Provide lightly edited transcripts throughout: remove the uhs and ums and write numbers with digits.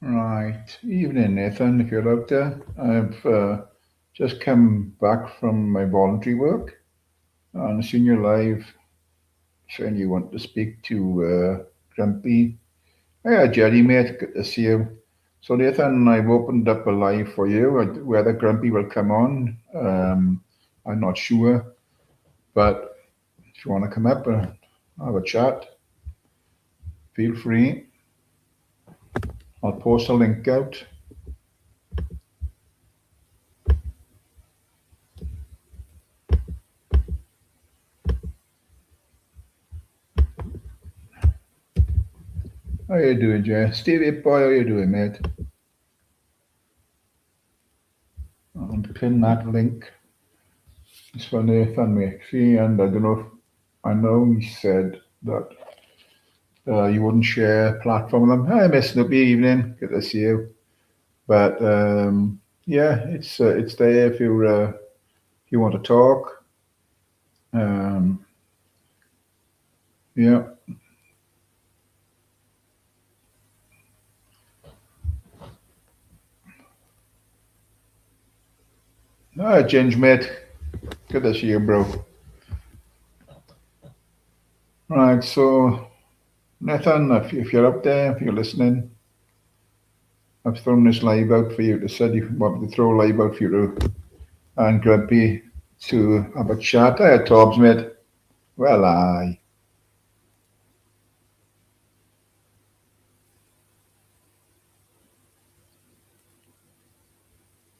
Right. Evening, Nathan, if you're out there. I've just come back from my voluntary work and seen you live saying you want to speak to Grumpy. Yeah, Jerry, mate, good to see you. So, Nathan, I've opened up a live for you. Whether Grumpy will come on, I'm not sure. But if you want to come up and have a chat, feel free. I'll post a link out. How you doing, Jay? Stevie boy, how you doing, mate? I'll pin that link. It's for Nathan McPhee, and I don't know if I know he said that you wouldn't share a platform with them. Hi, Miss Snoopy, evening. Good to see you. But yeah, it's there if you want to talk. Um, yeah. Hi, Ginge, mate. Good to see you, bro. Right, so Nathan, if you're up there, if you're listening, I've thrown this live out for you to said you want me to throw a live out for you to and Grumpy to have a chat. Hi, Tobbs, mate. Well, aye.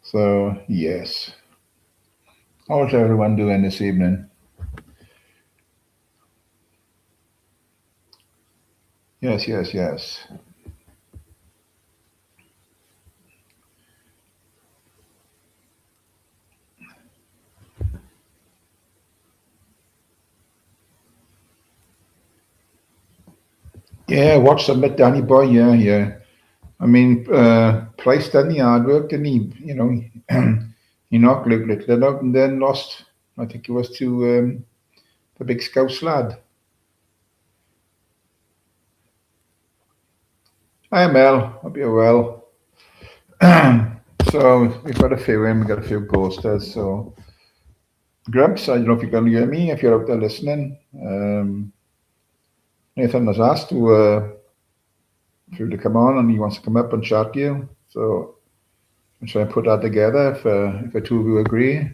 So, yes. How's everyone doing this evening? Yes, yes, yes. Yeah, watch Submit Danny Boy. Yeah, yeah. I mean, Price done the hard work, didn't he? You know, he knocked Luke Littler out and then lost. I think it was to the big Scouse lad. Hi, Mel. Hope you're well. So we've got a few in, we've got a few posters. So, Grumps, I don't know if you can hear me, if you're out there listening. Nathan has asked for you to come on and he wants to come up and chat to you. So I'm trying to put that together if the two of you agree.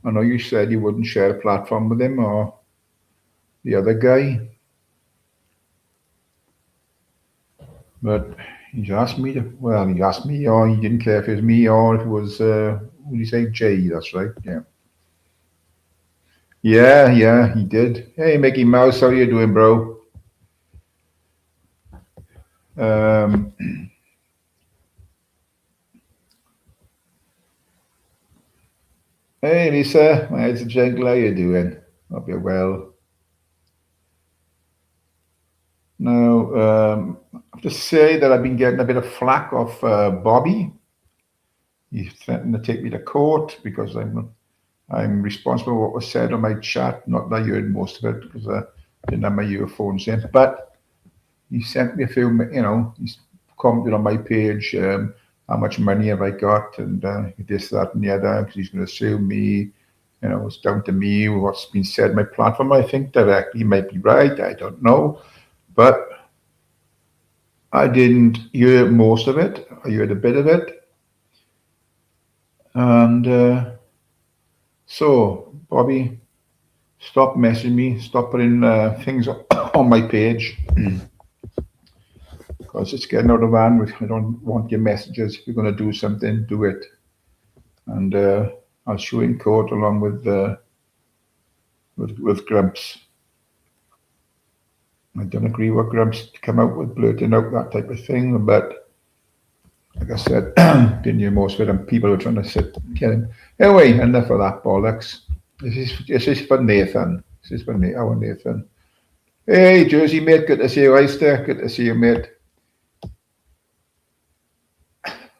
I know you said you wouldn't share a platform with him or the other guy, but he's asked me to, well, he asked me, or he didn't care if it was me or if it was, what did he say, Jay, that's right, yeah. Yeah, yeah, he did. Hey, Mickey Mouse, how you doing, bro? Um, hey, Lisa, it's a gentle, how you doing? Hope you're well. Now, I have to say that I've been getting a bit of flack off Bobby. He's threatened to take me to court because I'm responsible for what was said on my chat. Not that you heard most of it because I didn't have my earphones in, but he sent me a few. You know, he's commented on my page. How much money have I got, and this, that, and the other. Because he's going to sue me. You know, it's down to me what's been said on my platform. I think directly might be right. I don't know, but I didn't hear most of it. I heard a bit of it, and so Bobby, stop messaging me. Stop putting things on my page because it's getting out of hand. I don't want your messages. If you're going to do something, do it. And I'll show you in court along with Grumps. I don't agree with Grumps to come out with blurting out that type of thing, but like I said, didn't hear most of it, and people were trying to get him. Anyway, enough of that bollocks. This is for Nathan. This is for our Nathan. Hey, Jersey mate, good to see you, Oyster. Good to see you, mate.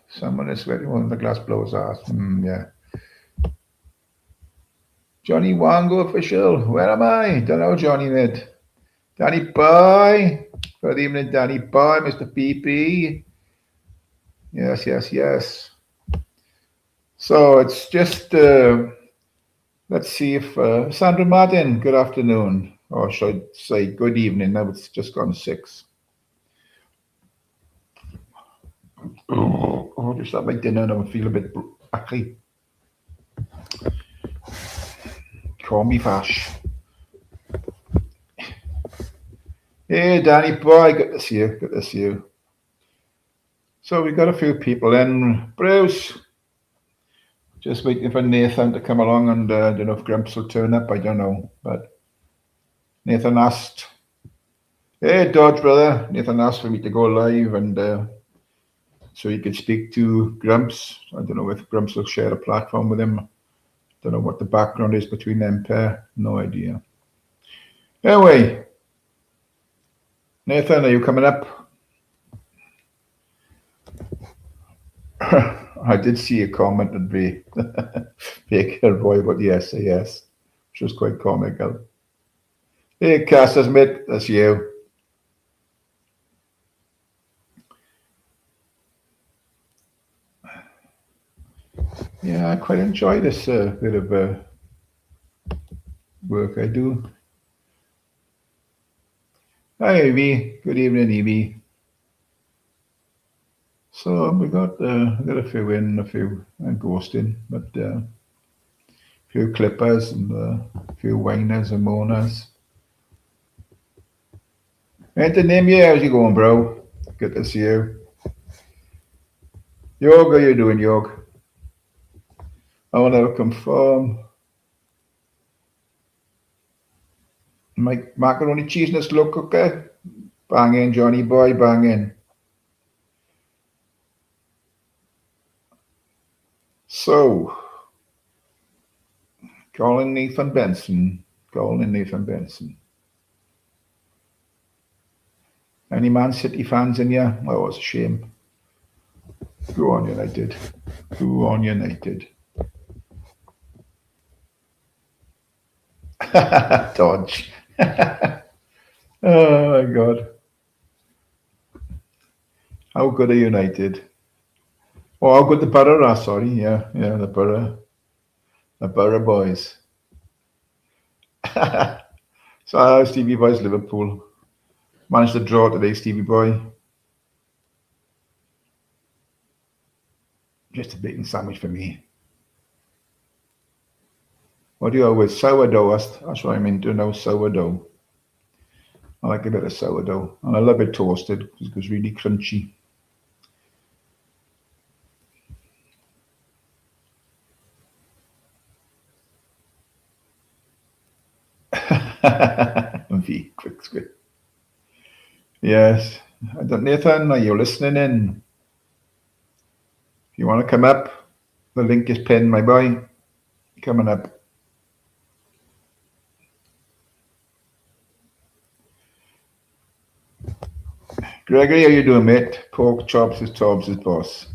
Someone is sweating on the glass blows ass. Yeah. Johnny Wango official. Where am I? Don't know, Johnny, mate. Danny Boy. Good evening, Danny Boy, Mr. PP. Yes, yes, yes. So it's just, let's see if Sandra Martin, good afternoon, or should I say good evening? Now it's just gone 6. Oh, just had my dinner and I feel a bit actually. Call me Vash. Hey, Danny boy, good to see you. Good to see you. So we got a few people in. Bruce, just waiting for Nathan to come along, and I don't know if Grumps will turn up. I don't know, but Nathan asked. Hey, Dodge brother. Nathan asked for me to go live, and so he could speak to Grumps. I don't know if Grumps will share a platform with him. Don't know what the background is between them pair. No idea. Anyway, Nathan, are you coming up? I did see a comment at the Baker Roy about the SAS, which was quite comical. Hey, Cass, mate, that's you. Yeah, I quite enjoy this bit of work I do. Hi, Evie. Good evening, Evie. So we got a few in, a few ghosting, but a few clippers and a few whiners and moaners. And the name, yeah, how's you going, bro? Good to see you. Yog, how you doing, Yog? I want to confirm. Mike macaroni cheese in the slow cooker. Bang in, Johnny boy, bang in. So, calling Nathan Benson. Calling Nathan Benson. Any Man City fans in here? Oh, it's a shame. Go on, United. Go on, United. Dodge. Oh my God. How good are United? Oh, how good the Borough are, sorry. Yeah, yeah, the Borough. The Borough boys. So Stevie Boy's Liverpool. Managed to draw today, Stevie Boy. Just a bacon sandwich for me. What do you always sourdough? That's what I'm into now, sourdough. I like a bit of sourdough. And I love it toasted because it's really crunchy. V, quick script. Yes. Nathan, are you listening in? If you want to come up, the link is pinned, my boy. Coming up. Gregory, how you doing, mate? Pork chops is Tobbs' boss.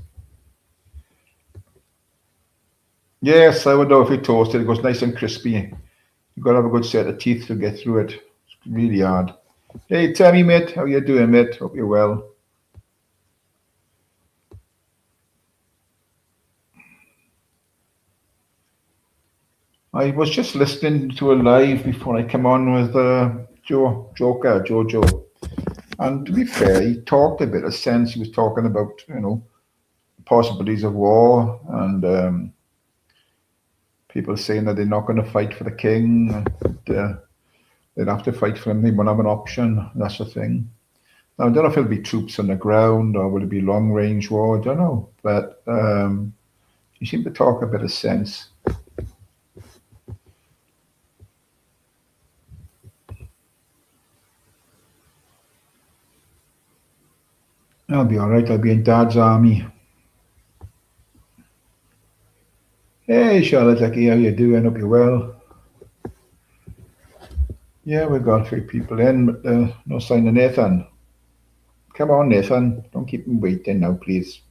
Yeah, sourdough, if you toast it, it goes nice and crispy. You've got to have a good set of teeth to get through it. It's really hard. Hey, Tammy, mate, how you doing, mate? Hope you're well. I was just listening to a live before I come on with Jojo. And to be fair, he talked a bit of sense. He was talking about, possibilities of war and people saying that they're not going to fight for the king. And, they'd have to fight for him. They won't have an option. That's the thing. Now, I don't know if it'll be troops on the ground or will it be long range war. I don't know. But he seemed to talk a bit of sense. I'll be all right. I'll be in Dad's army. Hey, Charlotte, how you doing? Hope you're well. Yeah, we've got 3 people in, but no sign of Nathan. Come on, Nathan. Don't keep him waiting now, please.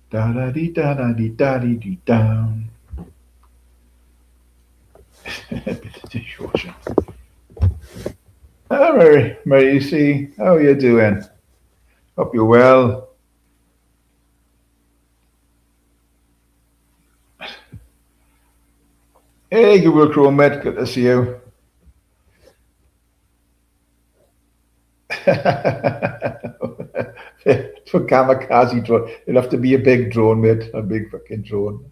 Da da dee da da dee da dee dee da. Dishwasher. Oh, Mary, see, how you doing? Hope you're well. Hey, Google Chrome, mate, good to see you. For kamikaze drone, it'll have to be a big drone, mate, a big fucking drone.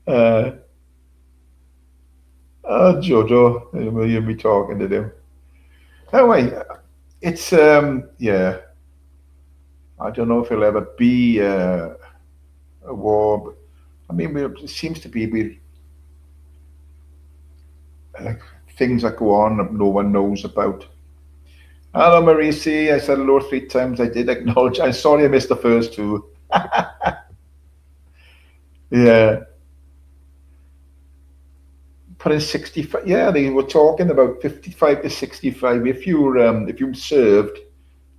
Uh, Jojo, you'll be talking to them. Anyway, it's yeah. I don't know if it'll ever be a war. But, I mean, it seems to be like things that go on that no one knows about. Hello, Marisi. I said hello 3 times. I did acknowledge. I'm sorry I missed the first two. Yeah, put in 65. Yeah, they were talking about 55 to 65. If you served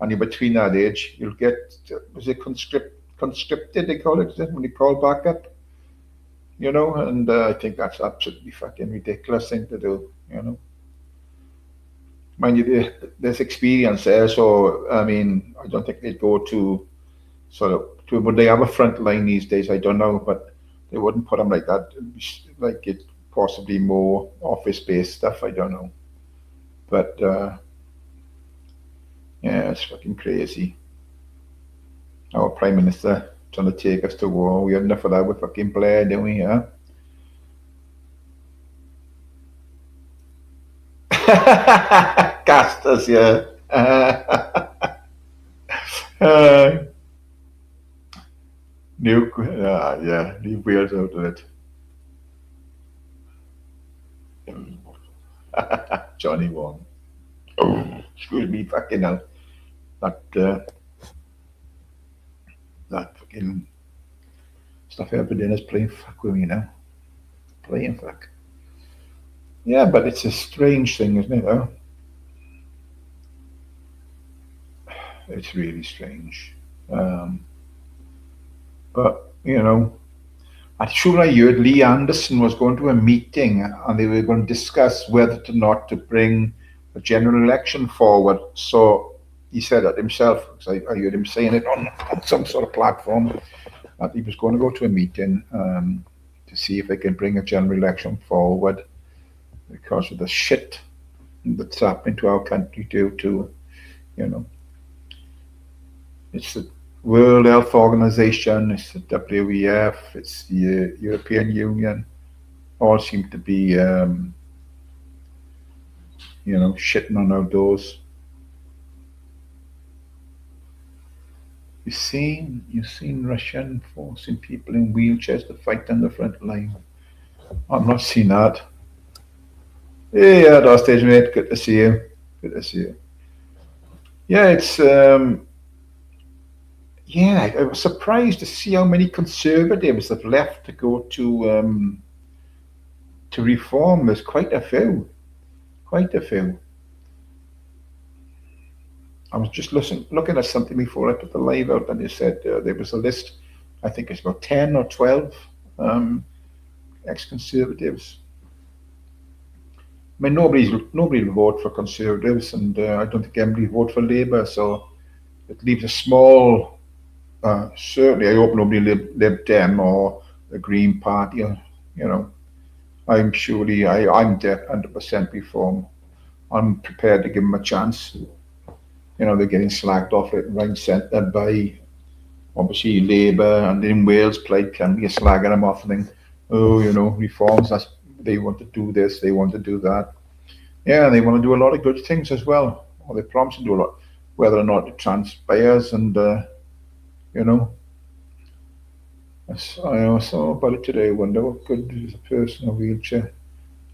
and you're between that age, you'll get was it conscripted? They call it, is it when you call back up. And I think that's absolutely fucking ridiculous thing to do. Mind you, there's experience there, so I mean, I don't think they'd go to sort of to would they have a front line these days? I don't know, but they wouldn't put them like that. Like it possibly more office based stuff. I don't know, but yeah, it's fucking crazy. Our prime minister trying to take us to war. We had enough of that with fucking Blair, didn't we? Huh? Casters, yeah. Uh, yeah, leave wheels out of it. Johnny Wong. Oh, excuse me, fucking hell. That, that fucking stuff everybody is playing fuck with me now. Playing fuck. Yeah, but it's a strange thing, isn't it, though? It's really strange. Um, but, I'm sure I heard Lee Anderson was going to a meeting and they were going to discuss whether or not to bring a general election forward. So he said that himself, because I heard him saying it on some sort of platform, that he was going to go to a meeting to see if they can bring a general election forward because of the shit that's happening to our country due to, you know, it's the World Health Organization, it's the WEF, it's the European Union, all seem to be, shitting on our doors. You've seen Russian forcing people in wheelchairs to fight on the front line. I've not seen that. Hey, stage mate. Good to see you. Good to see you. Yeah, I was surprised to see how many conservatives have left to go to reform. There's quite a few. Quite a few. I was just looking at something before I put the live out, and they said there was a list. I think it's about 10 or 12 um, ex-conservatives. I mean, nobody will vote for conservatives, and I don't think anybody will vote for Labour. So it leaves a small. Certainly, I hope nobody Lib Dem or the Green Party. I'm 100% reform. I'm prepared to give them a chance. They're getting slagged off right and centre by obviously Labour, and in Wales, Plaid Cymru are slagging them off and think, reforms. They want to do this, they want to do that. Yeah, and they want to do a lot of good things as well, or they promise to do a lot. Whether or not it transpires, and you know, I saw about it today. I wonder what good is a person in a wheelchair.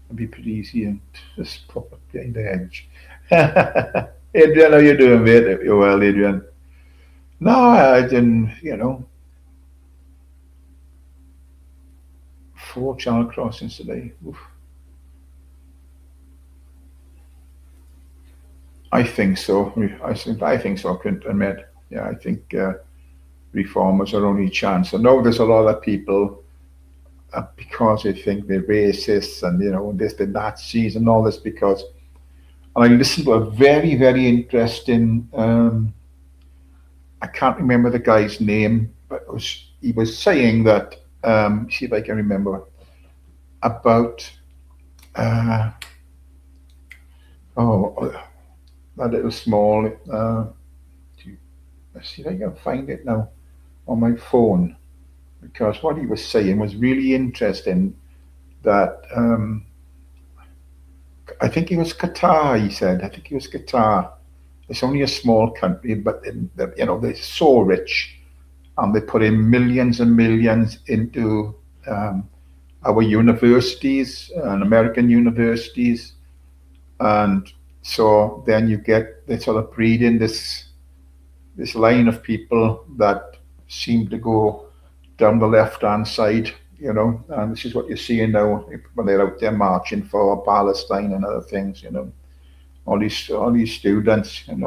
It'd be pretty easy and just pop up behind the edge. Adrian, how you doing, mate? You're well, Adrian. No, I didn't. 4 channel crossings today. Oof. I think so. I think so. I couldn't admit. Yeah, I think reform was our only chance. I know there's a lot of people because they think they're racists and this the Nazis and all this because. And I listened to a very very interesting. I can't remember the guy's name, but he was saying that. See if I can remember about. Uh, oh, that little small. Let's see if I can find it now on my phone because what he was saying was really interesting. That I think it was Qatar. He said, I think it was Qatar. It's only a small country, but they're so rich, and they put in millions and millions into um, our universities and American universities, and so then you get they sort of breed in this line of people that seem to go down the left hand side, and this is what you're seeing now when they're out there marching for Palestine and other things, all these students, and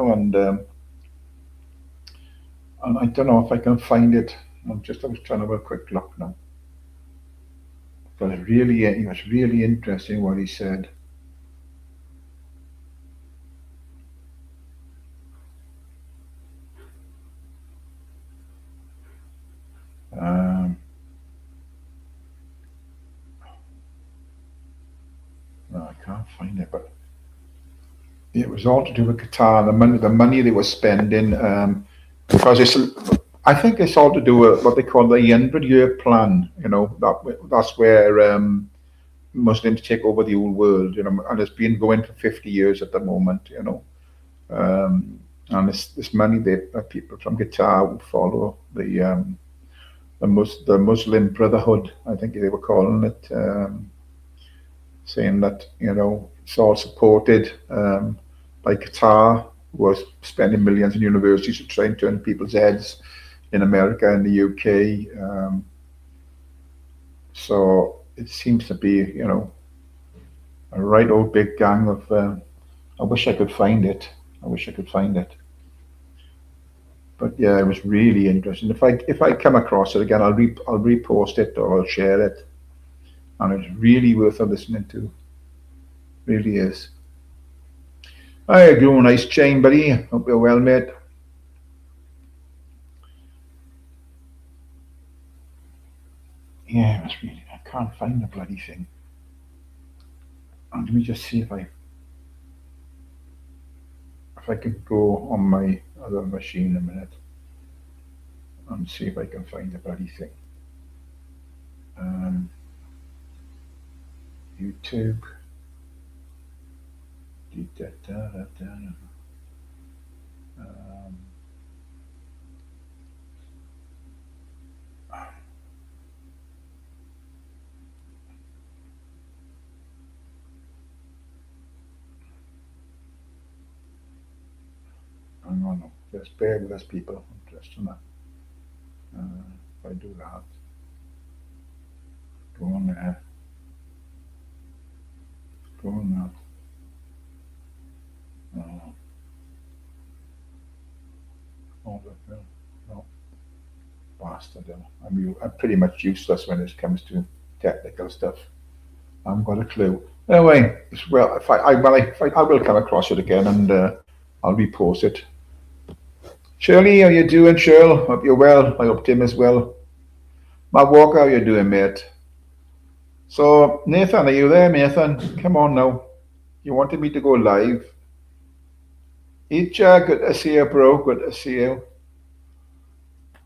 I don't know if I can find it. I was trying to have a quick look now, but it was really interesting what he said. Um, no, I can't find it, but it was all to do with Qatar, the money they were spending, because I think it's all to do with what they call the 100-year plan. That's where Muslims take over the whole world. And it's been going for 50 years at the moment. And this money that people from Qatar would follow the Muslim Brotherhood. I think they were calling it. Saying that it's all supported by Qatar, who was spending millions in universities to try and turn people's heads in America and the UK. So it seems to be a right old big gang of. I wish I could find it. I wish I could find it. But yeah, it was really interesting. If I come across it again, I'll repost it or I'll share it, and it's really worth listening to. Really is. Hi, Glue, nice chain, buddy. Hope you're well, mate. Yeah, it's really. I can't find the bloody thing. And let me just see if I can go on my other machine a minute and see if I can find the bloody thing. Um, YouTube. Um, hang on, just bear with us, people. Just on that. If I do that, go on there, go on that. Oh, no, bastard. I'm pretty much useless when it comes to technical stuff. I haven't got a clue. Anyway, well, I will come across it again and I'll repost it. Shirley, how you doing, Shirl? Hope you're well. I hope Tim is well. Matt Walker, how you doing, mate? So, Nathan, are you there, Nathan? Come on now. You wanted me to go live. Icha, good to see you, bro. Good to see you.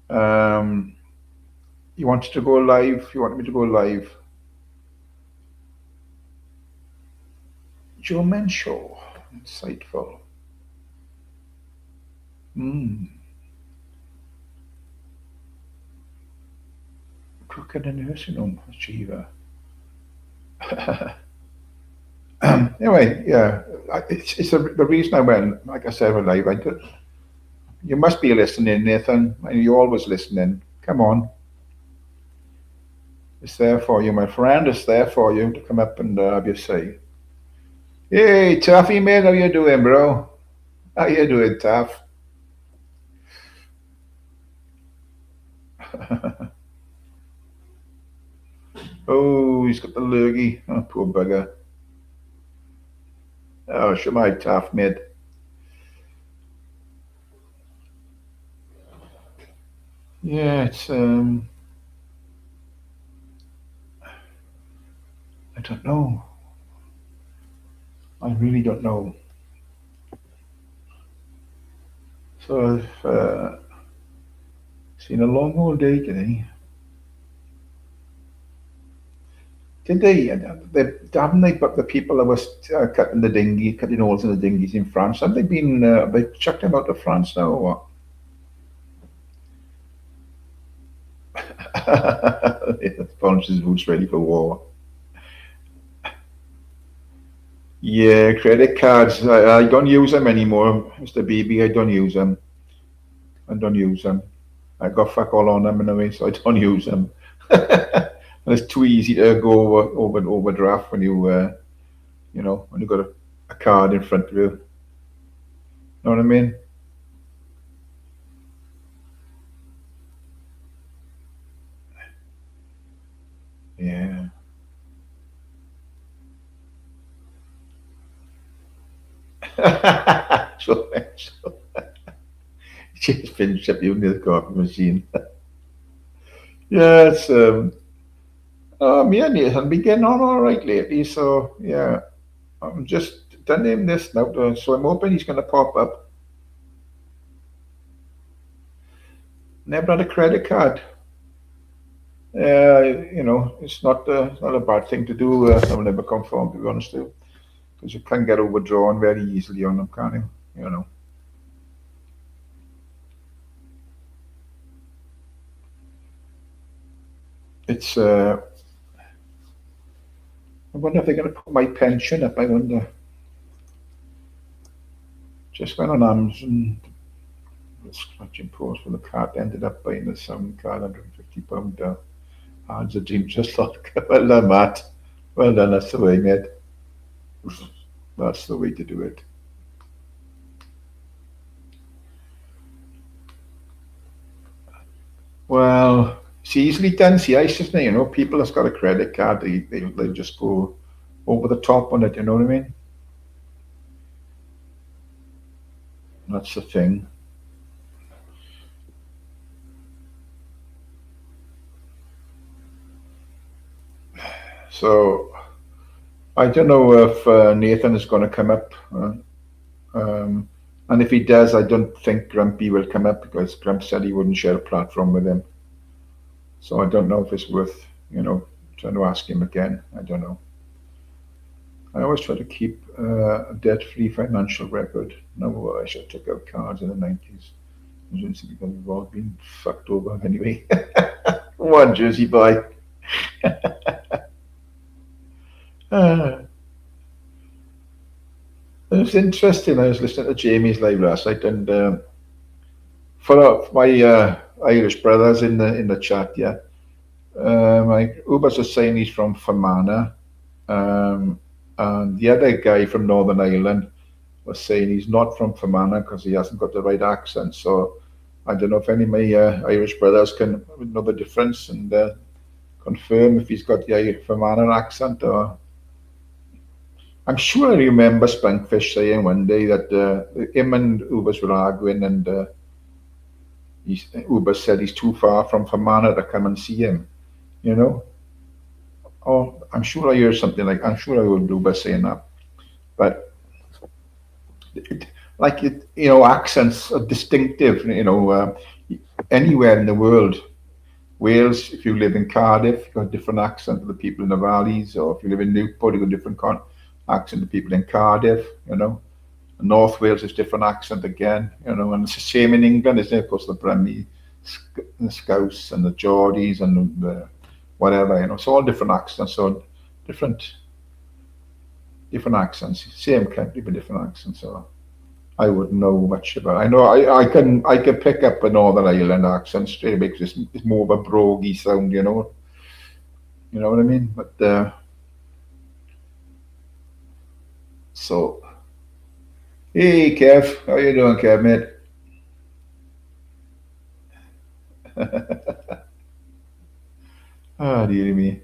Um, you wanted to go live? You wanted me to go live? Joe Menschel, insightful. Crooked and nursing home achiever. Anyway, yeah, it's the reason I went. Like I said, we're live. You must be listening, Nathan. You're always listening. Come on, it's there for you, my friend. It's there for you to come up and have your say. Hey, Taffy, mate, how you doing, bro? How you doing, Taff? Oh, he's got the lurgy. Oh, poor bugger. Oh, show my tough, mate. Yeah, it's I don't know. I really don't know. So I've seen a long old day today. Did haven't they? But the people that was cutting holes in the dinghies in France, have they been? They chucked them out of France now, or what? France's boots ready for war. Yeah, credit cards. I don't use them anymore, Mr. BB. I don't use them. I don't use them. I got fuck all on them in a way, so I don't use them. And it's too easy to go over an overdraft when when you got a card in front of you. Know what I mean? Yeah. So just finish up using the coffee machine. Yeah, it's me and Nathan been getting on all right lately. So yeah, I'm just done him this now. So I'm hoping he's going to pop up. Never had a credit card. It's not a bad thing to do. I've never come from, to be honest, with you, because you can get overdrawn very easily on them, can't you? You know, it's. I wonder if they're going to put my pension up. I wonder. Just went on Amazon, scratching post for the card. Ended up buying the sound card, £150. Hands a dream, just like well done, Matt. Well done. That's the way, mate. That's the way to do it. Well, it's easily done. See, I just people that's got a credit card, they just go over the top on it. You know what I mean? That's the thing. So I don't know if Nathan is going to come up, and if he does, I don't think Grumpy will come up because Grump said he wouldn't share a platform with him. So I don't know if it's worth trying to ask him again. I don't know. I always try to keep a debt-free financial record. No, I should have took out cards in the 90s. Because we've all been fucked over anyway. One Jersey boy. Uh, it was interesting. I was listening to Jamie's live last night, and for my Irish brothers in the chat, yeah, my Ubers was saying he's from Fermanagh, um, and the other guy from Northern Ireland was saying he's not from Fermanagh because he hasn't got the right accent. So I don't know if any of my Irish brothers can know the difference and confirm if he's got the Fermanagh accent or. I'm sure I remember Spunkfish saying one day that him and Ubers were arguing, and Uber said he's too far from Fermanagh to come and see him. You know? Oh, I'm sure I heard something like I'm sure I heard Uber saying that, but it, accents are distinctive. Anywhere in the world. Wales, if you live in Cardiff, you've got a different accent to the people in the valleys, or if you live in Newport, you've got a different accent to people in Cardiff. North Wales is different accent again. And it's the same in England, isn't it? Of course, the Brummie, the Scouse, and the Geordies, and the whatever. It's all different accents. So different accents, same country but different accents. So I wouldn't know much about. I know I can pick up a Northern Ireland accent straight away because it's more of a brogy sound. You know what I mean. But so hey Kev, how you doing, Kev, mate? Ah, dear me.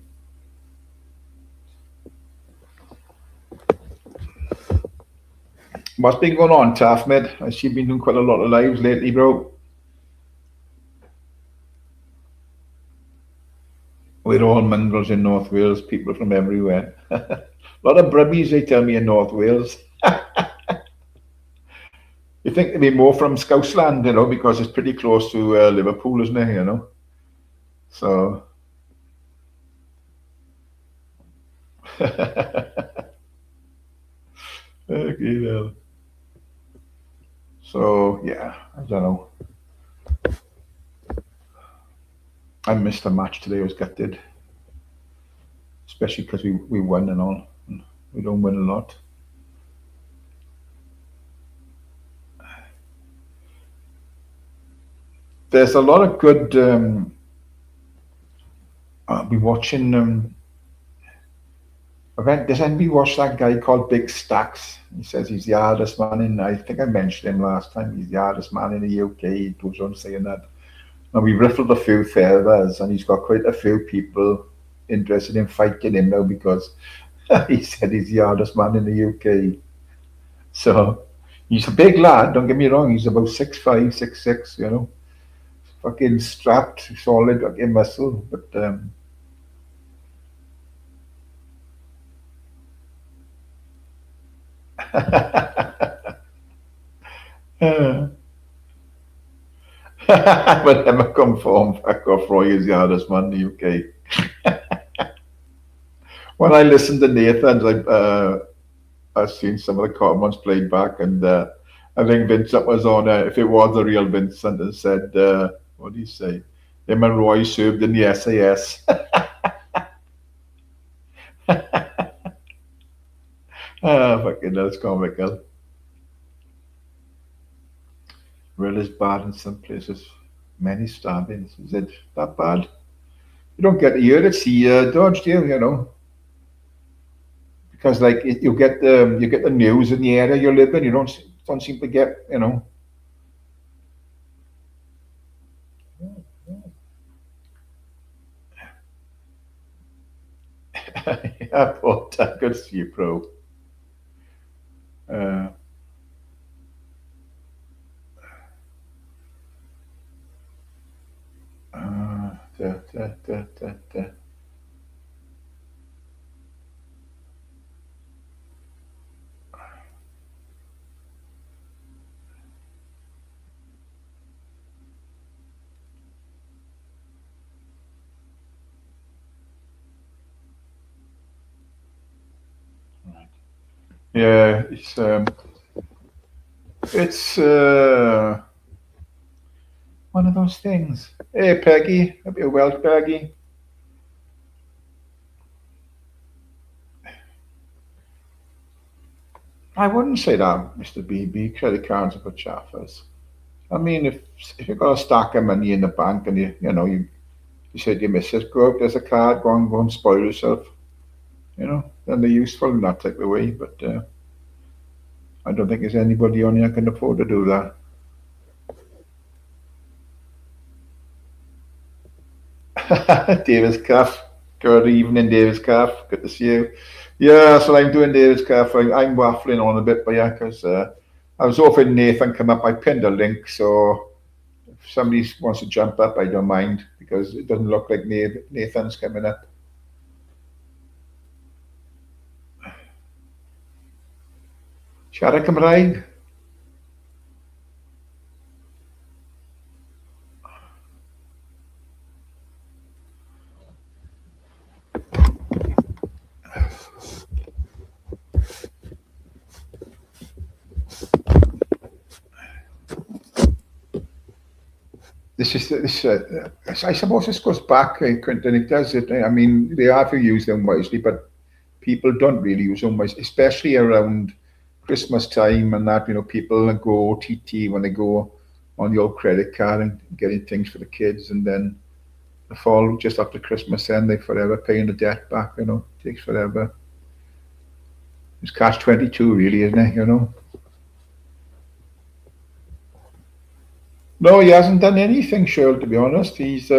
What's been going on, Taff, mate? I see you've been doing quite a lot of lives lately, bro. We're all mongrels in North Wales, people from everywhere. A lot of brummies, they tell me, in North Wales. You think they'd be more from Scousland, because it's pretty close to Liverpool, isn't it, So, okay, well. So, yeah, I don't know. I missed the match today, I was gutted, especially because we won and all. We don't win a lot. There's a lot of good. I'll be watching. Does anybody watch that guy called Big Stacks? He says he's the hardest man in. I think I mentioned him last time. He's the hardest man in the UK. He goes on saying that. Now we riffled a few feathers, and he's got quite a few people interested in fighting him now because he said he's the hardest man in the UK. So he's a big lad. Don't get me wrong. He's about 6'5", 6'6". Fucking strapped, solid, fucking muscle. But but Emma come form back off Roy is the hardest man in the UK. When I listened to Nathan, I've seen some of the comments played back, and I think Vincent was on. If it was the real Vincent, and said, "What do you say?" Him and Roy served in the SAS. Fucking that's comical. Real is bad in some places. Many stabbings. Is it that bad? You don't get to hear it, see Dodge, do you? Because like you get the news in the area you live in. You don't seem to get. Yeah, but good to see you, bro. Uh, da, da, da, da, da. Yeah, it's one of those things. Hey, Peggy, hope you're well, Peggy. I wouldn't say that, Mr. BB. Credit cards are for chaffers. I mean, if you've got a stack of money in the bank and you said to your missus, go out, there's a card, go and spoil yourself. Then they're useful in that type of way. But I don't think there's anybody on here can afford to do that. Davis Calf. Good evening, Davis Calf. Good to see you. Yeah, so I'm doing Davis Calf. I'm waffling on a bit, but yeah, because I was hoping Nathan come up. I pinned a link, so if somebody wants to jump up, I don't mind because it doesn't look like Nathan's coming up. Siarad Cymraeg? I suppose this goes back, Quentin. It does it. I mean, they have to use them wisely, but people don't really use them wisely, especially around Christmas time and that. People go OTT when they go on the old credit card and getting things for the kids, and then the fall just after Christmas, then they forever paying the debt back. It takes forever. It's catch 22, really, isn't it? No, he hasn't done anything, sure, to be honest. He's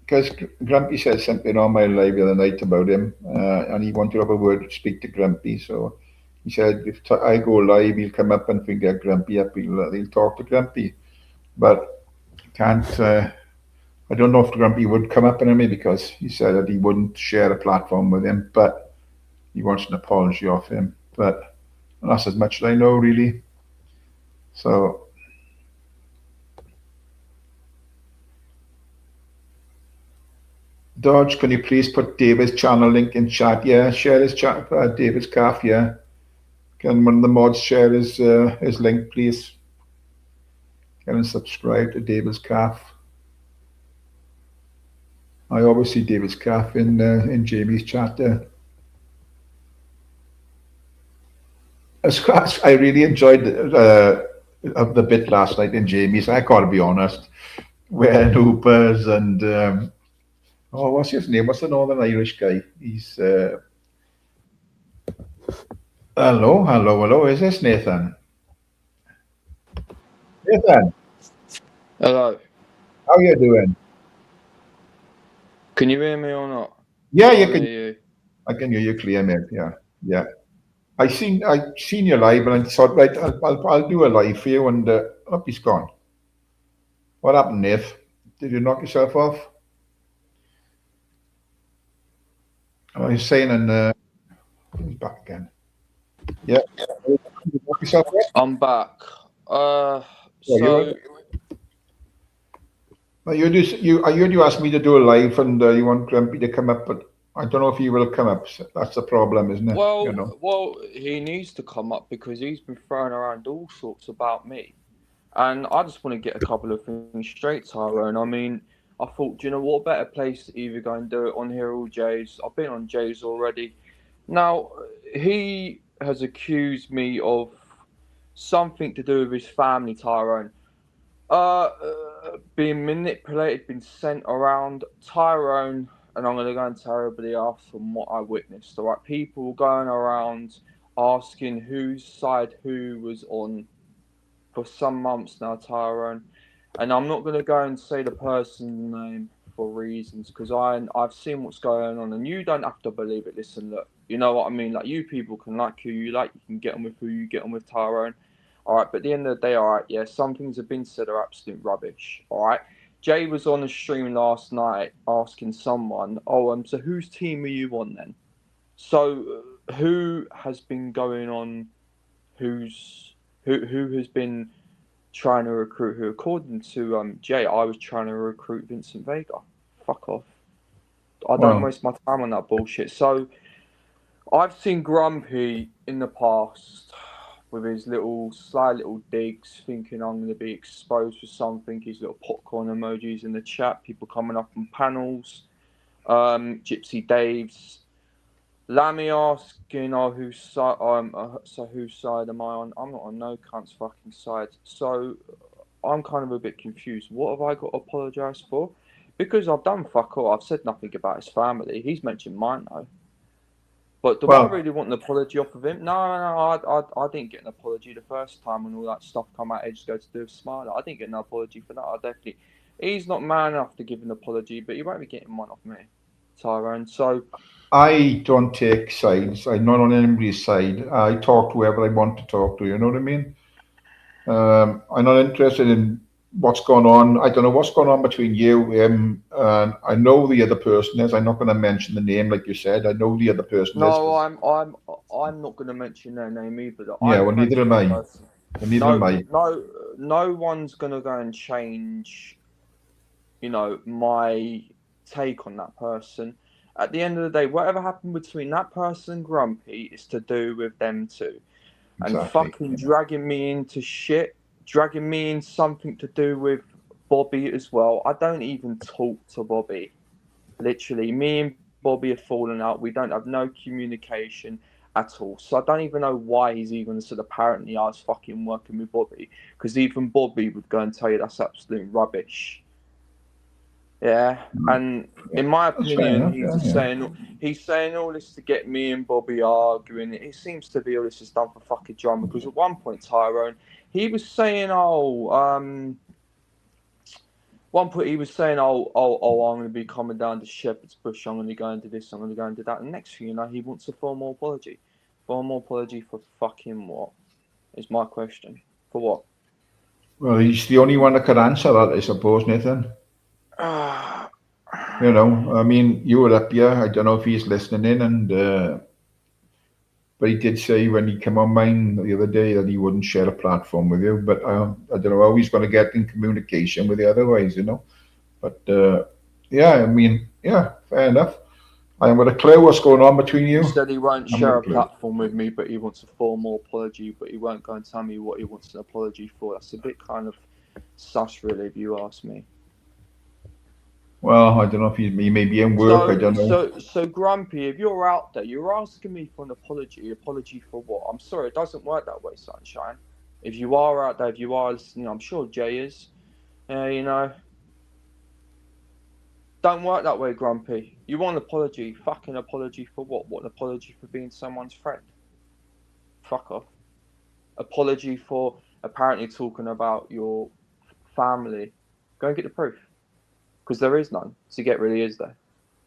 because Grumpy said something on my live the other night about him, and he wanted to have a word to speak to Grumpy, so He said if I go live, he'll come up and if we get Grumpy up, he'll talk to Grumpy. But can't. I don't know if Grumpy would come up anyway because he said that he wouldn't share a platform with him, but he wants an apology off him. But that's as much as I know, really. So, Dodge, can you please put David's channel link in chat? Yeah, share his chat, David's calf. Yeah, can one of the mods share his link, please? Can and subscribe to David's calf. I always see David's calf in Jamie's chat there. I really enjoyed the bit last night in Jamie's. I gotta be honest, wearing hoopers and oh, what's his name? What's the Northern Irish guy? He's hello, hello, hello. Is this Nathan? Nathan, Hello. how you doing? Can you hear me or not? Yeah, you Can't can. hear you. I can hear you clear, mate. Yeah, yeah. I seen you live, and I thought, right, I'll do a live for you, and up he's gone. What happened, Nate? Did you knock yourself off? Oh, he's saying, and he's back again. Yeah, did you knock yourself off? I'm back. Yeah, you. So I heard you asked me to do a live, and you want Grumpy to come up, but I don't know if he will come up. So that's the problem, isn't it? You know. well, he needs to come up because he's been throwing around all sorts about me, and I just want to get a couple of things straight, Tyrone. I mean, I thought, do you know what better place to either go and do it on here or Jay's? I've been on Jay's already. Now he has accused me of something to do with his family, Tyrone. Being manipulated, been sent around. Tyrone, and I'm going to go and tell everybody else from what I witnessed. All right, people going around asking whose side who was on for some months now, Tyrone. And I'm not going to go and say the person's name for reasons because I've seen what's going on, and you don't have to believe it. Listen, look, you know what I mean. Like you people can like who you like, you can get on with who you get on with, Tyrone. All right, but at the end of the day, all right, yeah, some things have been said are absolute rubbish. All right, Jay was on the stream last night asking someone, "Oh, so whose team are you on then?" So who has been going on? Who has been trying to recruit who? According to Jay, I was trying to recruit Vincent Vega. Fuck off. I don't Well, waste my time on that bullshit. So I've seen Grumpy in the past with his little sly little digs, thinking I'm going to be exposed for something. His little popcorn emojis in the chat, people coming up on panels. Gypsy Dave's Lammy asking, "Oh, whose side? So whose side am I on? I'm not on no cunt's fucking side." So I'm kind of a bit confused. What have I got to apologise for? Because I've done fuck all. I've said nothing about his family. He's mentioned mine though. But do I well, really want an apology off of him? No, I didn't get an apology the first time when all that stuff come out ages ago to do with Smiler. I didn't get an apology for that. I definitely. He's not man enough to give an apology, but he won't be getting one off me, Tyrone. So I don't take sides. I'm not on anybody's side. I talk to whoever I want to talk to. You know what I mean? I'm not interested in what's going on. I don't know what's going on between you, him, and I know the other person is. I'm not going to mention the name, like you said. I know the other person is no, because I'm not going to mention their name either. yeah, I'm well, friends neither with am the I. person. Well, neither am No, I. no, no one's going to go and change, my take on that person. At the end of the day, whatever happened between that person and Grumpy is to do with them two. And Exactly. fucking dragging me into shit, dragging me in something to do with Bobby as well. I don't even talk to Bobby. Literally, me and Bobby have fallen out. We don't have no communication at all. So I don't even know why he's even said apparently I was fucking working with Bobby. Because even Bobby would go and tell you that's absolute rubbish. Yeah, and Yeah, in my that's fair opinion, enough. Yeah, yeah. he's saying all this to get me and Bobby arguing. It seems to be all this is done for fucking drama. Because at one point, Tyrone, he was saying, one point he was saying, I'm going to be coming down to Shepherd's Bush. I'm going to go into this. I'm going to go into that. And next thing you know, he wants a formal apology. Formal apology for fucking what? Is my question. For what? Well, he's the only one that could answer that, I suppose, Nathan. You know, I mean, you were up here. I don't know if he's listening in, and but he did say when he came on mine the other day that he wouldn't share a platform with you. But I don't know how he's going to get in communication with you otherwise, you know. But yeah, I mean, yeah, fair enough. I haven't got a clue what's going on between He you. said he won't I haven't got share a a clue. platform with me, but he wants a formal apology, but he won't go and tell me what he wants an apology for. That's a bit kind of sus, really, if you ask me. Well, I don't know if he may be in work. I So, don't know. so, so, Grumpy, if you're out there, you're asking me for an apology. Apology for what? I'm sorry, it doesn't work that way, Sunshine. If you are out there, if you are listening, I'm sure Jay is. You know, don't work that way, Grumpy. You want an apology? Fucking apology for what? What, an apology for being someone's friend? Fuck off. Apology for apparently talking about your family. Go and get the proof, because there is none. To get really, is there?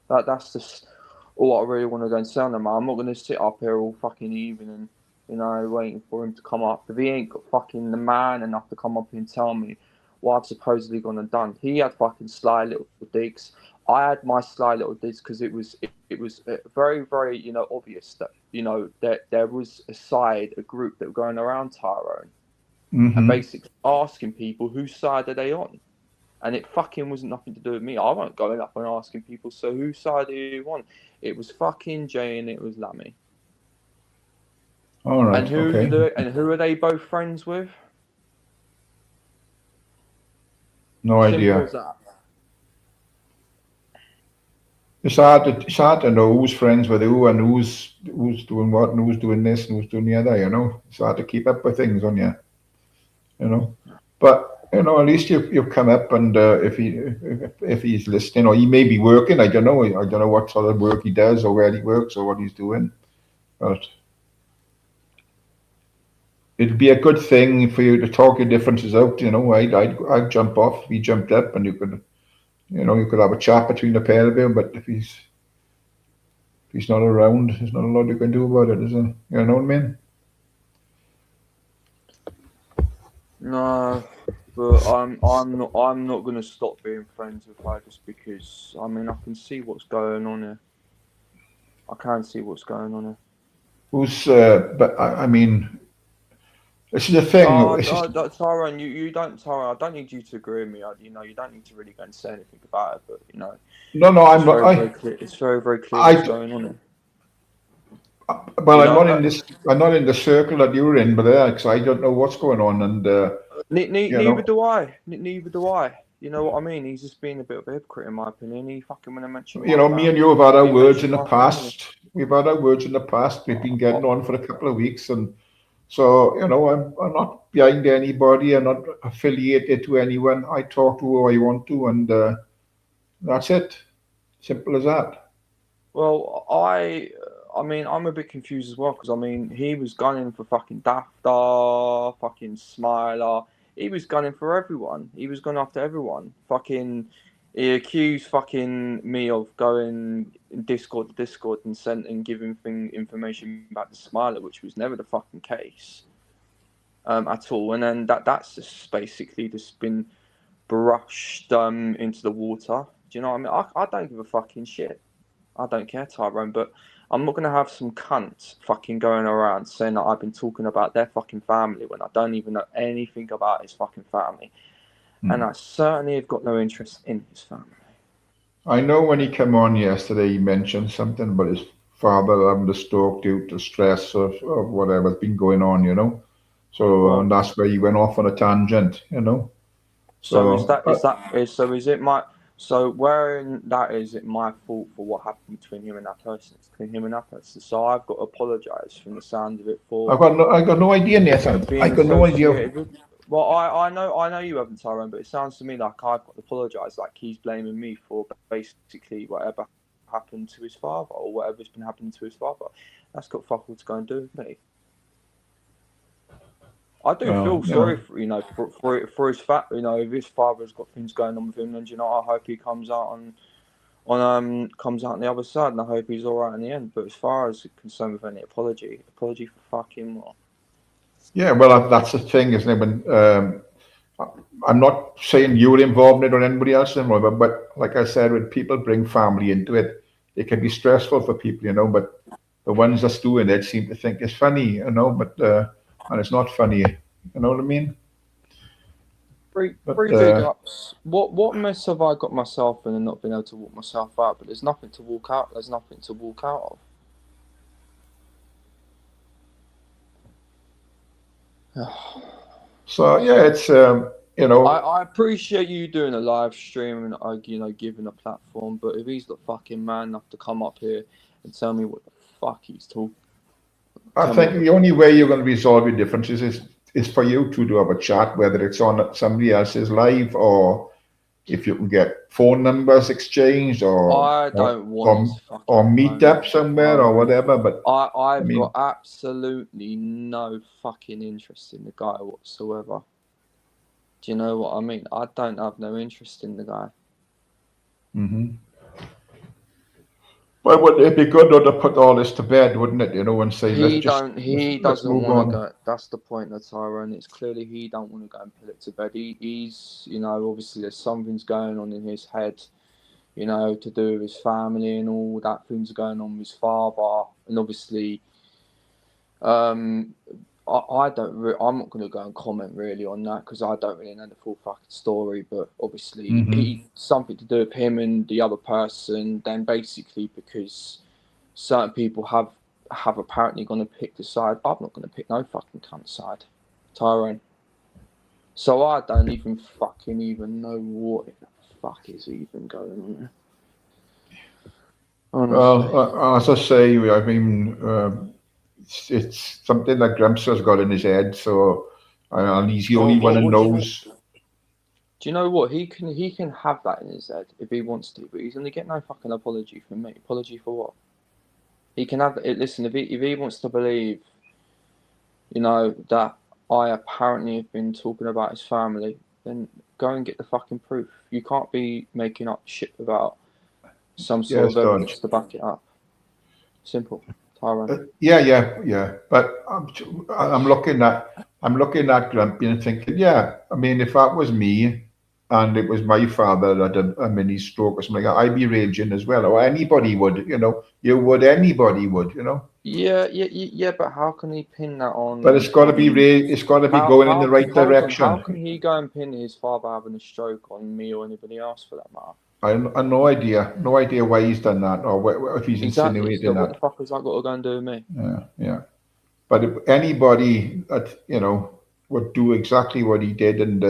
That's just all I really want to go and say on him. I'm not going to sit up here all fucking evening and waiting for him to come up. If he ain't got fucking the man enough to come up and tell me what I've supposedly gone and done. He had fucking sly little digs. I had my sly little digs because it was very, very obvious that that there was a group that were going around Tyrone and Hmm. basically asking people whose side are they on. And it fucking wasn't nothing to do with me. I wasn't going up and asking people, so whose side do you want? It was fucking Jay and it was Lammy. All And right. who Okay. do and who are they both friends with? No Simple idea. as that. It's hard to know who's friends with who and who's doing what and who's doing this and who's doing the other. You know, it's hard to keep up with things on you. You know, but you know, at least you've come up and if he's listening or he may be working. I don't know. I don't know what sort of work he does or where he works or what he's doing. But it'd be a good thing for you to talk your differences out. You know, I'd jump off. He jumped up, and you could have a chat between the pair of you. But if he's not around, there's not a lot you can do about it, is there? You know what I mean? No, but I'm not gonna stop being friends with her just because I can see what's going on here. I can see what's going on here. But I mean, this is the thing. This is, Tyrone, you don't, Tyrone. I don't need you to agree with me. You don't need to really go and say anything about it. But no, no, it's I'm not. very, very clear. It's very, very clear what's I, going on here. well, You I'm know, not in this. I'm not in the circle that you're in, but because I don't know what's going on, and you neither know, do I. Neither do I. You know what I mean? He's just being a bit of a hypocrite, in my opinion. He fucking want to mention my me and family. you have had our He words in mentioned the my family. past. We've had our words in the past. We've been getting Oh, on for a couple of weeks, and so I'm not behind anybody. I'm not affiliated to anyone. I talk to who I want to, and that's it. Simple as that. well, I'm a bit confused as well because he was gunning for fucking Daftar, fucking Smiler. He was gunning for everyone. He was going after everyone. Fucking, he accused fucking me of going in Discord to Discord and sent and giving information about the Smiler, which was never the fucking case, at all. And then that's just basically just been brushed into the water. Do you know what I mean? I don't give a fucking shit. I don't care, Tyrone, but I'm not gonna have some cunt fucking going around saying that I've been talking about their fucking family when I don't even know anything about his fucking family, and I certainly have got no interest in his family. I know when he came on yesterday, he mentioned something about his father having a stroke due to stress or whatever's been going on, you know. So, Right. and that's where he went off on a tangent, you know. So is So, that is that is so is it my so wherein that is it my fault for what happened between him and that person? It's between him and that person. So I've got to apologise from the sound of it for I got no idea, Nathan. I being got no idea. associated with. Well, I know you haven't, Tyrone, but it sounds to me like I've got to apologise, like he's blaming me for basically whatever happened to his father or whatever's been happening to his father. That's got fuck all to go and do with me. I do Well, feel sorry for his fat. If his father's got things going on with him, then I hope he comes out comes out on the other side, and I hope he's all right in the end. But as far as concerned with any apology for fucking what? Yeah, well, that's the thing, isn't it? When I'm not saying you were involved in it or anybody else involved, but like I said, when people bring family into it, it can be stressful for people, But the ones that's doing it seem to think it's funny, But and it's not funny, you know what I mean? Three big ups. What mess have I got myself in and not been able to walk myself out? But there's nothing to walk out. There's nothing to walk out of. So yeah, it's I appreciate you doing a live stream and giving a platform. But if he's the fucking man enough to come up here and tell me what the fuck he's talking, I think the only way you're going to resolve your differences is for you two to have a chat, whether it's on somebody else's live or if you can get phone numbers exchanged I don't want or meet up somewhere or whatever. But I've got absolutely no fucking interest in the guy whatsoever. Do you know what I mean? I don't have no interest in the guy. Mm-hmm. Well, wouldn't it be good to put all this to bed, wouldn't it? And say he doesn't want to go. That's the point of Tyrone. It's clearly he don't want to go and put it to bed. He's obviously there's something's going on in his head, to do with his family and all that things going on with his father, and obviously, I'm not going to go and comment really on that because I don't really know the full fucking story. But obviously, it's something to do with him and the other person. Then basically, because certain people have apparently going to pick the side. I'm not going to pick no fucking cunt side, Tyrone. So I don't even know what the fuck is even going on there. Honestly. Well, as I say, I mean. It's something that Gramps has got in his head, so and he's the only one who knows. Do you know what? He can have that in his head if he wants to, but he's going to get no fucking apology from me. Apology for what? He can have it. Listen, if he wants to believe, that I apparently have been talking about his family, then go and get the fucking proof. You can't be making up shit about some sort of evidence to back it up. Simple. Yeah. But I'm looking at Grumpy and thinking, yeah. I mean, if that was me, and it was my father that had a mini stroke or something like that, I'd be raging as well. Or anybody would, anybody would, Yeah. But how can he pin that on? But it's got to be going in the right direction. How can he go and pin his father having a stroke on me or anybody else for that matter? I have no idea why he's done that or if he's insinuating that. What the fuck has that got to go and do with me? Yeah. But if anybody that would do exactly what he did and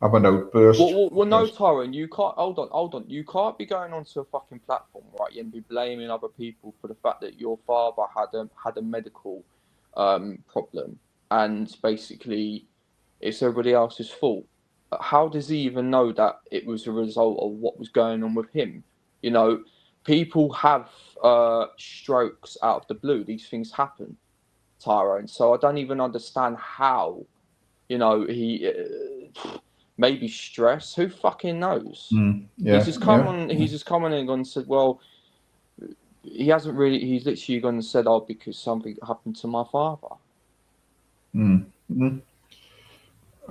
have an outburst. Well, no, Tyrone, you can't. Hold on. You can't be going onto a fucking platform, right, and be blaming other people for the fact that your father had a medical problem, and basically it's everybody else's fault. How does he even know that it was a result of what was going on with him? People have strokes out of the blue. These things happen, Tyrone. So I don't even understand how, he maybe stress. Who fucking knows? He's just come on. He's just come on and gone and said, well, he hasn't really. He's literally gone and said, oh, because something happened to my father. Mm-hmm.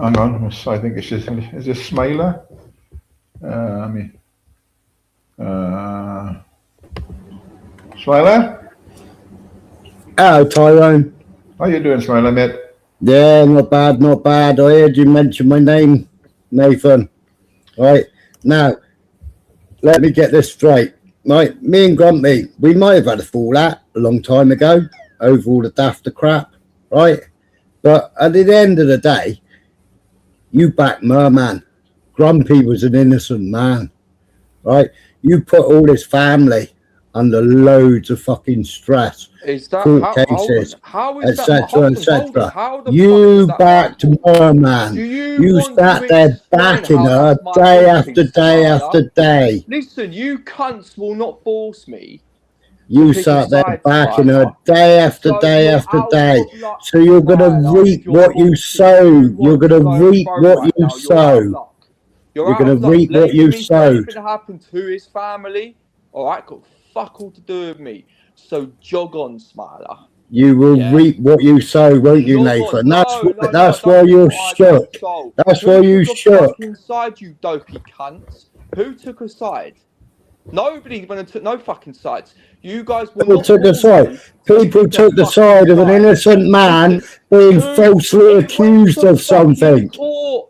Hang on, I think is this Smiler? Smiler? Hello, Tyrone. How you doing, Smiler, mate? Yeah, not bad. I heard you mention my name, Nathan. Right, now, let me get this straight. Right, me and Grumpy, we might have had a fallout a long time ago over all the dafter crap, right? But at the end of the day, you back Merman. Grumpy was an innocent man, right? You put all his family under loads of fucking stress. Is that court cases, etc. You backed Merman. You sat there backing her day after day after day. Listen, you cunts will not force me. You sat there backing her day after day after day. So you're going to reap what you sow. You're going to reap what you sow. You're going to reap what you sowed. Anything happened to his family, All right, got fuck all to do with me. So jog on, Smiler. You will reap what you sow, won't you, Jog Nathan? on. No, That's why don't you're reap what I don't shook. sow. That's why Who you took a shook. fucking side, you dopey cunt? Who took a side? Nobody went and took no fucking sides. You guys will People not took the call side. me to People pick a took the fucking side of an side. innocent man Listen, being who falsely it went accused to of something. fucking court.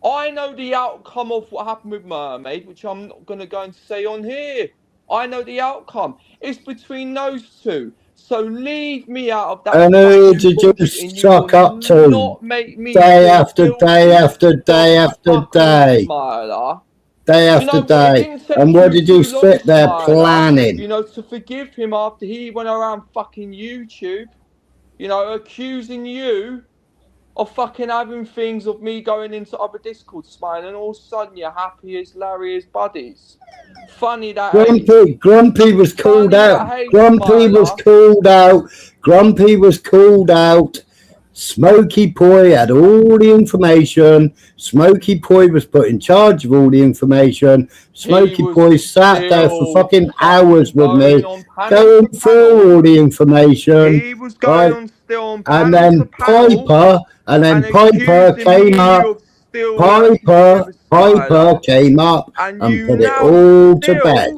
I know the outcome of what happened with Mermaid, which I'm not going to go and say on here. I know the outcome. It's between those two. So leave me out of that. And who fucking did you bullshit, and you suck will up to? not make me Day feel after guilty day after day for after fuck all, day. Smiler. Day You after know what? It day. didn't take And what you did you too long, sit there Smiler, planning? you know, to forgive him after he went around fucking YouTube, you know, accusing you of fucking having things of me going into other Discord, Smiling, and all of a sudden you're happy as Larry as buddies. Funny that age. Grumpy was called Funny out. that age, Grumpy was Smiler. called out. Grumpy was called out. Smoky Poi had all the information. Smoky Poi was put in charge of all the information. Smoky Poi sat there for fucking hours with me, going through all the information. He was going on still on panel And then to panel Piper came up. Piper came up and put it all to bed.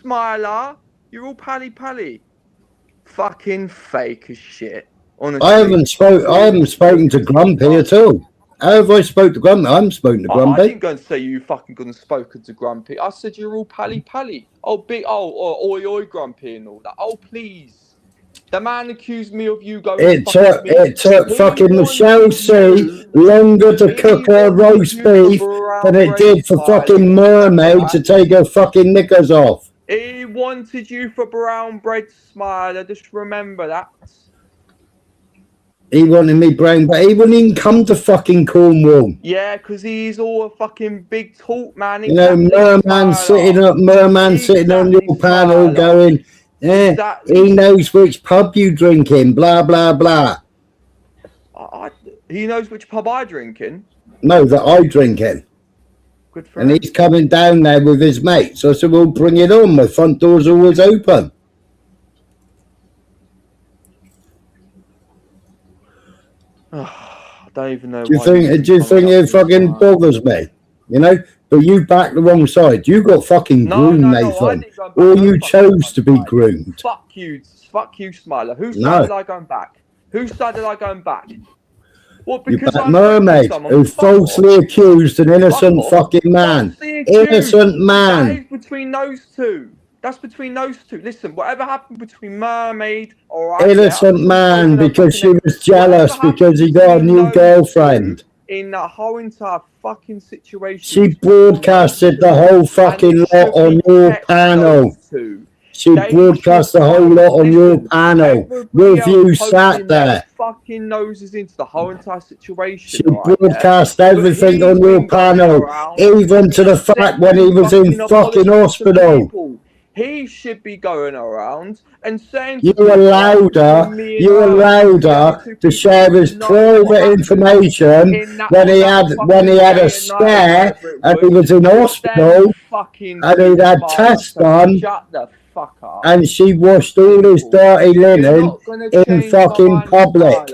Smiler, you're all pally. Fucking fake as shit. Honestly. I haven't spoken to Grumpy at all. How have I spoken to Grumpy? I haven't spoken to Grumpy. I didn't go and say you fucking gone and spoken to Grumpy. I said you're all pally. Oh, oi Grumpy and all that. Oh, please. The man accused me of you going. It took fucking Michelle C longer to cook her roast beef than it did for fucking Mermaid to take her fucking knickers off. He wanted you for brown bread, Smiler. Just remember that. He wanted me brown, but he wouldn't even come to fucking Cornwall. Yeah, because he's all a fucking big talk man. You know, Merman sitting on your panel going, he knows which pub you drink in, blah, blah, blah. He knows which pub I drink in? No, that I drink in. Good for him. And he's coming down there with his mates. So I said, well, bring it on. My front door's always open. I don't even know. Do you think it fucking bothers me? You know? But you backed the wrong side. You got fucking groomed, Nathan. Or you chose to be groomed. Fuck you, Smiler. Whose side did I go back? Whose side did I go back? What, because you backed Mermaid, who falsely accused an innocent fucking man. Innocent man. That is between those two. That's between those two. Listen, whatever happened between Mermaid or innocent man, because she was jealous because he got a new girlfriend. In that whole entire fucking situation, she broadcasted the whole fucking lot on your panel. She broadcast the whole lot on your panel. With you sat there. Fucking noses into the whole entire situation. She broadcast everything on your panel, even to the fact when he was in fucking hospital. He should be going around and saying you allowed her to share his private information when he had a scare and he was in hospital and he'd had tests done. Shut the fuck up. And she washed all his dirty linen in fucking public.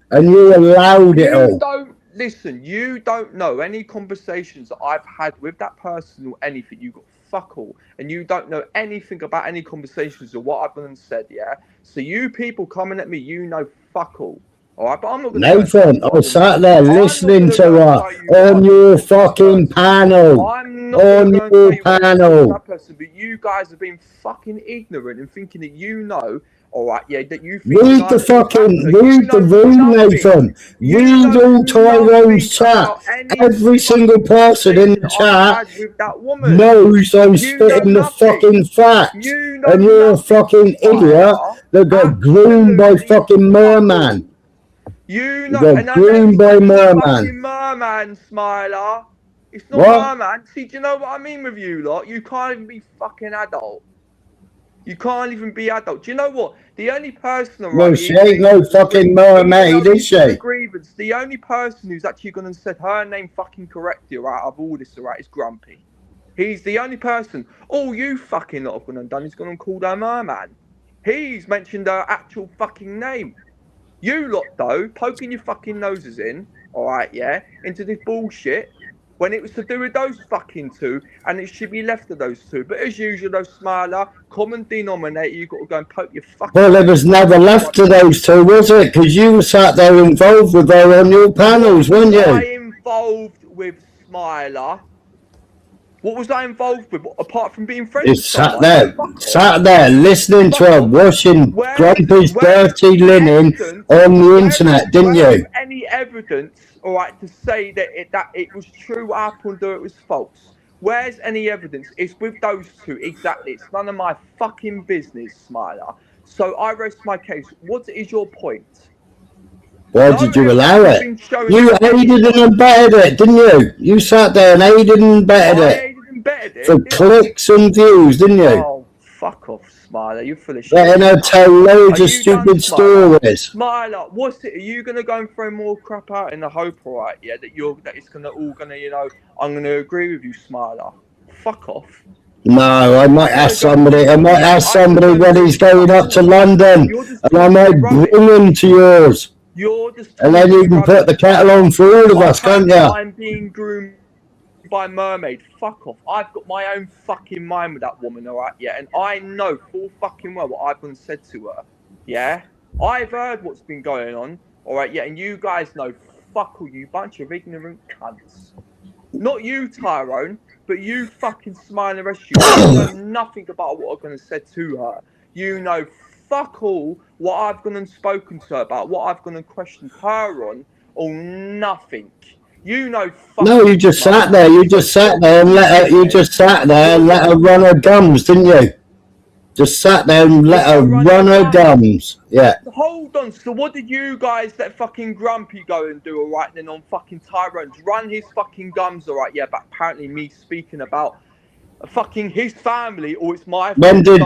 And you allowed it all. Listen, you don't know any conversations that I've had with that person or anything. You got fuck all. And you don't know anything about any conversations or what I've done and said, yeah? So you people coming at me, you know fuck all. Alright, but I'm not gonna Nathan, I sat there listening to her on your fucking panel. I'm not on your panel. That person, but you guys have been fucking ignorant and thinking that you know. Alright, yeah, that you think read the room, Nathan. Read all Tyrone's chat. Every single person in the chat knows I'm spitting the fucking facts. And you're a fucking idiot that got groomed by fucking Merman. You got groomed by Merman. Merman, Smiler. It's not Merman. See, do you know what I mean with you lot? You can't even be fucking adult. You can't even be adult. Do you know what? The only person... Well, she ain't no fucking mermaid, is she? The only person who's actually gone and said her name fucking correctly, right, out of all this, right, is Grumpy. He's the only person. All you fucking lot have gone and done is gone and called her merman. He's mentioned her actual fucking name. You lot, though, poking your fucking noses in, alright, yeah, into this bullshit when it was to do with those fucking two, and it should be left to those two. But as usual, those Smiler, common denominator, you've got to go and poke your fucking... Well, there was never left to those two, was it? Because you were sat there involved with her on your panels, weren't you? I involved with Smiler? What was I involved with, apart from being friends with sat someone? there, listening to her washing Grumpy's dirty linen on the internet, didn't you? Any evidence, all right, to say that it was true what happened or it was false? Where's any evidence? It's with those two, exactly. It's none of my fucking business, Smiler. So I rest my case. What is your point? Why did you allow it? You aided and abetted it, didn't you? You sat there and aided and abetted it. For clicks and views, didn't you? Oh, fuck off, Smiler. You're full of shit. Letting her tell loads of stupid stories. Smiler, what's it? Are you gonna go and throw more crap out in the hope, alright? Yeah, that it's all gonna, you know, I'm gonna agree with you, Smiler. Fuck off. No, I might ask somebody. I might ask somebody when he's going up to London, and I might bring him to yours. And then you can put the kettle on for all of us, can't you? I'm being groomed by mermaid. Fuck off. I've got my own fucking mind with that woman, alright? Yeah, and I know full fucking well what I've been said to her. Yeah? I've heard what's been going on, alright? Yeah, and you guys know fuck all, you bunch of ignorant cunts. Not you, Tyrone, but you fucking Smiling rest of you. You know nothing about what I've gonna said to her. You know fuck all what I've gone and spoken to her about, what I've gone and questioned her on, or nothing. You know fuck. No, you just sat there. You just sat there and let her. You just sat there and let her run her gums, didn't you? Just sat there and let her run her gums. Yeah. Hold on. So what did you guys let fucking Grumpy go and do, alright, then on fucking Tyrone's? Run his fucking gums, alright, yeah, but apparently me speaking about fucking his family, or it's my... When did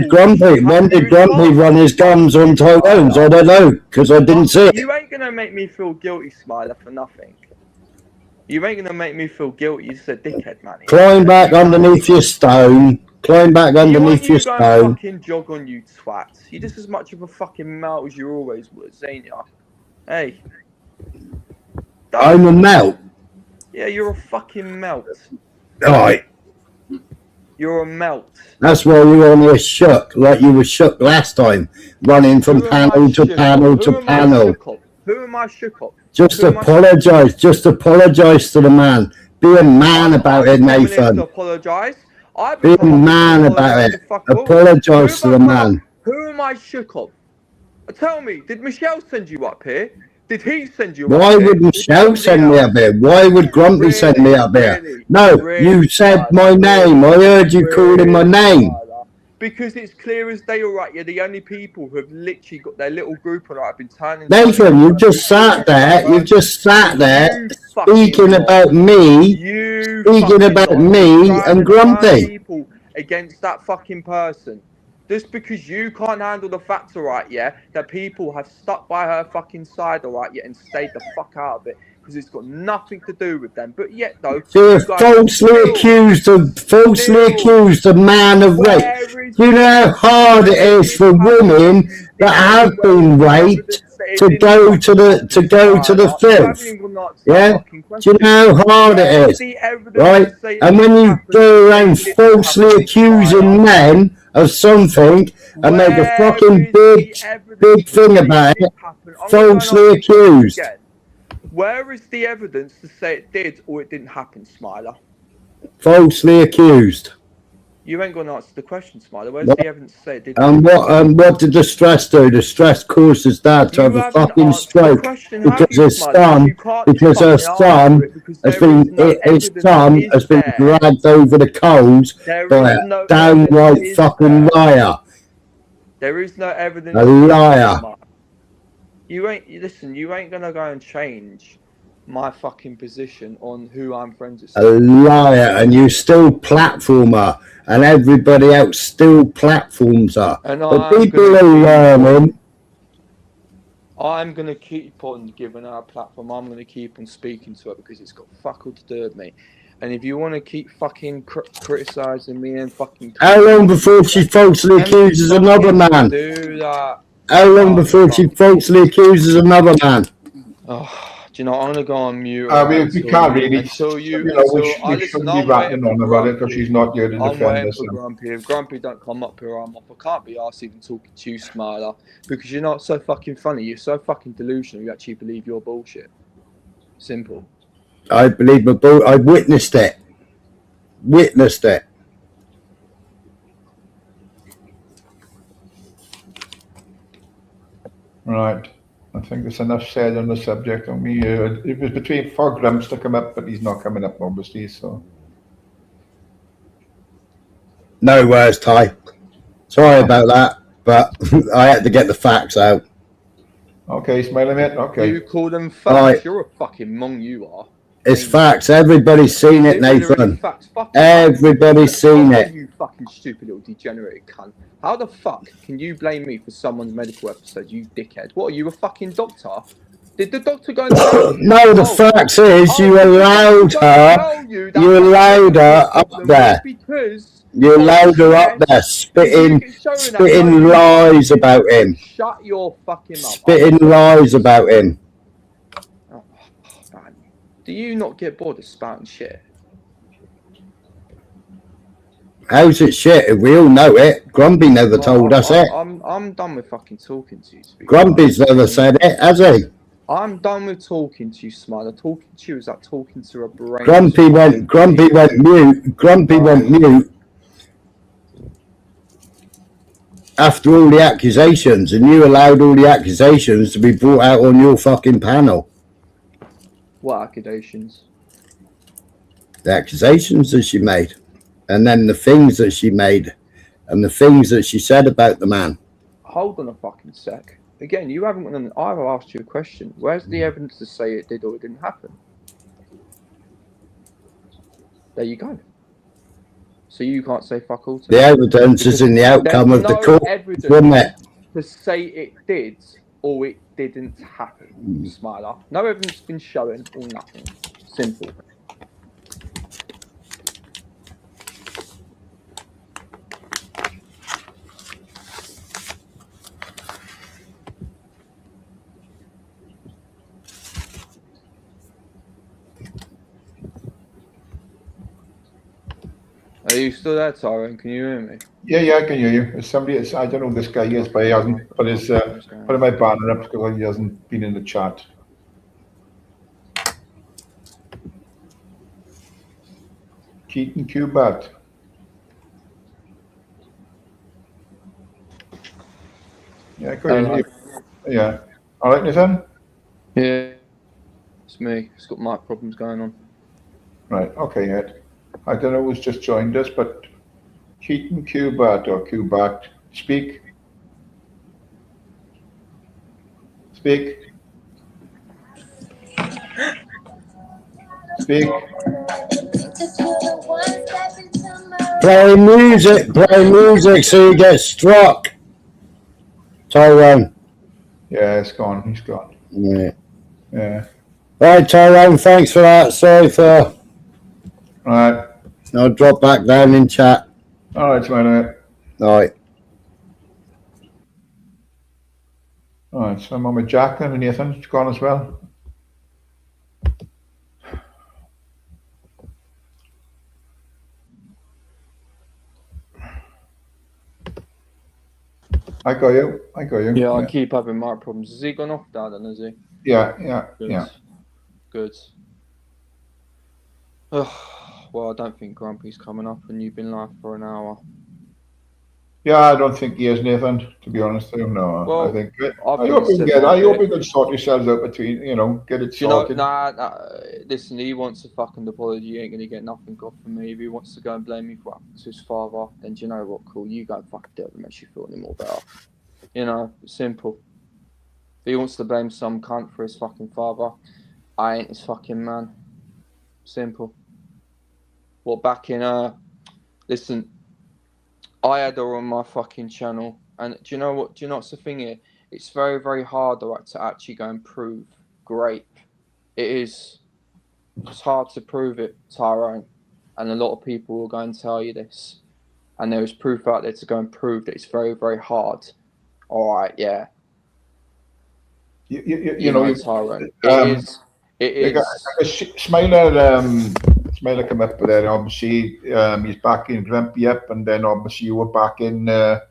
Grumpy run his gums on Tyrone's? I don't know, because I didn't see it. You ain't going to make me feel guilty, Smiler, for nothing. You ain't going to make me feel guilty. You're just a dickhead, man. Climb back underneath your stone. Climb back underneath your stone. Fucking jog on, you twat. You're just as much of a fucking melt as you always was, ain't ya? Hey. I'm a melt. Yeah, you're a fucking melt. Alright. You're a melt. That's why you were only shook, like you were shook last time, running from panel to panel to panel. Who am I shook up? Just apologise. Just apologise to the man. Be a man about it, Nathan. Apologise. Be a man about it. Apologise to the man. Who am I shook up? Tell me, did Michelle send you up here? Did he send you up here? Why would Michelle send me up here? Why would Grumpy send me up here? No, you said my name. I heard you calling my name. Because it's clear as day, alright, you're the only people who have literally got their little group on. I've been turning... Nathan, you just sat there, speaking about me, and Grumpy. Against that fucking person. Just because you can't handle the facts, alright, yeah, that people have stuck by her fucking side, alright, yeah, and stayed the fuck out of it. Because it's got nothing to do with them. But yet, though... They're falsely accused of man of rape. Do you know how hard it is for women that have been raped to go to the filth? Yeah? Do you know how hard it is? Right? And when you go around falsely accusing men of something and make a fucking big thing about it, falsely accused. Where is the evidence to say it did or it didn't happen, Smiler? Falsely accused. You ain't going to answer the question, Smiler. Where's the evidence to say it did? And what did the stress do? The stress caused his dad to have a fucking stroke because her son has been dragged over the coals by a downright fucking liar. There is no evidence. A liar. You ain't gonna go and change my fucking position on who I'm friends with. A liar, and you still platform her, and everybody else still platforms her. But people are learning. I'm gonna keep on giving her a platform. I'm gonna keep on speaking to her because it's got fuck all to do with me. And if you want to keep fucking criticizing me and fucking... How long before she falsely accuses another man? Do that. How long before she falsely accuses another man? Oh, do you know, I'm going to go on mute. We can't really. Until you... we shouldn't be ranting on about it because she's not here to I'm defend waiting us. for Grumpy. If Grumpy don't come up here, I'm off. I can't be arsed even talking to you, Smiler, because you're not so fucking funny. You're so fucking delusional. You actually believe your bullshit. Simple. I believe my bull. I witnessed it. Witnessed it. Right. I think there's enough said on the subject. On me, it was between for Grumps to come up, but he's not coming up, obviously. So. No worries, Ty. Sorry about that, but I had to get the facts out. Okay, smiling mate. Okay. You call them facts? Right. You're a fucking mong, you are. It's facts. Everybody's seen it, Nathan. Everybody's seen it. You fucking stupid little degenerate cunt. How the fuck can you blame me for someone's medical episode, you dickhead? What, are you a fucking doctor? Did the doctor go and tell you? No, the facts is you allowed her. You allowed her up there. You allowed her up there, spitting lies about him. Shut your fucking mouth. Spitting lies about him. Oh, man. Do you not get bored of spouting shit? How's it shit? We all know it. Grumpy never told us it. I'm done with fucking talking to you. Grumpy's never said it, has he? I'm done with talking to you, Smiler. Talking to you is like talking to a brain. Grumpy went mute. Grumpy went mute after all the accusations, and you allowed all the accusations to be brought out on your fucking panel. What accusations? The accusations that she made, and then the things that she made, and the things that she said about the man. Hold on a fucking sec. Again, you haven't. I've asked you a question. Where's the evidence to say it did or it didn't happen? There you go. So you can't say fuck all to the evidence is in the outcome of the court, wasn't it? To say it did or it didn't happen, Smiler. No evidence been shown or nothing. Simple. Are you still there, Tyrone? Can you hear me? Yeah, I can hear you. There's somebody, I don't know who this guy is, but he hasn't put his put my banner up because he hasn't been in the chat. Keaton Cubat. Yeah, good. Yeah. All right, Nathan? Yeah. It's me. It's got mic problems going on. Right, okay, Ed. I don't know who's just joined us, but Keaton Cubat or Cubat, speak. Speak. Speak. Play music so you get struck. Tyrone. Yeah, it's gone. He's gone. Yeah. Right, Tyrone, thanks for that. Sorry for... All right. I'll drop back down in chat. All right, mate. All right. All right, so I'm on with Jacqueline and Nathan's gone as well. I got you. Yeah, I keep having mic problems. Has he gone off now then, has he? Yeah. Good. Well, I don't think Grumpy's coming up and you've been live for an hour. Yeah, I don't think he is, Nathan, to be honest. I don't know. Well, I hope you can sort yourselves out between, get it sorted. Listen, he wants a fucking apology. He ain't going to get nothing off from me. If he wants to go and blame me for what happened to his father, then do you know what? Cool, you go and fucking do it. It makes you feel any more better. Simple. If he wants to blame some cunt for his fucking father, I ain't his fucking man. Simple. Well, back in, listen, I had her on my fucking channel, and do you know what's the thing here? It's very, very hard, right, to actually go and prove grape. It is. It's hard to prove it, Tyrone. and a lot of people will go and tell you this, and there is proof out there to go and prove that it's very, very hard. All right, yeah. You know, Tyrone. It Like, is. Smiler come up with that. Obviously, he's back in Grumpy up, and then obviously you were back in. I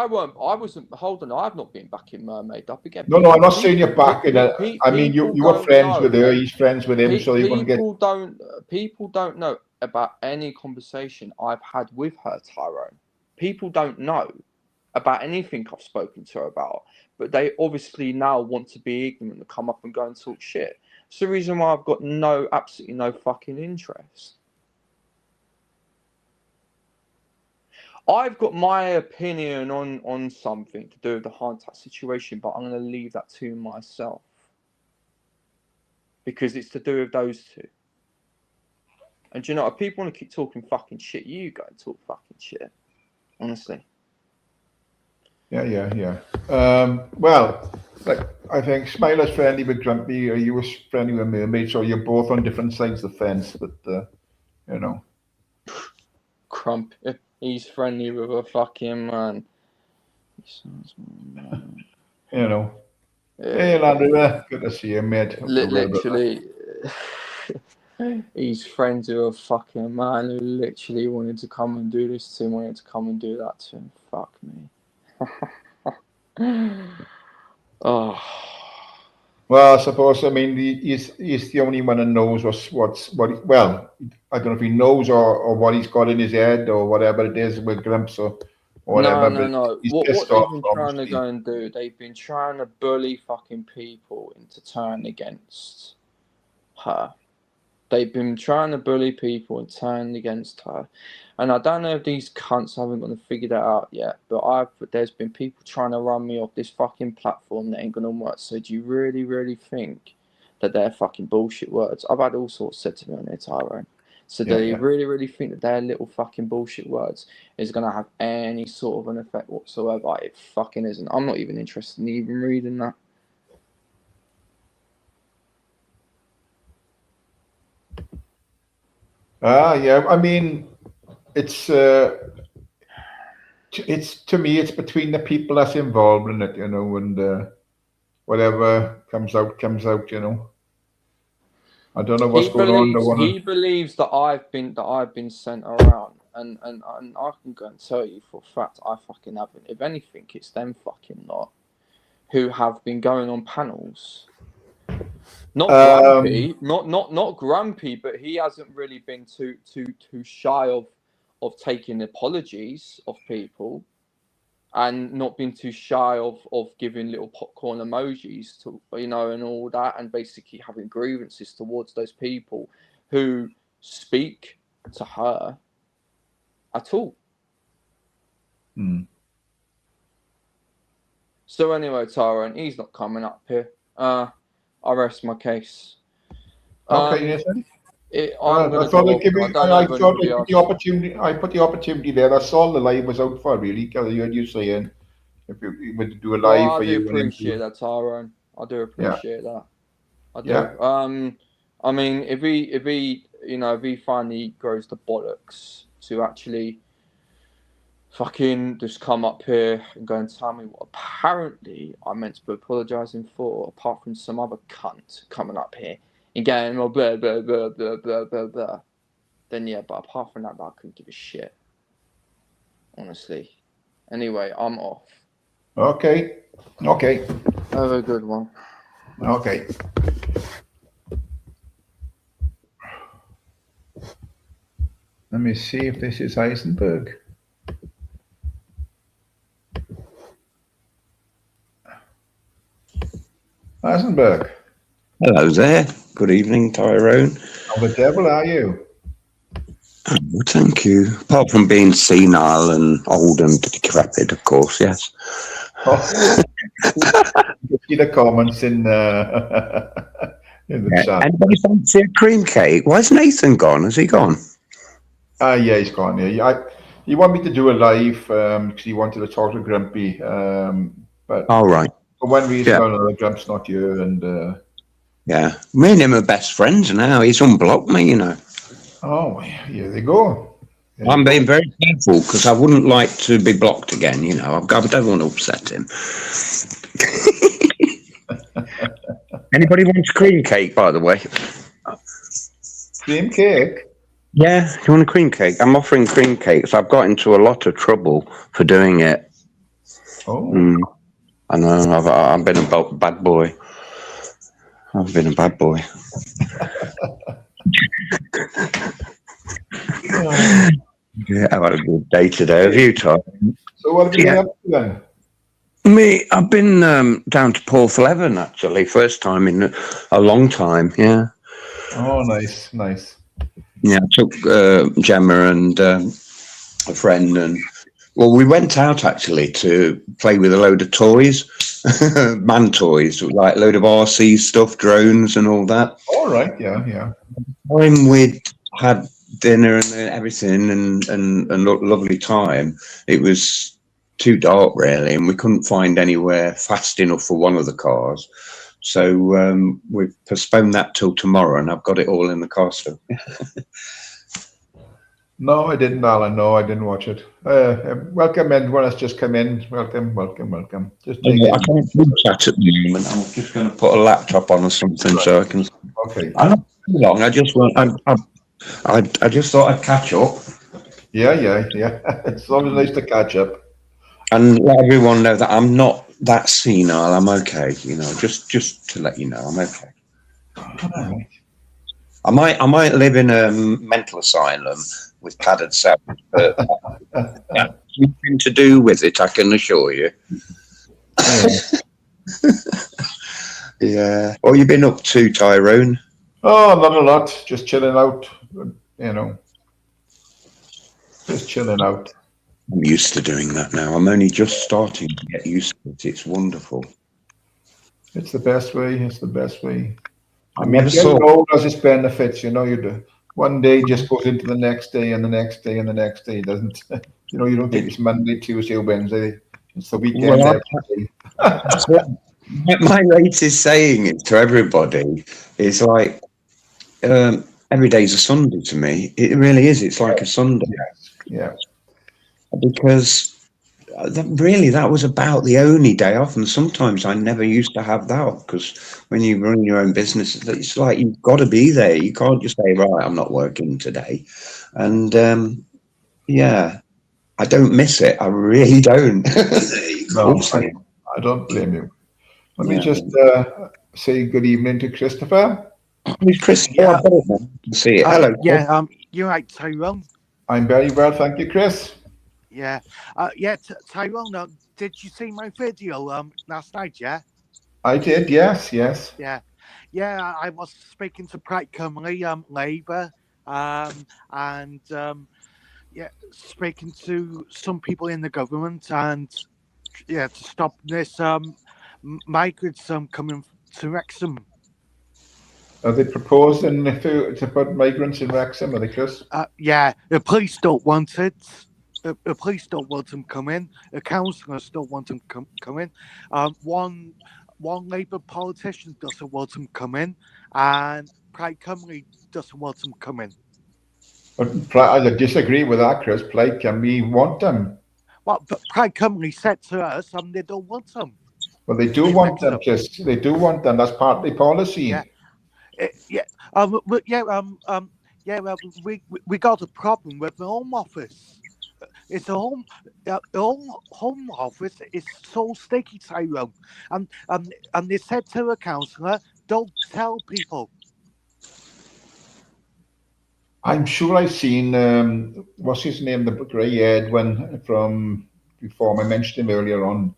wasn't. Hold on, I've not been back in Mermaid Up again. No, I'm not saying you're back in. I mean, you were friends with her. He's friends with him, so you want to get. People don't know about any conversation I've had with her, Tyrone. People don't know about anything I've spoken to her about, but they obviously now want to be ignorant and come up and go and talk shit. It's the reason why I've got absolutely no fucking interest. I've got my opinion on something to do with the hindsight situation, but I'm going to leave that to myself because it's to do with those two. And do you know, if people want to keep talking fucking shit, you go and talk fucking shit. Honestly. Yeah. Well, like I think Smiler's friendly with Grumpy, or you were friendly with Mermaid, so you're both on different sides of the fence. But you know, Grumpy, he's friendly with a fucking man. You know. Hey, Andrew, good to see you, mate. Literally, he's friends with a fucking man who literally wanted to come and do this to him, wanted to come and do that to him. Fuck me. Oh. Well, I suppose, I mean, he's the only one that knows well, I don't know if he knows or what he's got in his head or whatever it is with Grumps or whatever. No. What they've been trying to go and do, they've been trying to bully fucking people into turning against her. They've been trying to bully people and turn against her. And I don't know if these cunts haven't got to figure that out yet, but there's been people trying to run me off this fucking platform that ain't going to work. So do you really, really think that they're fucking bullshit words? I've had all sorts said to me on there, Tyrone. So do you really, really think that their little fucking bullshit words is going to have any sort of an effect whatsoever? It fucking isn't. I'm not even interested in even reading that. Yeah, I mean, it's to me, it's between the people that's involved in it, you know, and whatever comes out, you know. I don't know what's going on. He believes that I've been sent around, and I can go and tell you for a fact I fucking haven't. If anything, it's them fucking lot who have been going on panels. Not grumpy, not grumpy, but he hasn't really been too shy of taking apologies of people, and not been too shy of giving little popcorn emojis to, you know, and all that, and basically having grievances towards those people who speak to her at all. So anyway, Tyrone, he's not coming up here. I rest my case. Okay, yes. I thought I'd give you. I put the opportunity. I put the opportunity there. That's all the live was out for, really. Because I heard you saying if you would do a live for you. I do appreciate that, Tyrone. I do appreciate that. I do. Yeah. I mean, if he finally grows the bollocks to actually fucking just come up here and go and tell me what apparently I'm meant to be apologising for, apart from some other cunt coming up here and going, well, blah, blah, blah, blah, blah, blah, blah. Then yeah, but apart from that, I couldn't give a shit. Honestly. Anyway, I'm off. Okay. Have a good one. Okay. Let me see if this is Heisenberg. Heisenberg. Hello there. Good evening, Tyrone. How the devil are you? Oh, thank you. Apart from being senile and old and decrepit, of course, yes. Oh, see the comments in the chat. Anybody fancy a cream cake? Why's Nathan gone? Has he gone? Yeah, he's gone. Yeah, he wanted me to do a live because he wanted to talk to Grumpy. But all right. For one reason or another, Grump's not here, and yeah, me and him are best friends now. He's unblocked me, you know. Oh, here they go. There I'm you being go. very careful because I wouldn't like to be blocked again. You know, I don't want to upset him. Anybody wants cream cake, by the way? Cream cake. Yeah, you want a cream cake? I'm offering cream cakes. I've got into a lot of trouble for doing it. Oh. I know. I've been a bad boy. I've been a bad boy. Yeah, I've had a good day today. Have you, Tom? So what have you been Yeah. up to then? Me, I've been down to Porthleven actually. First time in a long time. Yeah. Oh, nice, nice. Yeah, I took Gemma and a friend, and well, we went out actually to play with a load of toys, man toys, like a load of RC stuff, drones, and all that. All right, yeah. When we'd had dinner and everything, and lovely time, it was too dark really, and we couldn't find anywhere fast enough for one of the cars. So we've postponed that till tomorrow, and I've got it all in the car still. No, I didn't, Alan. No, I didn't watch it. Welcome everyone that's just come in. Welcome. Just take I it. can't do chat at the moment. I'm just going to put a laptop on or something so I can. Okay. I'm not too long. I just want. I just thought I'd catch up Yeah. It's always nice to catch up. and let everyone know that I'm not that senile. I'm okay. You know, just to let you know, I'm okay. All right. I might live in a mental asylum with padded cells, but yeah, nothing to do with it. I can assure you. Yeah. What have you been up to, Tyrone? Oh, not a lot. Just chilling out. You know, just chilling out. I'm used to doing that now. I'm only just starting to get used to it. It's wonderful. It's the best way. It's the best way. I I mean, never getting saw. old has its benefits. You know, you do. One day just goes into the next day, and the next day, and the next day. It doesn't. You know, you don't think it's Monday, Tuesday, or Wednesday. It's the weekend Well, every day. that's what my latest saying is to everybody. It's like every day's a Sunday to me. It really is. It's like a Sunday Yeah. because that was about the only day off. And sometimes I never used to have that off because when you run your own business, it's like you've got to be there. You can't just say, right, I'm not working today. And yeah, I don't miss it. I really don't. No, Oops, I don't blame you. Let me yeah. just say good evening to Christopher. Who's Chris? Yeah. Oh, I don't see it. Hello. Yeah, you're right, Tyrone. I'm very well, thank you, Chris. Yeah. Tyrone, did you see my video last night, yeah? I did, yes. Yeah. Yeah, I was speaking to Pratt Cymru, Labour, and yeah, speaking to some people in the government and yeah, to stop this migrants coming to Wrexham. Are they proposing to put migrants in Wrexham, are they, Chris? Yeah, the police don't want it. The police don't want them coming. The councillors don't want them coming. One Labour politician doesn't want them coming, and Pride Cymru doesn't want them coming. But I disagree with that, Chris. Plaid can we want them? Well, but Pride Cymru said to us, they don't want them. Well, they do want them, Chris. They do want them. That's part of the policy. Yeah. We got a problem with the Home Office. It's a home office is so sticky, Tyrone, and they said to a councillor, "Don't tell people." I'm sure I've seen what's his name, the grey-haired one from before. I mentioned him earlier on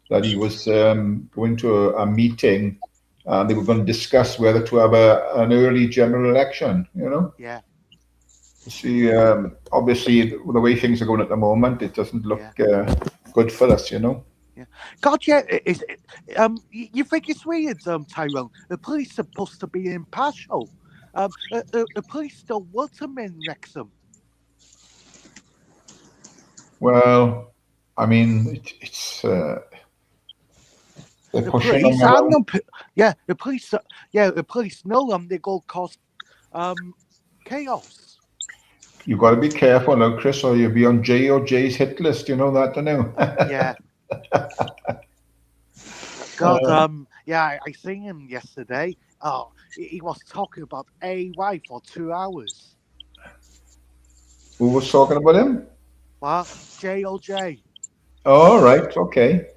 that he was going to a meeting. They were going to discuss whether to have an early general election. You know. Yeah. See, obviously, the way things are going at the moment, it doesn't look good for us, you know. Yeah. God, yeah. You think it's weird, Tyrone? The police are supposed to be impartial. The police don't want them in Wrexham. Well, I mean, it's they're pushing police them around. the police know they go cause chaos. You've got to be careful now, Chris, or you'll be on J or J's hit list. You know that, don't you? Yeah. God, yeah, I seen him yesterday. Oh, he was talking about AY for 2 hours. Who was talking about him? What? JOJ. Oh, right, okay.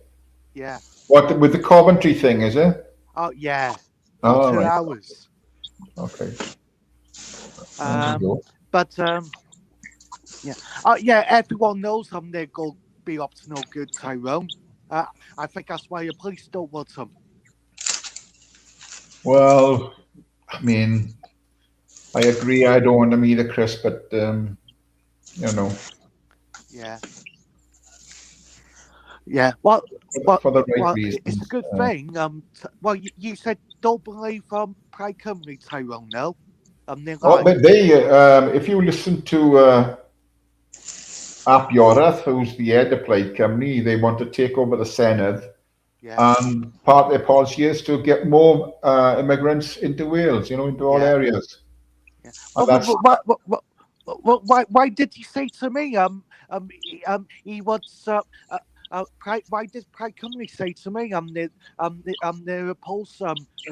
Yeah. What, with the Coventry thing, is it? Oh, yeah. For Oh, 2 right. hours. Okay. There you go. But yeah. Yeah, everyone knows they're going to be up to no good, Tyrone. I think that's why the police don't want him. Well, I mean, I agree. I don't want them either, Chris, but, you know. Yeah. Yeah. Well, For the right well, reasons. it's a good thing. Well, you said don't believe Pride Cymru, Tyrone, no? They're Oh, lying. but they, if you listen to Ap Yorath, who's the head of Plaid Cymru, they want to take over the Senedd. Yeah. And part of their policy is to get more immigrants into Wales, into all areas. Yeah. And Why did he say to me? He was. Why did Pride Cymru say to me? They're opposed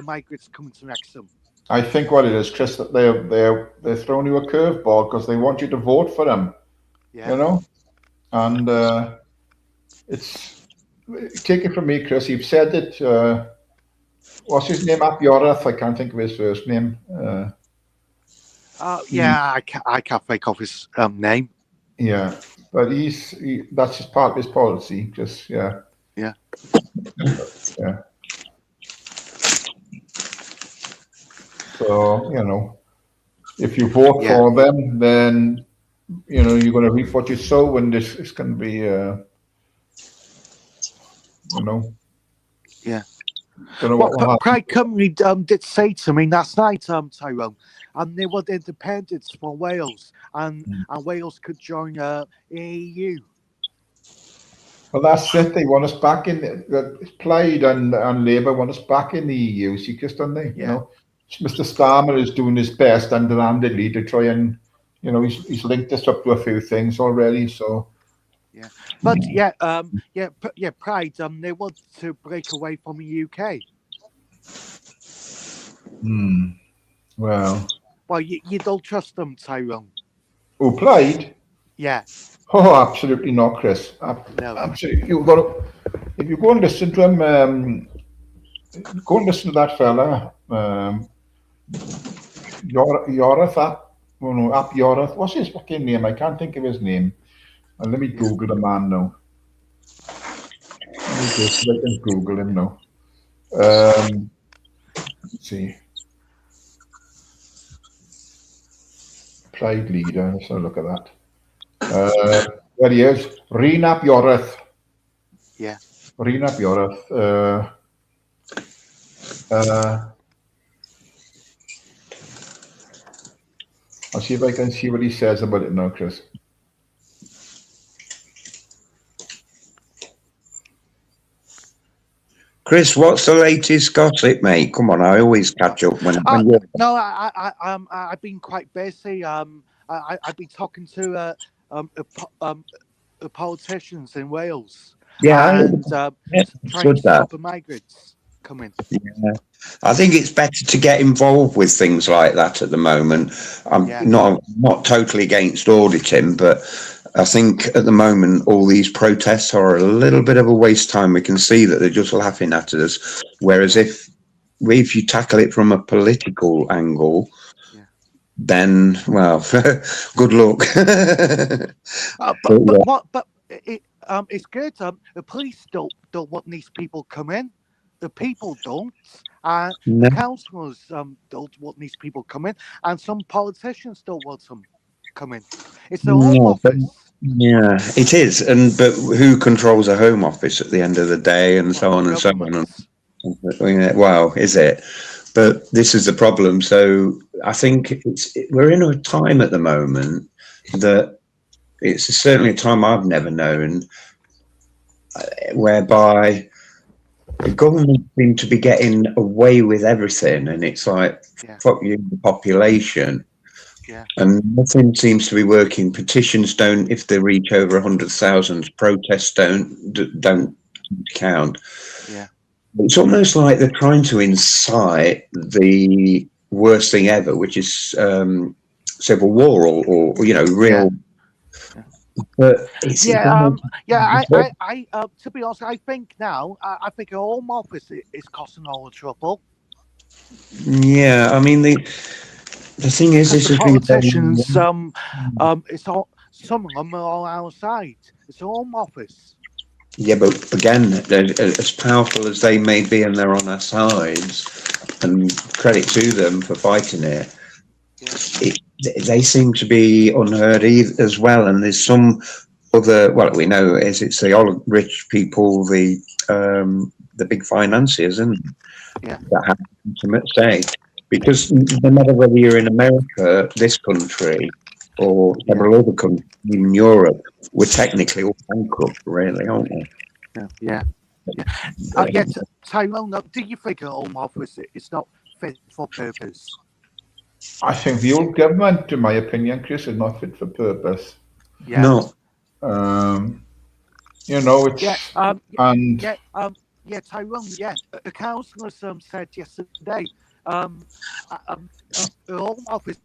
migrants coming to Wrexham. I think what it is, Chris, that they're throwing you a curveball because they want you to vote for them. Yeah. And it's, take it from me, Chris. You've said it. What's his name? Ap Yorath. I can't think of his first name. Yeah, I can't think of his name. Yeah, but that's just part of his policy. Just yeah. So if you vote for them, then you're going to reap what you sow, and this is going to be Yeah. Well, Pride Cymru did say to me last night, Tyrone, and they want independence for Wales, and Wales could join the EU. Well, that's it. They want us back in. Plaid and Labour want us back in the EU. See, just don't they? Mr. Starmer is doing his best underhandedly to try and, he's linked us up to a few things already. So. Yeah, but Pride. They want to break away from the UK. Well. Well, you don't trust them, Tyrone. Who, Plaid? Yeah. Oh, absolutely not, Chris. No. Absolutely. If you go and listen to him, go and listen to that fella, Yorath, Ap Yorath. What's his fucking name? I can't think of his name. And let me Google the man now. Let me just I can Google him now. Let's see. Plaid leader. Let's have a look at that. There he is. Ap Yorath. Yeah. Ap Yorath. I'll see if I can see what he says about it now, Chris. Chris, what's the latest gossip, mate? Come on, I always catch up when you're... No, I've been quite busy. I've been talking to politicians in Wales. And trying to stop the migrants coming. Yeah, I think it's better to get involved with things like that at the moment. I'm not totally against auditing, but I think at the moment all these protests are a little bit of a waste of time. We can see that they're just laughing at us. Whereas if you tackle it from a political angle, then good luck. It's good. The police don't want these people come in. The people don't. The councillors don't want these people come in, and some politicians don't want them coming. It's the Home Office. Yeah, it is. But who controls a Home Office at the end of the day, and so on and so on? Well, is it? But this is the problem. So I think we're in a time at the moment that it's certainly a time I've never known, whereby the government seem to be getting away with everything, and it's like, fuck you, the population. And nothing seems to be working. Petitions don't, if they reach over 100,000, protests don't count. Yeah. It's almost like they're trying to incite the worst thing ever, which is civil war or real. Yeah. But it's to be honest, I think now, I think a home office is causing all the trouble. Yeah, I mean the thing is, this The has been politicians, it's all, some of them are all outside. It's a home office. Yeah, but again, as powerful as they may be, and they're on our sides, and credit to them for fighting it, they seem to be unheard as well. And there's some other, well, we know it's the rich people, the big financiers, and that have ultimate say. Because no matter whether you're in America, this country, or several other countries, even Europe, we're technically all bankrupt, really, aren't we? Yeah. Tyrone, do you think a home office is not fit for purpose? I think the old government, in my opinion, Chris, is not fit for purpose. Yeah. No. It's Tyrone. The councillor said yesterday, the home office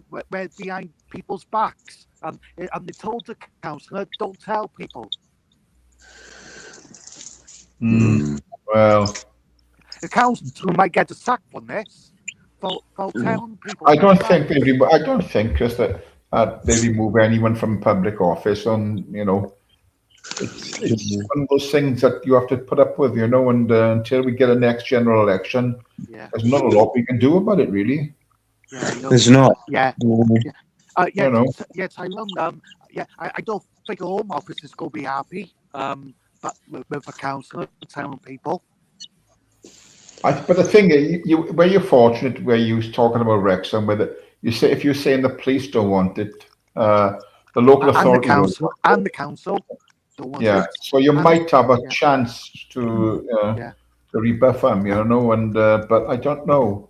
were behind people's backs, and they told the councillor, "Don't tell people." Well, the council might get a sack on this for telling people. I don't think, Chris, that they remove anyone from public office. And it's one of those things that you have to put up with, and until we get a next general election, there's not a lot we can do about it, really. There's not. Tyrone. I don't think the home office is going to be happy. But with the council telling people. But the thing is, where you're fortunate, where you're talking about Wrexham, where if you're saying the police don't want it, the local authority and the council don't want it. So you might have a chance to rebuff them, and but I don't know.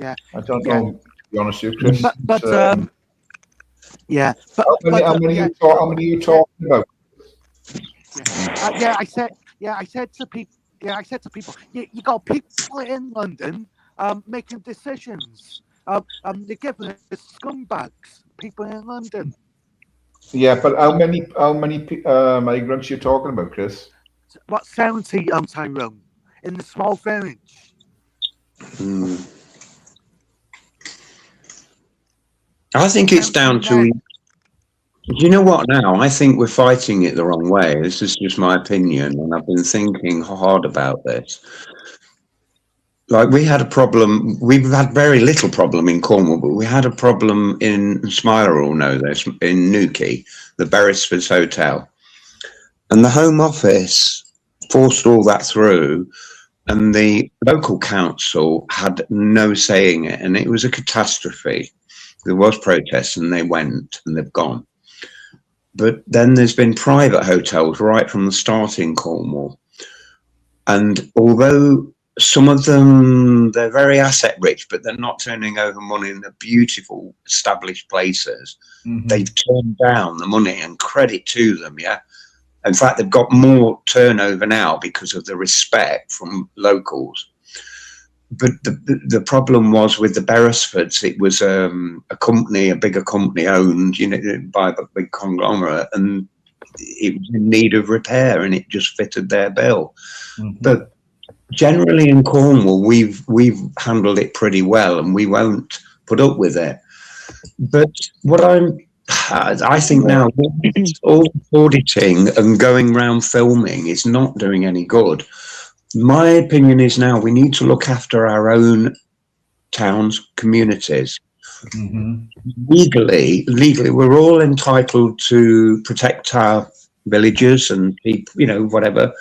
I don't know. To be honest with you, Chris. How many are you talking about? I said to people, you got people in London making decisions. They're giving it scumbags, people in London. Yeah, but how many migrants you talking about, Chris? What 70, Tyrone, in the small village. I think it's down to. Do you know what now? I think we're fighting it the wrong way. This is just my opinion, and I've been thinking hard about this. Like, we had a problem, we've had very little problem in Cornwall, but we had a problem in Smiler all know this, in Newquay, the Beresford's Hotel. And the Home Office forced all that through, and the local council had no say in it, and it was a catastrophe. There was protests, and they went, and they've gone. But then there's been private hotels right from the start in Cornwall. And although some of them, they're very asset rich, but they're not turning over money in the beautiful established places. They've turned down the money, and credit to them, In fact, they've got more turnover now because of the respect from locals. But the problem was with the Beresfords, it was a bigger company owned, by a big conglomerate, and it was in need of repair, and it just fitted their bill. But generally in Cornwall, we've handled it pretty well, and we won't put up with it. But what I think now, all auditing and going round filming is not doing any good. My opinion is now we need to look after our own towns, communities. Legally, we're all entitled to protect our villages and people, whatever.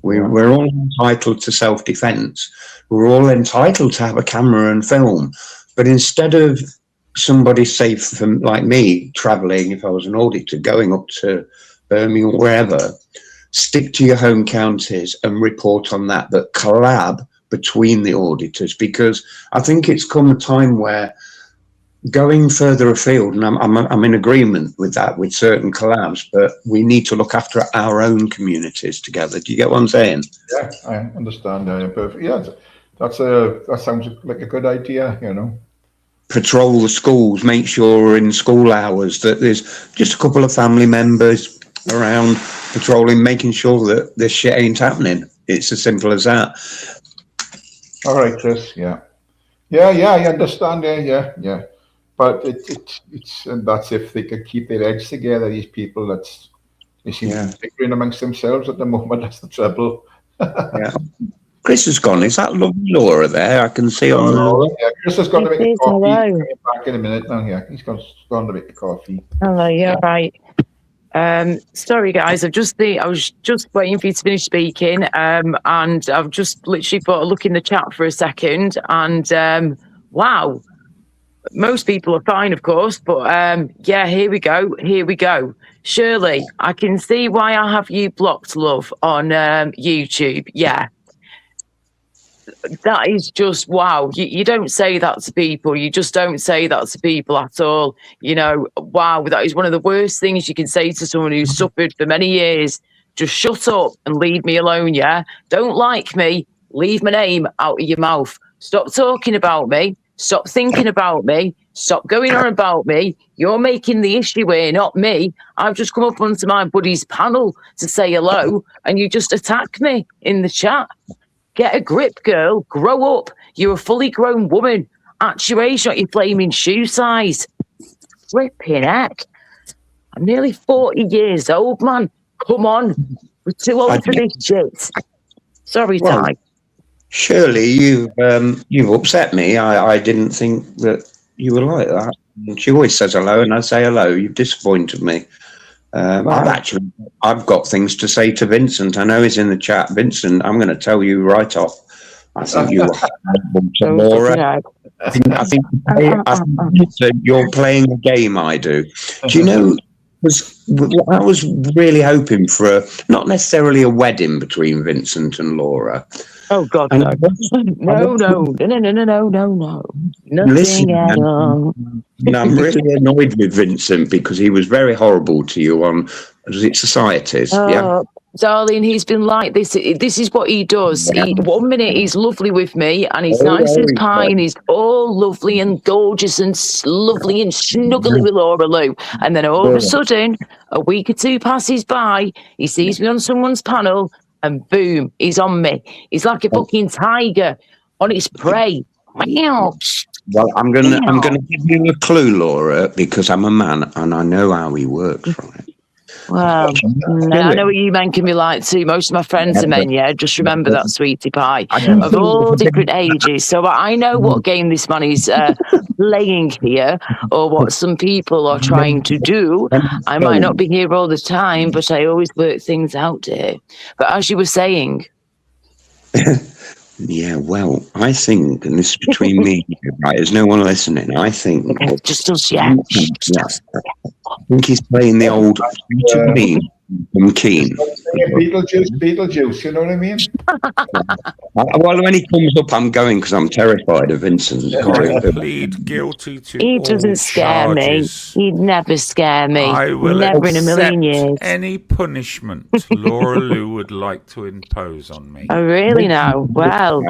We're all entitled to self-defense. We're all entitled to have a camera and film. But instead of somebody safe like me traveling, if I was an auditor, going up to Birmingham or wherever, stick to your home counties and report on that, but collab between the auditors, because I think it's come a time where going further afield, and I'm in agreement with that, with certain collabs, but we need to look after our own communities together. Do you get what I'm saying? Yeah, I understand. Perfect. Yeah, that sounds like a good idea. Patrol the schools, make sure in school hours that there's just a couple of family members around patrolling, making sure that this shit ain't happening. It's as simple as that. All right, Chris. Yeah, I understand. Yeah. But it's and that's if they could keep their heads together. These people they seem to be bickering amongst themselves at the moment. That's the trouble. Yeah. Chris has gone. Is that lovely Laura there? I can see on the. Yeah, Chris has gone to make a coffee. Hello. He's coming back in a minute now. Yeah, he's gone to make the coffee. Hello, you're right. Sorry guys, I was just waiting for you to finish speaking, and I've just literally thought I'd look in the chat for a second, and wow, most people are fine, of course, but yeah, here we go. Shirley, I can see why I have you blocked, love, on YouTube. Yeah. That is just wow. You don't say that to people. You just don't say that to people at all. Wow, that is one of the worst things you can say to someone who's suffered for many years. Just shut up and leave me alone, yeah? Don't like me, leave my name out of your mouth. Stop talking about me. Stop thinking about me. Stop going on about me. You're making the issue here, not me. I've just come up onto my buddy's panel to say hello, and you just attack me in the chat. Get a grip, girl. Grow up. You're a fully grown woman. Actuation, not your flaming shoe size. Flipping heck. I'm nearly 40 years old, man. Come on. We're too old for this shit. Sorry, Ty. Shirley, you've upset me. I didn't think that you were like that. She always says hello, and I say hello. You've disappointed me. I've got things to say to Vincent. I know he's in the chat. Vincent, I'm going to tell you right off. I think you are Laura. I think you're playing a game. I do. Do you know? I was really hoping for not necessarily a wedding between Vincent and Laura. Oh God, no. No. Listen, Nothing at all. And I'm really annoyed with Vincent because he was very horrible to you on Societies. Yeah. Darling, he's been like this. This is what he does. 1 minute he's lovely with me and he's nice as pie and he's all lovely and gorgeous and lovely and snuggly with Laura Lou. And then all of a sudden, a week or two passes by, he sees me on someone's panel and boom, he's on me. He's like a fucking tiger on its prey. Well, I'm gonna give you a clue, Laura, because I'm a man and I know how he works, right? Well, I know what you men can be like too. Most of my friends are men, yeah. Just remember that, sweetie pie, of all different ages. So I know what game this man is playing here, or what some people are trying to do. I might not be here all the time, but I always work things out here. But as you were saying. Yeah, well, I think, and this is between me, right? There's no one listening. I think. Just us, yeah. I think he's playing the old from Keen. Beetlejuice, you know what I mean? Well, when he comes up, I'm going because I'm terrified of Vincent. I plead guilty to He doesn't scare charges. me. He'd never scare me. I will never in a million years. any punishment Laura Lou would like to impose on me. Oh, really now? Well.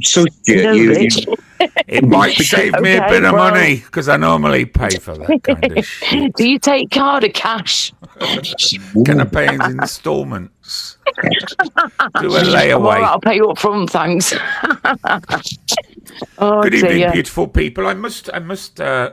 So it might save me a bit of money because I normally pay for that kind of shit. Do you take card or cash? Can I pay in installments? Do a layaway. I'll pay you up front, thanks. Good evening, beautiful people. I must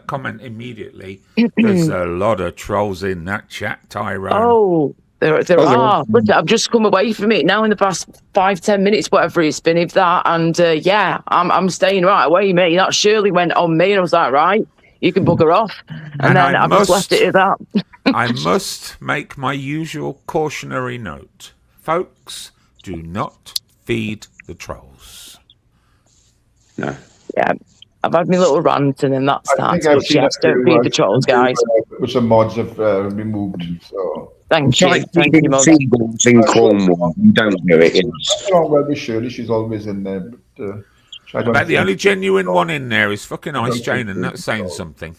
comment immediately. There's a lot of trolls in that chat, Tyrone. Oh, there are. Look, I've just come away from it now in the past 5-10 minutes, whatever it's been, if that. And yeah, I'm staying right away, mate. That Shirley went on me, and I was like, right, you can bugger off. And then I've just left it at that. I must make my usual cautionary note. Folks, do not feed the trolls. No. Yeah, I've had my little rant and then that's that. But yes, don't feed the trolls, guys. Which some mods have removed, so... Thank you, mod. Seagulls in Cornwall, you don't know it is. What's wrong with Shirley? She's always in there, but So I I don't bet the think- only genuine one in there is fucking Ice Jane, and that's saying something.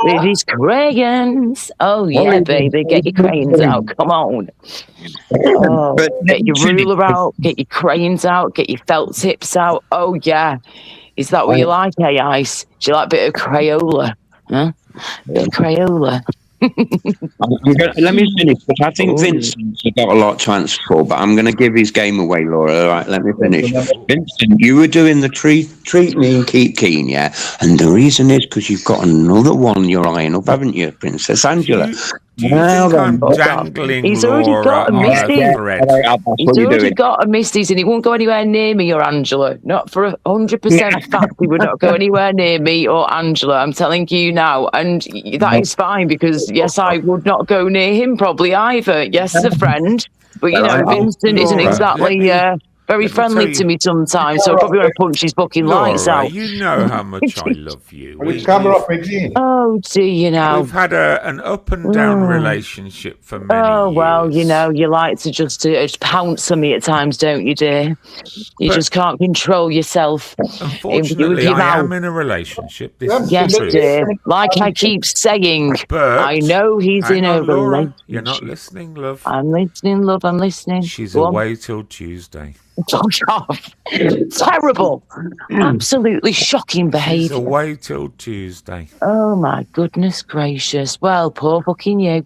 With his crayons. Oh, yeah, baby. Get your crayons out. Come on. Oh, But get your ruler out. Get your crayons out. Get your felt tips out. Oh, yeah. Is that what you like, eh, Ice? Do you like a bit of Crayola? Huh? Bit of Crayola. Let me finish, but I think Oh. Vincent's got a lot to answer for, but I'm going to give his game away, Laura. All right, let me finish. Vincent, you were doing the treat me and keep keen, yeah? And the reason is because you've got another one you're eyeing up, haven't you, Princess Angela? Do you Well think I'm then. dangling He's already Laura got a on Misty. a thread? That's He's what you're already doing. got a Misties and he won't go anywhere near me or Angela. Not for 100% fact, he would not go anywhere near me or Angela. I'm telling you now. And that is fine because, yes, I would not go near him probably either. Yes, as a friend. But, you know, Vincent isn't Laura, exactly very let me friendly tell to you- me sometimes. So I probably want to punch his fucking lights Laura, out. you know how much I love you. Well, it's camera off, Migsy. Oh, do you know? We've had an up and down relationship for many Oh, years. well, you know, you like to just pounce on me at times, don't you, dear? You But- just can't control yourself. Unfortunately, with your I mouth. am in a relationship. This is Yes, the truth. dear. Like I keep saying, But I know he's hang in a on, Laura, relationship. you're not listening, love. I'm listening, love. I'm listening. She's Go on. away till Tuesday. Fuck off. Terrible. Absolutely shocking She's behaviour. away till Tuesday. Oh, my goodness gracious. Well, poor fucking you.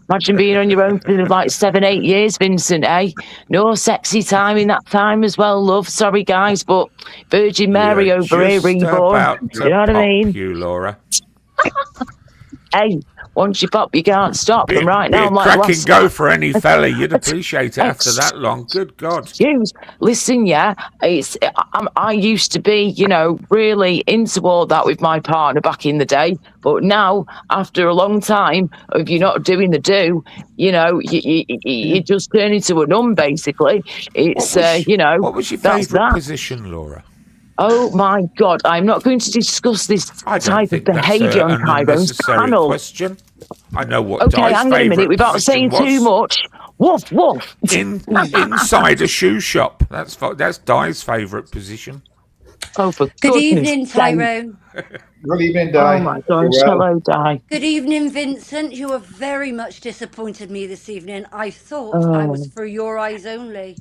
Imagine being on your own for like 7-8 years, Vincent, eh? No sexy time in that time as well, love. Sorry, guys, but Virgin Mary You're over here, just reborn. about to You know what I pop mean? you, Laura. Hey, once you pop, you can't stop. Be, And right be now, a I'm like, cracking go for any fella. You'd appreciate it after that long. Good God. excuse. Listen, yeah, I used to be, you know, really into all that with my partner back in the day, but now, after a long time of you not doing the do, you know, you just turn into a numb. Basically, it's you know, What was your that's favourite that. position, Laura? Oh my God, I'm not going to discuss this I don't type of think that's behaviour on an Tyrone's unnecessary panel. question. I know what Okay, Di's hang on a minute, favourite without position saying too was. much. Woof, woof. Inside a shoe shop. That's Di's favourite position. Oh, for Good goodness evening, sake. Tyrone. Good evening, Di. Oh my gosh, You're well. hello, Di. Good evening, Vincent. You have very much disappointed me this evening. I thought I was for your eyes only.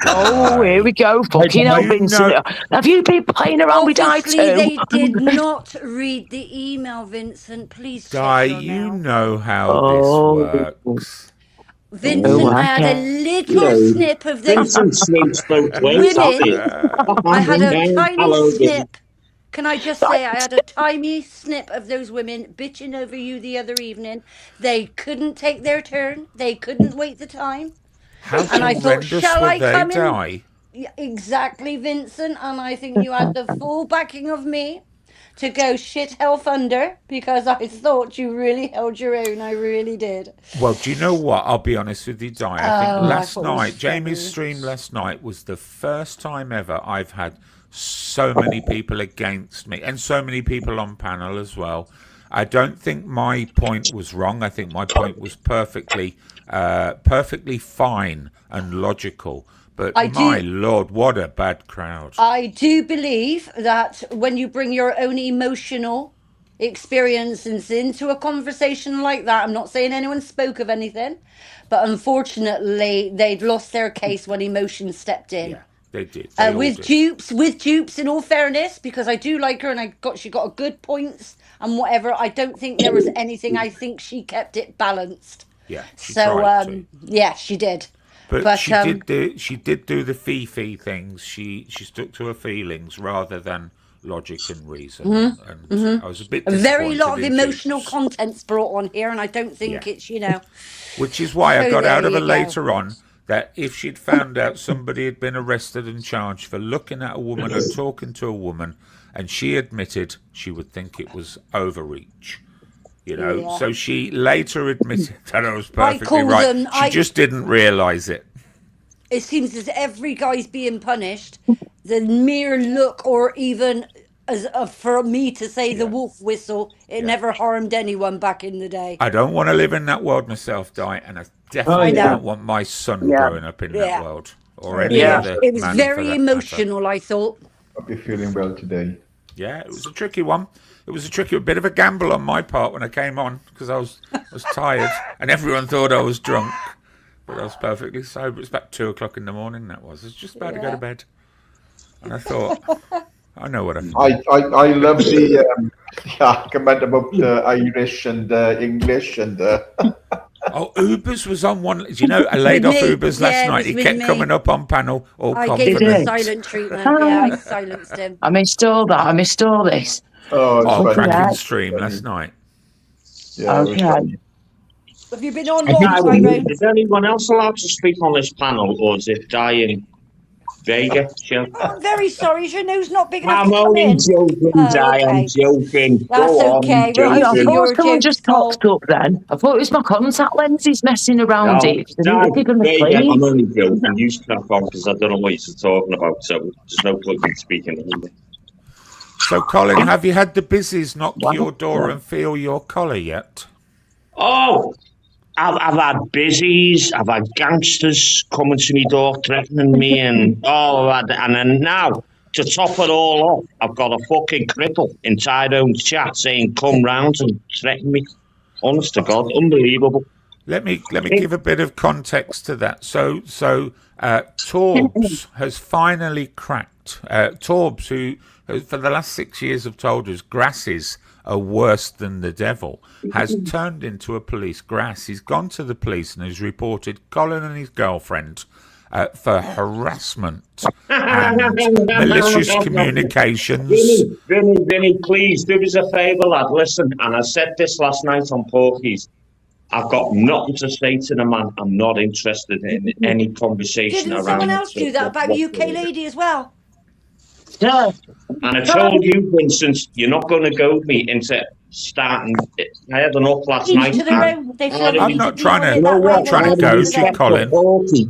Oh, here we go. Fucking hell, You Vincent. know- Have you been playing around with Di Obviously, too? they did not read the email, Vincent. Please check Di, your you mail. know how Oh. this works. Vincent, Oh, I had a okay. little snip of those Vincent swings both ways, doesn't he? women. I had a tiny Hello, Vin. snip. Can I just say, I had a tiny snip of those women bitching over you the other evening. They couldn't take their turn. They couldn't wait the time. How And I thought, horrendous shall were I they, come in? Di? Yeah, exactly, Vincent. And I think you had the full backing of me to go shit hell thunder because I thought you really held your own. I really did. Well, do you know what? I'll be honest with you, Di. I think Oh, I last thought it was night, Jamie's funny. stream last night was the first time ever I've had so many people against me and so many people on panel as well. I don't think my point was wrong. I think my point was perfectly fine and logical. But my Lord, what a bad crowd. I do believe that when you bring your own emotional experiences into a conversation like that, I'm not saying anyone spoke of anything, but unfortunately they'd lost their case when emotion stepped in. Yeah, they did. They all With did. Dupes, in all fairness, because I do like her and she got a good points and whatever. I don't think there was anything. I think she kept it balanced. Yeah, she So tried to. yeah, she did. But she did do the fee things. She stuck to her feelings rather than logic and reason. And I was a bit A very lot of disappointed in emotional Dupes. content's brought on here, and I don't think it's, you know. Which is why I So got out there of her you go. later on that if she'd found out somebody had been arrested and charged for looking at a woman and talking to a woman, and she admitted, she would think it was overreach. You know, Yeah. so she later admitted that I was I perfectly call right. them- She just didn't realise it. It seems as every guy's being punished. The mere look, or even as for me to say the wolf whistle, it never harmed anyone back in the day. I don't want to live in that world myself, Di, and I definitely I know. don't want my son growing up in that world. or any Yeah. other It was man for very that emotional, I thought. Hope you're feeling well today. Yeah, it was a tricky one. It was a bit of a gamble on my part when I came on because I was tired and everyone thought I was drunk, but I was perfectly sober. It was about 2:00 in the morning. That was. I was just about to go to bed, and I thought, I know what I can do. I love the comment about Irish and English and. Oh, Ubers was on one. Do you know, I laid off Ubers last night. He kept coming up on panel, all I gave him confident. the silent treatment. Yeah, I silenced him. I missed all that. I missed all this. Oh, cracking stream last night. Yeah, okay. Have you been on long, Tyrone? Is anyone else allowed to speak on this panel, or is it Di and Vega? Oh, I'm very sorry. Is your nose not big enough I'm to come only in? joking, Di. I'm joking. That's Go okay. on, We're I used to thought your someone jokes, just Paul. popped up then. I thought it was my contact lenses messing around No, it. They're Di, gonna Vega, play. I'm only joking. You crack on because I don't know what you're talking about, so there's no point in speaking anymore. So, Colin, have you had the busies knock your door and feel your collar yet? Oh, I've had busies, I've had gangsters coming to my door threatening me, and and then now, to top it all off, I've got a fucking cripple in Tys Chat saying come round and threaten me. Honest to God, unbelievable. Let me give a bit of context to that. So Torbs has finally cracked. Torbs, who for the last 6 years have told us grasses are worse than the devil, has turned into a police grass. He's gone to the police and has reported Colin and his girlfriend for harassment and malicious communications. Vinny, please do us a favour, lad. Listen, and I said this last night on Porky's. I've got nothing to say to the man. I'm not interested in any conversation Didn't around. someone else do that about a UK lady as well? Yeah. And I told you, Vincent, you're not going to goad me into starting. I had enough last Each night. to their own. They feel I'm not trying to goad you, Colin.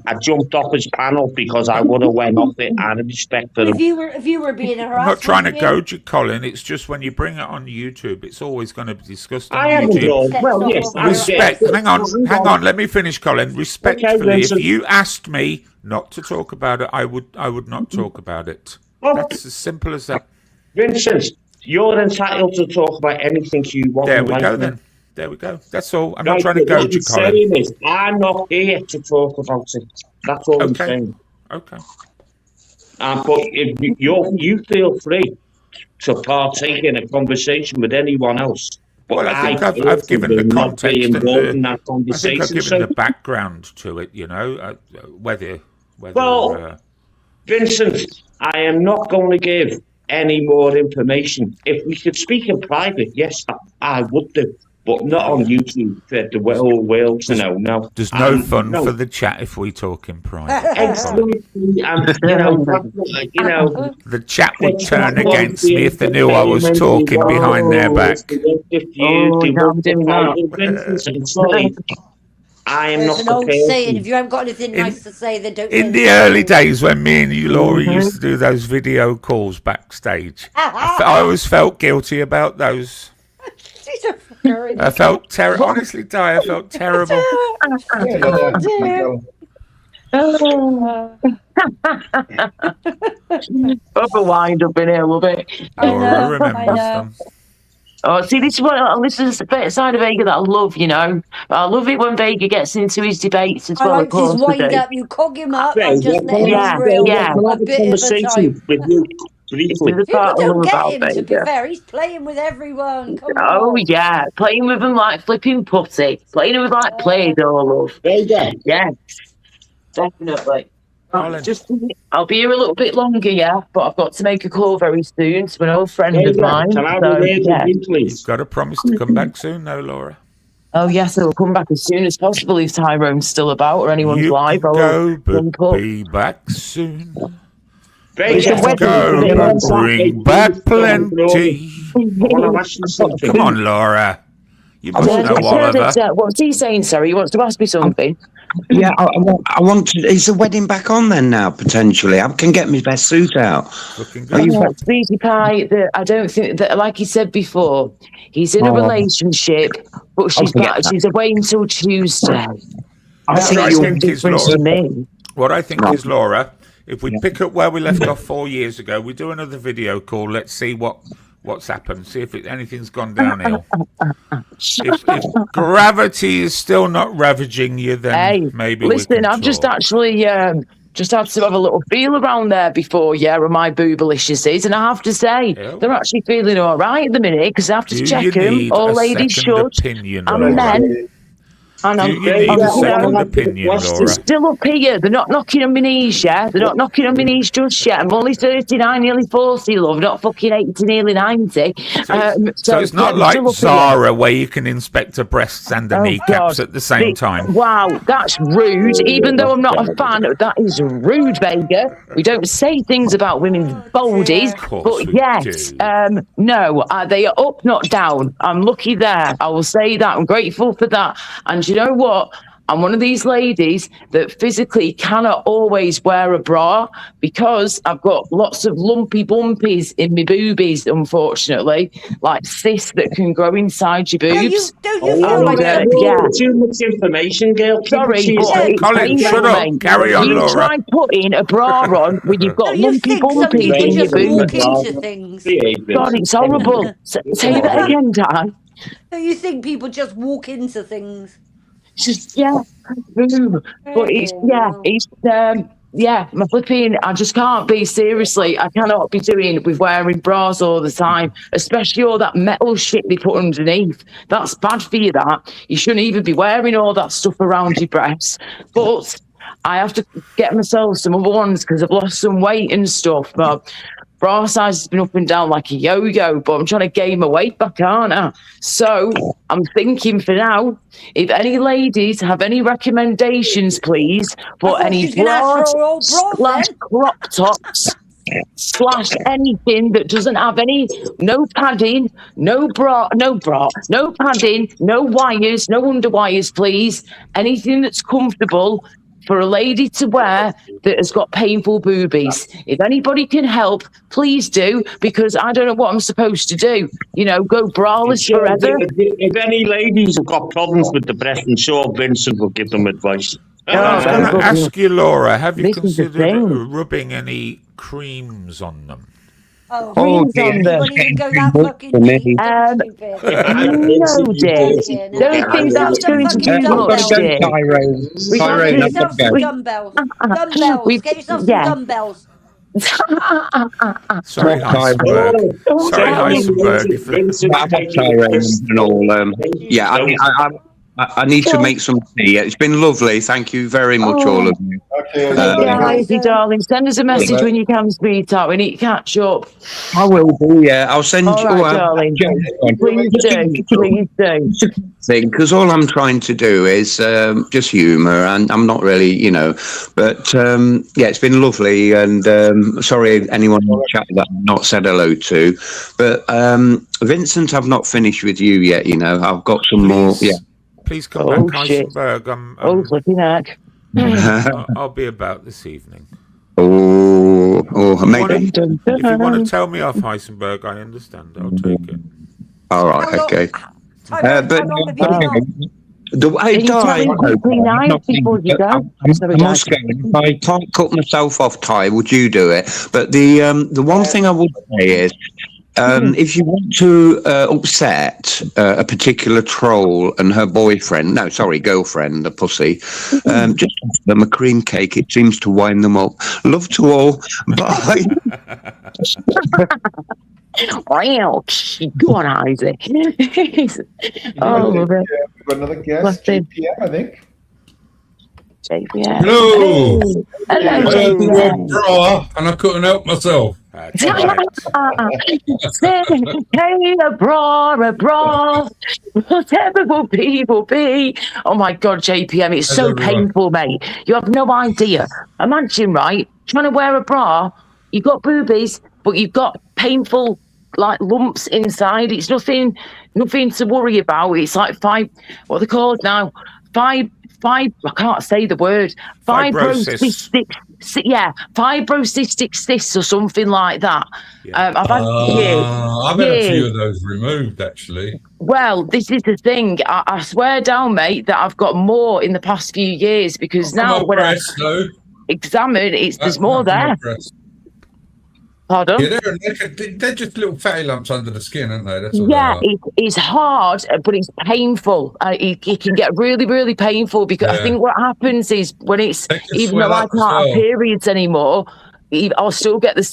I jumped off his panel because I would have went off it out of respect for him. If you were being harassed, I'm not trying to wouldn't you? goad you, Colin. It's just when you bring it on YouTube, it's always going to be discussed on I haven't YouTube. done. Well, yes. Respect. Hang on. Let me finish, Colin. Respectfully, if Vincent. you asked me not to talk about it, I would not talk about it. That's as simple as that. Vincent, you're entitled to talk about anything you want. There we go then. There we go. That's all. I'm not trying to What goad you, I'm Colin. saying is, I'm not here to talk about it. That's all I'm saying. Okay. But if you feel free to partake in a conversation with anyone else. But Well, I think I've given the not be context and involved in that I think conversation. I've given So, the background to it. You know, whether. Well, Vincent, I am not going to give any more information. If we could speak in private, yes, I would do. But not on YouTube for the whole world to know. No, There's no fun for the chat if we talk in private. Exactly. The chat would turn against me if they knew I was talking behind their back. I am There's not an old prepared saying: to. if you haven't got anything nice to say, then don't. In the early days when me and you, Laura, used to do those video calls backstage, I always felt guilty about those. I felt terrible. Honestly, Di, I felt terrible. Oh dear. Proper wind up in here, love it. Laura remembers them. Oh, see, this is the bit side of Vega that I love, you know. I love it when Vega gets into his debates as I well. liked his wind up. You cog him up and just let him through a bit of a time. With you briefly. People don't get him, to be fair. He's playing with everyone. Come on. Oh, yeah. Playing with them like flipping putty. Playing with like Play-Doh, love. Vega. Yeah, definitely. I'll be here a little bit longer, yeah, but I've got to make a call very soon to an old friend of mine. Can I be there with you, please? You've got to promise to come back soon, though, Laura. Oh, yes, I'll come back as soon as possible if Tyrone's still about or anyone's live. I'll be back soon. Vega, Go, but bring back plenty. I want to ask you something. Come on, Laura. You must know Oliver. What's he saying, sorry? He wants to ask me something. Yeah, I want to. Is the wedding back on then now? Potentially, I can get my best suit out. Sweetie Pie, I don't think that, like he said before, he's in a relationship, but she's away until Tuesday. I think difference to me. What I think is, Laura, if we pick up where we left off 4 years ago, we do another video call. Let's see what's happened. See if anything's gone downhill. if gravity is still not ravaging you, then maybe we listen, can I've talk. just actually just had to have a little feel around there before, of my boobaliciouses, and I have to say, they're actually feeling all right at the minute, because I have to check them. All ladies should. Opinion, And Laura? men. And Do you need a second opinion, Laura? They're still up here. They're not knocking on my knees, They're not knocking on my knees just yet. I'm only 39, nearly 40, love. Not fucking 80, nearly 90. So it's not like Zara, where you can inspect her breasts and her kneecaps at the same time. Wow, that's rude. Even though I'm not a fan, that is rude, Vega. We don't say things about women's bodies. But yes, no, they are up, not down. I'm lucky there. I will say that. I'm grateful for that. And you know what? I'm one of these ladies that physically cannot always wear a bra because I've got lots of lumpy bumpies in my boobies, unfortunately, like cysts that can grow inside your boobs. Don't you feel like too much information, girl? Sorry, but Colin, shut up. Carry on, you Laura. try putting a bra on when you've got lumpy bumpies in your boobs. God, it's horrible. Say that again, Dan. Don't you think people just walk into things? Just boom. But my flipping, I just can't be, seriously, I cannot be doing with wearing bras all the time, especially all that metal shit they put underneath. That's bad for you, that. You shouldn't even be wearing all that stuff around your breasts. But I have to get myself some other ones because I've lost some weight and stuff. But bra size has been up and down like a yo-yo, but I'm trying to gain my weight back, aren't I? So I'm thinking for now, if any ladies have any recommendations, please, for any bras / crop tops / anything that doesn't have no padding, no padding, no wires, no underwires, please. Anything that's comfortable for a lady to wear that has got painful boobies. If anybody can help, please do, because I don't know what I'm supposed to do. Go braless forever. If any ladies have got problems with the breast, I'm sure Vincent will give them advice. I was going to ask you, Laura, have you considered rubbing any creams on them? Creams on them. Don't even go that fucking deep. No, dear. Don't think that's going to do much, dear. Get yourself some dumbbells. Get yourself some dumbbells. Sorry, Heisenberg. I need to make some tea. It's been lovely. Thank you very much, all of you. Okay, darling. Send us a message when you can, sweetheart. We need to catch up. I will do, I'll send you. All right, darling. Please do. Because all I'm trying to do is just humour, and I'm not really, but it's been lovely. And sorry, anyone in the chat that I've not said hello to, but Vincent, I've not finished with you yet. I've got some more. Yeah. Please come back, Heisenberg. Flipping heck. I'll be about this evening. Maybe. If you want to tell me off, Heisenberg, I understand. I'll take it. All right, okay. I must go. If I can't cut myself off, Ty, would you do it? But the one thing I would say is, if you want to upset a particular troll and her girlfriend, the pussy, just offer them a cream cake. It seems to wind them up. Love to all. Bye. Wow, go on, Isaac. We've got another guest, JPM, I think. JPM. Hello. Hello. Bra, and I couldn't help myself. Hey, a bra, whatever will be. Oh my God, JPM, it's so painful, mate. You have no idea. Imagine, right, trying to wear a bra, you've got boobies, but you've got painful lumps inside. It's nothing to worry about. It's like what are they called now? I can't say the word. Fibrocystic cysts or something like that. Yeah. I've had a few of those removed, actually. Well, this is the thing. I swear down, mate, that I've got more in the past few years because now when examine, there's more That's my there. breast. Pardon? Yeah, they're just little fatty lumps under the skin, aren't they? That's all Yeah, they are. it's hard, but it's painful. It can get really, really painful because I Yeah. think what happens is when it's, They can even though swell I up as can't have well. periods anymore, I'll still get the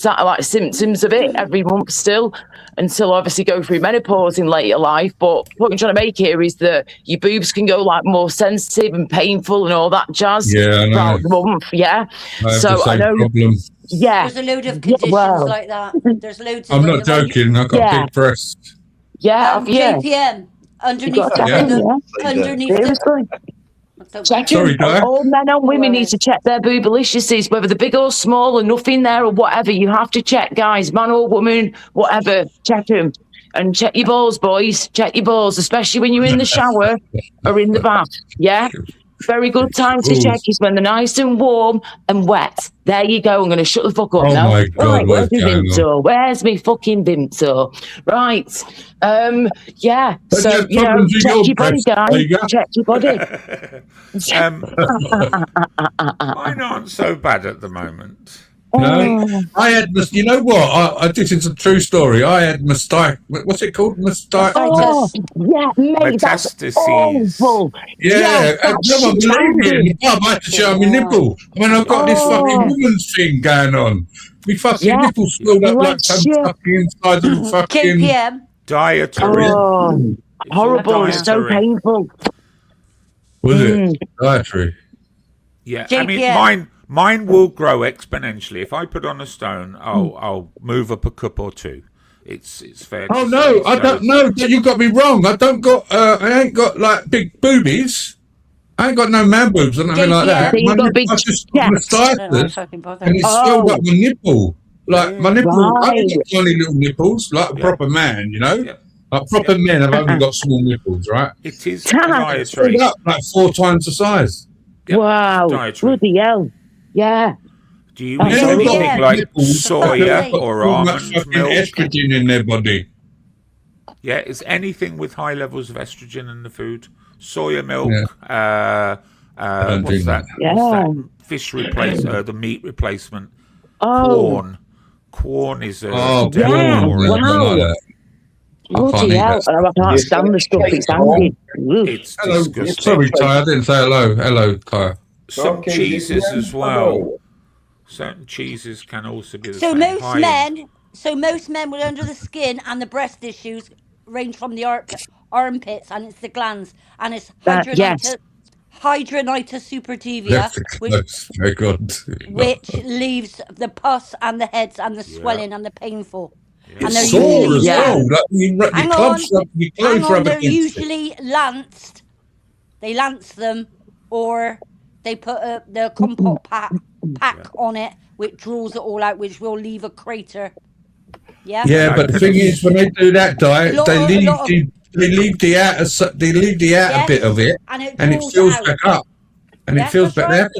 symptoms of it every month still, until I obviously go through menopause in later life. But what I'm trying to make here is that your boobs can go like more sensitive and painful and all that jazz Yeah, I know. throughout the month. Yeah. I have So the I same know. problem. Yeah. There's a load of conditions well, like that. There's loads of I'm like not the one you- joking. I've got Yeah. big breasts. Yeah. Yeah. JPM underneath got the, to check the them, underneath the. Seriously. Check Sorry, them. Di. All men and women need to check their boobaliciouses, whether they're big or small or nothing there or whatever. You have to check, guys, man or woman, whatever. Check them. And check your balls, boys. Check your balls, especially when you're in the shower or in the bath. Yeah? Very good time to check is when they're nice and warm and wet. There you go. I'm going to shut the fuck up Oh now. my God, Right, where's what's my going on? Vimto? Where's me fucking Vimto? Right. Yeah. But So, there's you know, problems with check your your body, breasts. guys. There you go. Check your body. Mine aren't so bad at the moment. No, I had, you know what? This is a true story. I had what's it called? Oh, yeah, mate, that's Metastases. awful. Yeah, that's no one believed me. I had to show my nipple. I mean, I've got this fucking woman's thing going on. My fucking nipples swelled up like some fucking inside of the fucking KPM. Dietary. Oh, horrible. It's so dietary. painful. Was it dietary? Yeah, JPM. I mean, mine will grow exponentially. If I put on a stone, I'll move up a cup or two. It's fair. Oh to no, say. I don't know. You got me wrong. I ain't got like big boobies. I ain't got no man boobs or nothing like that. So you've got big I've just chest. got mastitis and it's swelled up my nipple. Like my nipple, I ain't got tiny little nipples, like a proper man, you know. Like proper men have only got small nipples, right? It is It's dietary. swelled up like 4 times the size. Wow, Dietary. bloody hell. Yeah. Do you Oh, eat so anything yeah. like Nipples, soya got or too much almond fucking milk? estrogen in their body. Yeah, it's anything with high levels of estrogen in the food. Soya milk. What's that? Yeah. What's that? Fish the meat replacement. Oh, Corn is a Oh, Yeah, porn. horrible. I don't wow. like that. I can't bloody eat hell. that. I can't stand the stuff it's hanging. Ugh. It's Hello, disgusting. sorry, Ty, I didn't say hello. Hello, Ty. Some cheeses as well. Certain cheeses can also be the So same. most men with under the skin and the breast issues range from the armpits, and it's the glands, and it's Yes. hydronitis suppurativa, That's close. Very good. which leaves the pus and the heads and the swelling and the painful. And they're It's sore usually as well. Like your Hang clubs on. rub, your Hang clothes on, rub they're against it. usually lanced. They lance them, or they put the compote pack on it, which draws it all out, which will leave a crater. Yeah. Yeah, but the thing is, when they do that diet, Lot they of- leave lot of- the outer Yes, bit of it, and it and it draws fills out. back up, and Yeah, it fills that's back.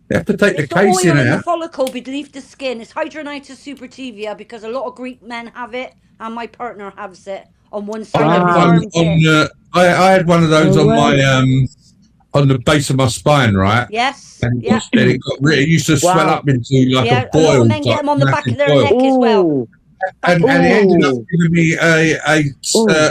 They have to take the It's the oil casing in the out. follicle beneath the skin. It's hydronitis suppurativa because a lot of Greek men have it, and my partner has it on one I side had of his one armpit. I had one of those on my on the base of my spine, right? Yes. And Yeah. it got it used to swell Wow. up into like Yeah. a A boil. lot of men get like them on the back of massive their boil. neck as well. Ooh. And it ended up Ooh. giving me a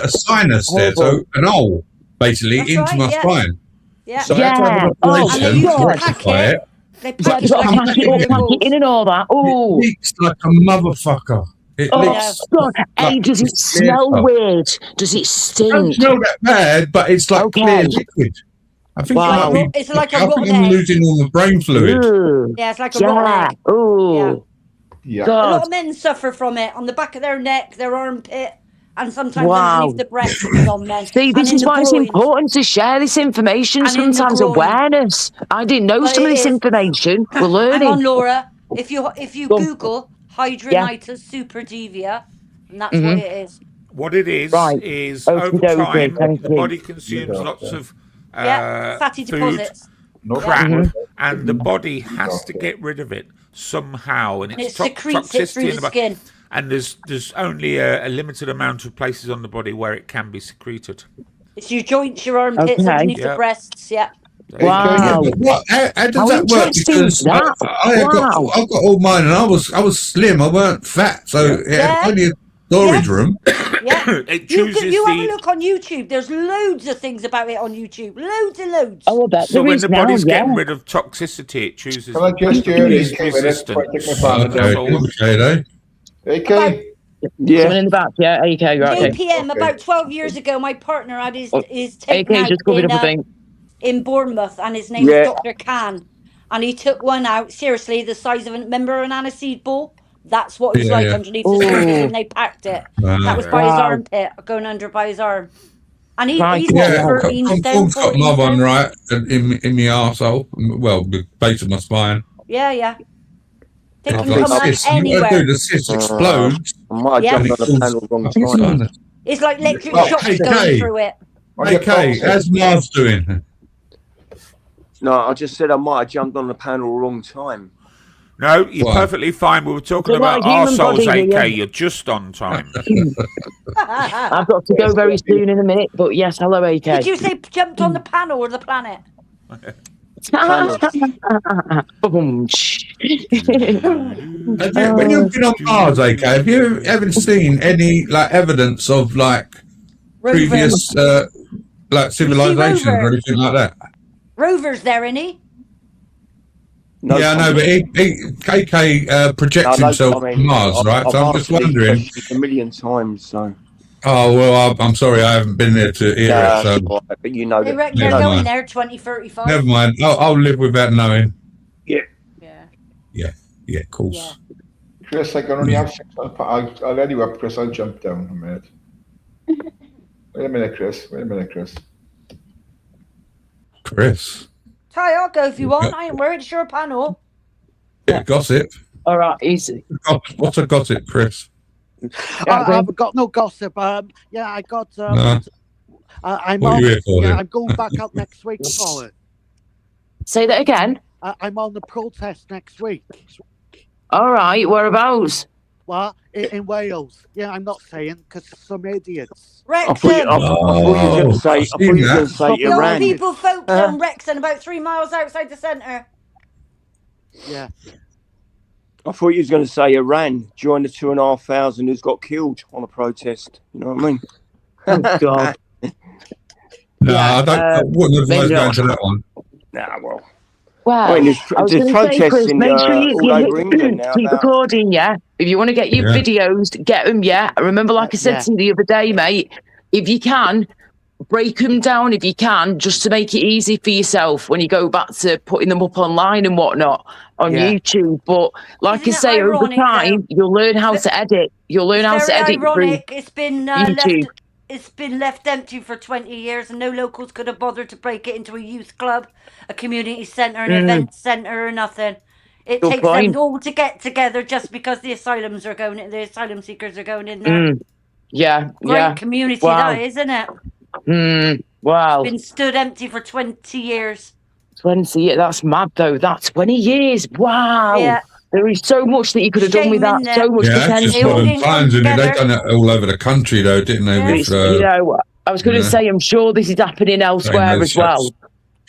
sinus there, so Horrible. an hole basically That's into right, my yeah. spine. Yeah. So I had to have Yeah. an Oh, And they operation used to to God. pack rectify it. it. They Yeah, pack you've it got to like pack a it up, big pack balls. it in and all that. It Ooh. leaks like a motherfucker. It Oh, leaks. God. Hey, like does it it's clear smell stuff. weird? Does it It don't stink? smell that bad, but it's like Okay. clear liquid. I think Wow. I might be. It's like a I think rotten I'm egg. losing all my brain fluid. Ooh. Yeah, it's like a rotten Yeah. egg. Yeah. Ooh. Yeah. A God. lot of men suffer from it on the back of their neck, their armpit, and sometimes Wow. underneath the breast with some men. See, and this in is the why it's groin. important to share this information. And in the Sometimes groin. awareness. I didn't know But some of it this is. information. We're Hang on, learning. Laura. If you Go on. Google hydronitis suppurativa, and that's what it is. What it is Right. over Okie dokie, time thank the you. body consumes lots of Yeah, fatty food, deposits. No crap, Mm-hmm. and the body has to get rid of it somehow, and And it's it secretes it through in the the body. skin. And there's only a limited amount of places on the body where it can be secreted. It's your joints, your armpits, Okay. underneath Yeah. the breasts. Yeah. Wow. Yeah, but what? How does How that work? interesting Because is that? I Wow. got all mine, and I was slim. I weren't fat, so it had Yeah. only a storage Yes. room. Yeah. It You chooses have a the. look on YouTube. There's loads of things about it on YouTube. Loads and loads. Oh, I bet So there when is the now, body's yeah. getting rid of toxicity, it chooses Can I just hear least AK with it before I take my partner resistance. down? Okay, Please? okay, though. AK? About Someone in the back, yeah, AK, right, okay. JPM, Okay. about 12 years ago, my partner had his Oh, taken AK's out just covered up, I think. in Bournemouth, and his name's Yeah. Dr. Khan. And he took one out, seriously, the size of remember an aniseed ball? That's what it was Yeah, like yeah. underneath the surface Oh, when they packed it. That was Wow. by his wow. armpit, going under by his arm. And he's Crikey, what, Yeah, yeah. 13 stone, Tom's got 14 my one stone? right in my arsehole. Well, the base of my spine. Yeah, yeah. They I've can got come on cysts. And what I do, anywhere. the cyst explodes, I might have Yeah. jumped and on it the falls panel wrong up my time. spine. It's like electric Oh, shocks hey, going Kay. through it. On your Okay, pulse. how's Mars doing? No, I just said I might have jumped on the panel wrong time. No, you're Why? perfectly fine. We were talking It's about like human arseholes, body, AK. yeah. You're just on time. I've got to go very soon in a minute, but yes, hello, AK. Did you say jumped on the panel or the planet? Boom. When you've been on Mars, AK, have you ever seen any like evidence of like previous like civilizations or Rover? anything like that? Rover's there, isn't he? No Yeah, I know, but KK projects no himself comment. on Mars, right? So I'm just answered these wondering. questions a million times, so. Oh well, I'm sorry, I haven't been there to hear it. So All right, but you know They that. reckon Never they're going mind. there 2035. never mind. I'll live without knowing. Yeah. Yeah, of course. Yeah. Chris, I can only have 6 months. I'll let you up, Chris. I'll jump down a minute. Wait a minute, Chris. Chris, Ty, I'll go if you want. I ain't worried. It's your panel. yeah, gossip. All right, easy. What's a gossip, Chris? I've got no gossip. Yeah, I got. No. I'm What are on. you here for, Yeah, then? I'm going back up next week for it. Say that again. I'm on the protest next week. All right, whereabouts? Well, in Wales. Yeah, I'm not saying because some idiots. I thought you were going to say. I thought you were going to say The old Iran. people folk in Wrexham, about 3 miles outside the centre. Yeah. I thought you was going to say Iran joined the 2,500 who's got killed on a protest. You know what I mean? Oh God. No, Yeah, I wouldn't advise maybe going not. to that one. Nah, well. Well, I mean, I was there's going to say, protests Chris, in, make sure you all over England now keep about- recording, yeah? If you want to get your Yeah. videos, get them, yeah? I remember, like I said Yeah. to you the other day, mate, if you can, break them down if you can, just to make it easy for yourself when you go back to putting them up online and whatnot on Yeah. YouTube. But like Isn't I it say, over ironic, time, you'll learn how to edit. You'll learn how It's to very edit through ironic. It's been YouTube. It's been left empty for 20 years, and no locals could have bothered to break it into a youth club, a community centre, an event centre, or nothing. It Good takes point. them all to get together just because the asylum seekers are going in there. Yeah, Great yeah. community Wow. that, isn't it? Wow. Been stood empty for 20 years. 20 years. That's mad, though. That's 20 years. Wow. Yeah. There is so much that you could have done with Shame, that. isn't So it? much Yeah, that's just They all potential. modern didn't come times, and they've together. done it all over the country, though, didn't they? Yeah. With You know, I was going to yeah. say, I'm sure this is happening elsewhere those as well. shots.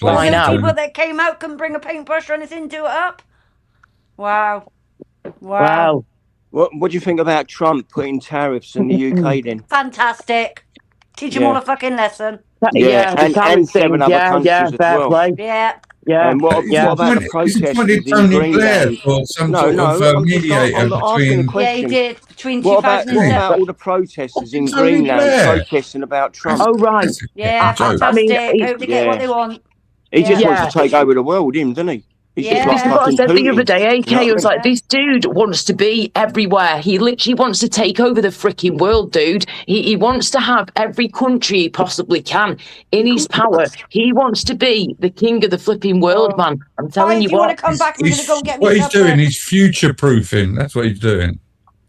All I those know. people that came out couldn't bring a paintbrush or anything to it up. Wow. Wow. What do you think about Trump putting tariffs in the UK then? Fantastic. Teach them Yeah. all a fucking lesson. Yeah, the and tariff 7 thing. other Yeah, countries yeah, as fair well. play. Yeah. Yeah. And what Yeah. about the Disappointed protesters in Tony Blair Greenland? for some No, sort of I'm just mediator asking a between. question. Yeah, he did. Between What about 2007. all the protesters in Tony Greenland Blair. protesting about Trump? Oh, right. Yeah, Joke. I mean, fantastic. Hope they get what Yeah. they want. He just Yeah. wants to take over the world, him, doesn't he? He's Yeah. just This is like what I fucking said the other Putin. day, AK. You know I was what like, this dude wants to be everywhere. He literally wants to take over the freaking world, dude. He wants to have every country he possibly can in his power. He wants to be the king of the flipping world, man. I'm telling Fine, you if you want what. to come back, I'm going to go and get me What he's supper. doing, he's future proofing. That's what he's doing.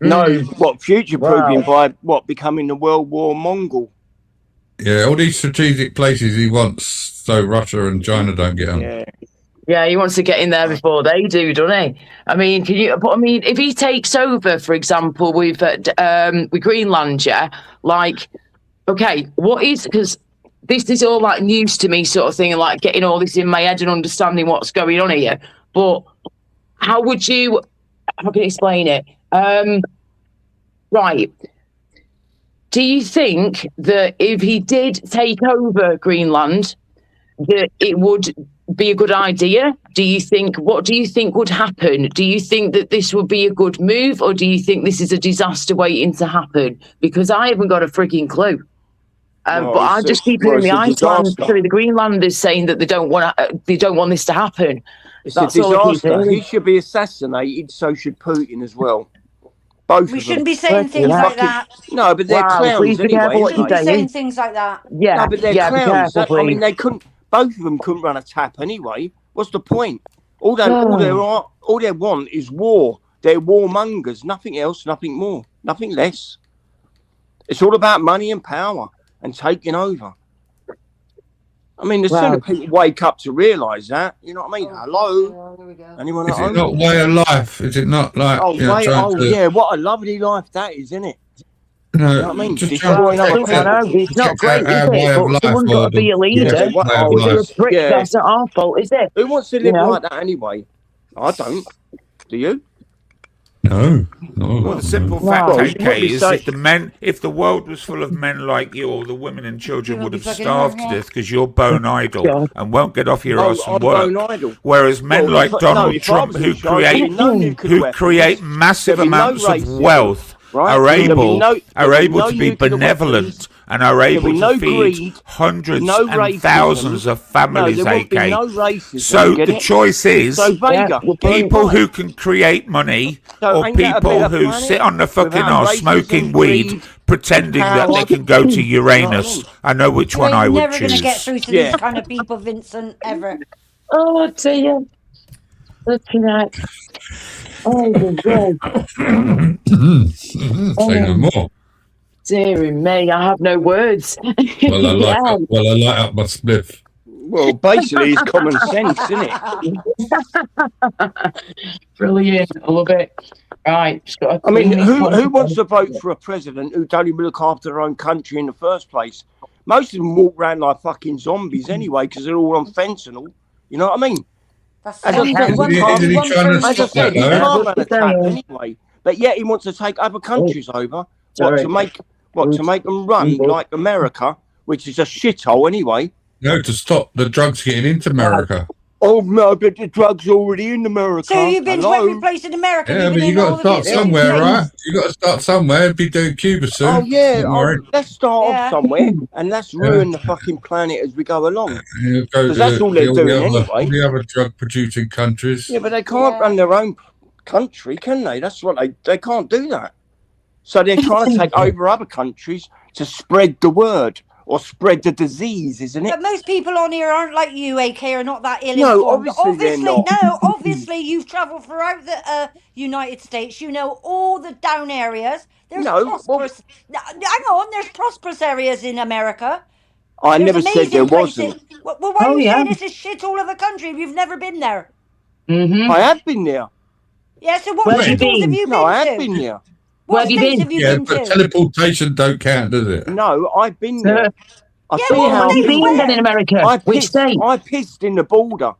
No, what future proofing Wow. by what becoming the World War Mongol? Yeah, all these strategic places he wants, so Russia and China don't get them. Yeah, Yeah, he wants to get in there before they do, doesn't he? I mean, if he takes over, for example, with Greenland, yeah, like, okay, what is, because this is all like news to me, sort of thing, and like getting all this in my head and understanding what's going on here. But how can you explain it? Right. Do you think that if he did take over Greenland, that it would be a good idea? What do you think would happen? Do you think that this would be a good move, or do you think this is a disaster waiting to happen? Because I haven't got a freaking clue. But I just keep hearing the the Greenlanders saying that they don't want this to happen. It's a disaster. He should be assassinated. So should Putin as well. Both. We shouldn't be saying things like that. No, but they're clowns please be careful anyway. what Shouldn't be saying things like that. Yeah, no, but they're yeah, clowns. careful, I mean, they couldn't. Both of them couldn't run a tap anyway. What's the point? All they want is war. They're warmongers. Nothing else. Nothing more. Nothing less. It's all about money and power and taking over. I mean, the sooner people wake up to realise that, you know what I mean? Hello? Here we go. Anyone Is at it home? not way of life? Is it not like, yeah, what a lovely life that is, isn't it? No, You know what I mean? just Destroying other people. It's not great, is it? But someone's got to be a leader. If you're a prick, that's not our fault, is it? Who wants to live like that anyway? I don't. Do you? No. Well, the simple fact, KK, is if the world was full of men like you, all the women and children would have starved to death because you're bone idle and won't get off your ass and work. Whereas men like Donald Trump, who create massive amounts of wealth, are able to be benevolent and are able to feed hundreds and thousands of families, AK. So the choice is people who can create money or people who sit on the fucking arse smoking weed pretending that they can go to Uranus. I know which one I would never going to choose. get through to these kind of people, Vincent, ever. Oh, dear. Looking at... Oh, my God. Say no more. Dear me, I have no words. Well, I light up my spliff. Well, basically, it's common sense, isn't it? Brilliant. I love it. Right. I mean, who wants to vote for a president who don't even look after their own country in the first place? Most of them walk around like fucking zombies anyway because they're all on fentanyl. You know what I mean? As I said, he can't run a tap anyway. But yet he wants to take other countries over. To make them run like America, which is a shithole anyway. No, to stop the drugs getting into America. Oh no, but the drugs already in America. So you've been to every place in America. Yeah, but you got to start somewhere, right? You got to start somewhere. Be doing Cuba soon. Oh yeah, let's start off somewhere and let's ruin the fucking planet as we go along. Because that's all they're doing anyway. All the other drug-producing countries. Yeah, but they can't run their own country, can they? That's what they can't do that. So they're trying to take over other countries to spread the word or spread the disease, isn't it? But most people on here aren't like you, AK, are not that ill-informed. No, obviously they're not. No, obviously you've travelled throughout the United States. You know all the down areas. There's prosperous. Hang on, there's prosperous areas in America. I never said there wasn't. Well, why are you saying it's a shit all over the country if you've never been there? Mm-hmm. I have been there. Yeah, so what states have you been to? No, I have been there. What states have you been to? But teleportation don't count, does it? No, I've been there. Have you been then in America? Which state? I pissed in the border.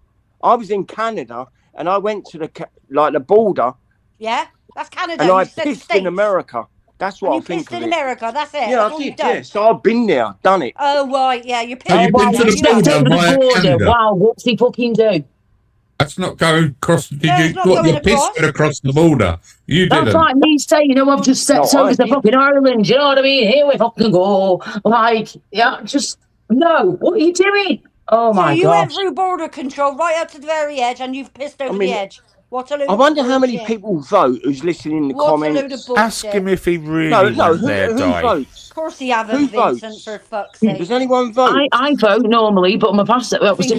I was in Canada and I went to the border. Yeah, that's Canada. And I pissed in America. That's what I think. You pissed in America. That's it. Yeah, I did. Yeah, so I've been there, done it. Oh right, yeah, you pissed. You've been to the border. Wow, what's he fucking do? That's not going across. You're pissed across the border. You didn't. That's like me saying, I've just stepped over the fucking Ireland. You know what I mean? Here we fucking go. Like, no. What are you doing? Oh my God! You went through border control right up to the very edge, and you've pissed over the edge. What a load! I wonder how many people vote who's listening in the comments. Ask him if he really went there, who Di. votes? Of course he haven't, Vincent, for fuck's sake. Does anyone vote? I vote normally, but my pastor was But he's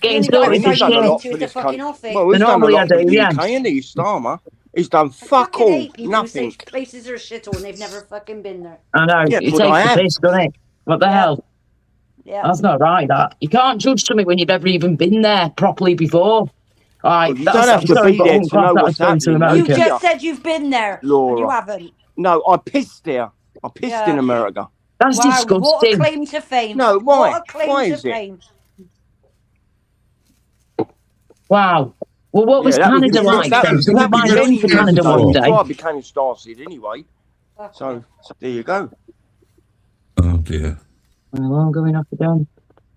getting sorted for shit. Normally I do, yeah. Starmer. He's done fuck all, nothing. Places are a shithole and they've never fucking been there. I know, it takes the piss, doesn't it? What the hell? Yeah. That's not right, that. You can't judge something when you've never even been there properly before. Right, you don't have to be there to know what's happening. You just said you've been there. Laura. And you haven't. No, I pissed there. I pissed in America. That's Wow, what a disgusting. claim to fame. No, why? What a claim Why to is it? fame. Wow. Well, what was that Canada was, like? that was, We that was might many go to years Canada ago one day. before I became a starseed anyway. So there you go. Oh dear. Well, I'm going up again.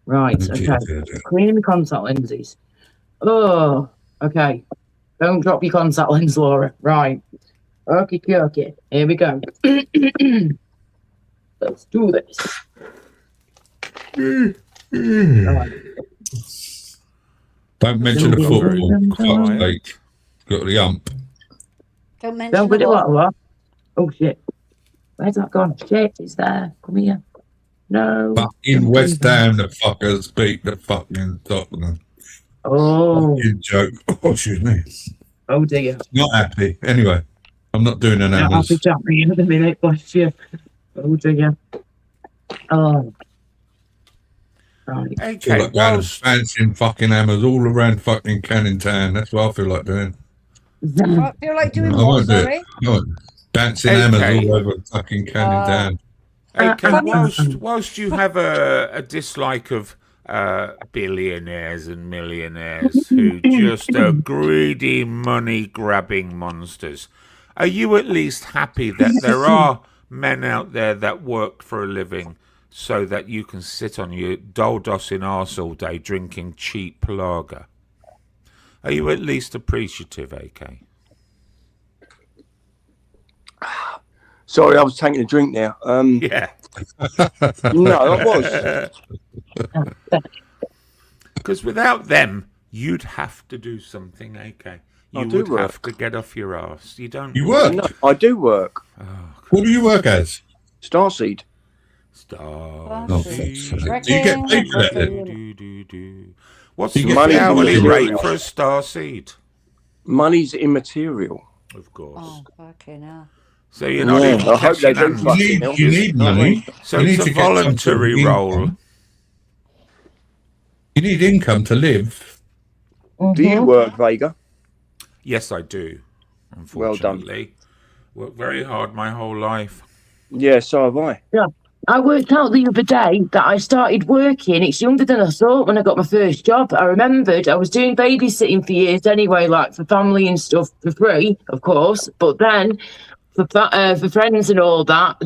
Right, Oh, dear, okay. dear, dear. Cleaning the contact lenses. Oh, okay. Don't drop your contact lens, Laura. Right. Okay. Here we go. Let's do this. Right. Don't mention the Don't football. do Fuck's it. sake. Got the ump. Don't mention Don't the put it what? what? Oh, shit. Where's that gone? Shit, it's there. Come here. No. Fucking West Ham, the fuckers beat the fucking Tottenham. Oh. Fucking joke. Oh, excuse me. Oh, dear. Not happy. Anyway, I'm not doing an I'll be hammers. jumping in a minute, bless you. Oh, dear. Oh. Right. I feel Okay, like going and whilst fancying fucking hammers all around fucking Canning Town. That's what I feel like doing. I feel like doing I what, won't do sorry? it. I won't. Dancing hammers Okay. all over fucking Canning Town. Okay, Funny- whilst you have a dislike of billionaires and millionaires who just are greedy, money-grabbing monsters, are you at least happy that there are men out there that work for a living so that you can sit on your dol-dossing arse all day drinking cheap lager? Are you at least appreciative, AK? Sorry, I was taking a drink there. Yeah. No, I was. Because without them, you'd have to do something, AK. You do would work. have to get off your arse. You don't. You work? No, I do work. What do you work as? Starseed. Star. Oh, Seed. fuck's sake. Do you get paid for that then? What's You the get money hourly for rate materials. for a star seed? Money's immaterial. Of course. Oh, fucking hell. So you're not Yeah, even I hope they catching do hands. fucking help You us. need money. So You need it's to a get some sort of voluntary role. income. You need income to live. Do you work, Vega? Yes, I do. Well done. Unfortunately, worked very hard my whole life. Yeah, so have I. Yeah. I worked out the other day that I started working. It's younger than I thought when I got my first job. I remembered I was doing babysitting for years anyway, like for family and stuff for free, of course. But then for friends and all that,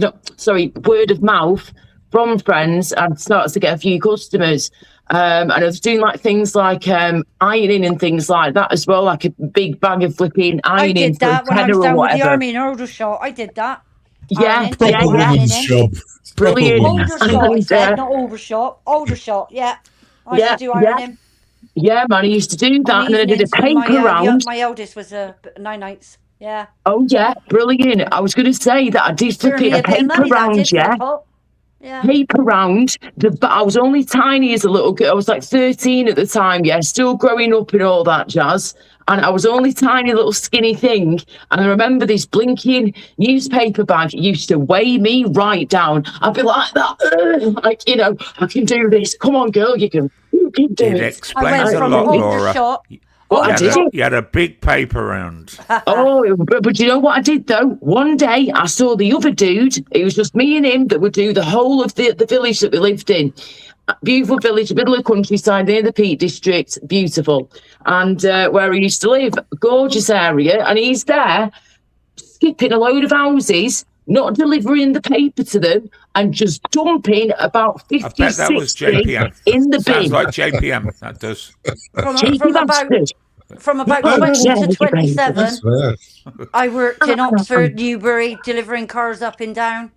word of mouth from friends, I'd started to get a few customers. And I was doing like things like ironing and things like that as well, like a big bag of flipping I ironing did that for when I tenner was or down with the whatever. army in Aldershot. I did that. Yeah, Ironing, yeah, Proper yeah. woman's job. Brilliant. Proper woman's job. Aldershot, I And, said, not Aldershot. Aldershot, yeah. I used to do ironing. Yeah, man, I used to do that, On and then I did a evenings when paper round. my eldest was 9 nights. Yeah. Oh yeah, brilliant! I was going to say that I did Earned me flipping a bit of paper money, that round, did, for yeah. the pot. Yeah. Paper round. But I was only tiny as a little girl. I was like 13 at the time, yeah, still growing up and all that jazz. And I was only tiny little skinny thing. And I remember this blinking newspaper bag used to weigh me right down. I'd be like that, like, you know, I can do this. Come on, girl, you can do It it. I explains went a from lot, Laura. Aldershot. What I did? You had a big paper round. Oh, but you know what I did though? One day I saw the other dude. It was just me and him that would do the whole of the village that we lived in. Beautiful village, middle of the countryside, near the Peak District. Beautiful. And where he used to live, gorgeous area. And he's there skipping a load of houses, not delivering the paper to them, and just dumping about 50, I bet that was 60 JPM. in the Sounds bin. like JPM. That does. From about Oh, 20 yeah, to you 27, That's fair. I worked in Oxford, Newbury, delivering cars up and down.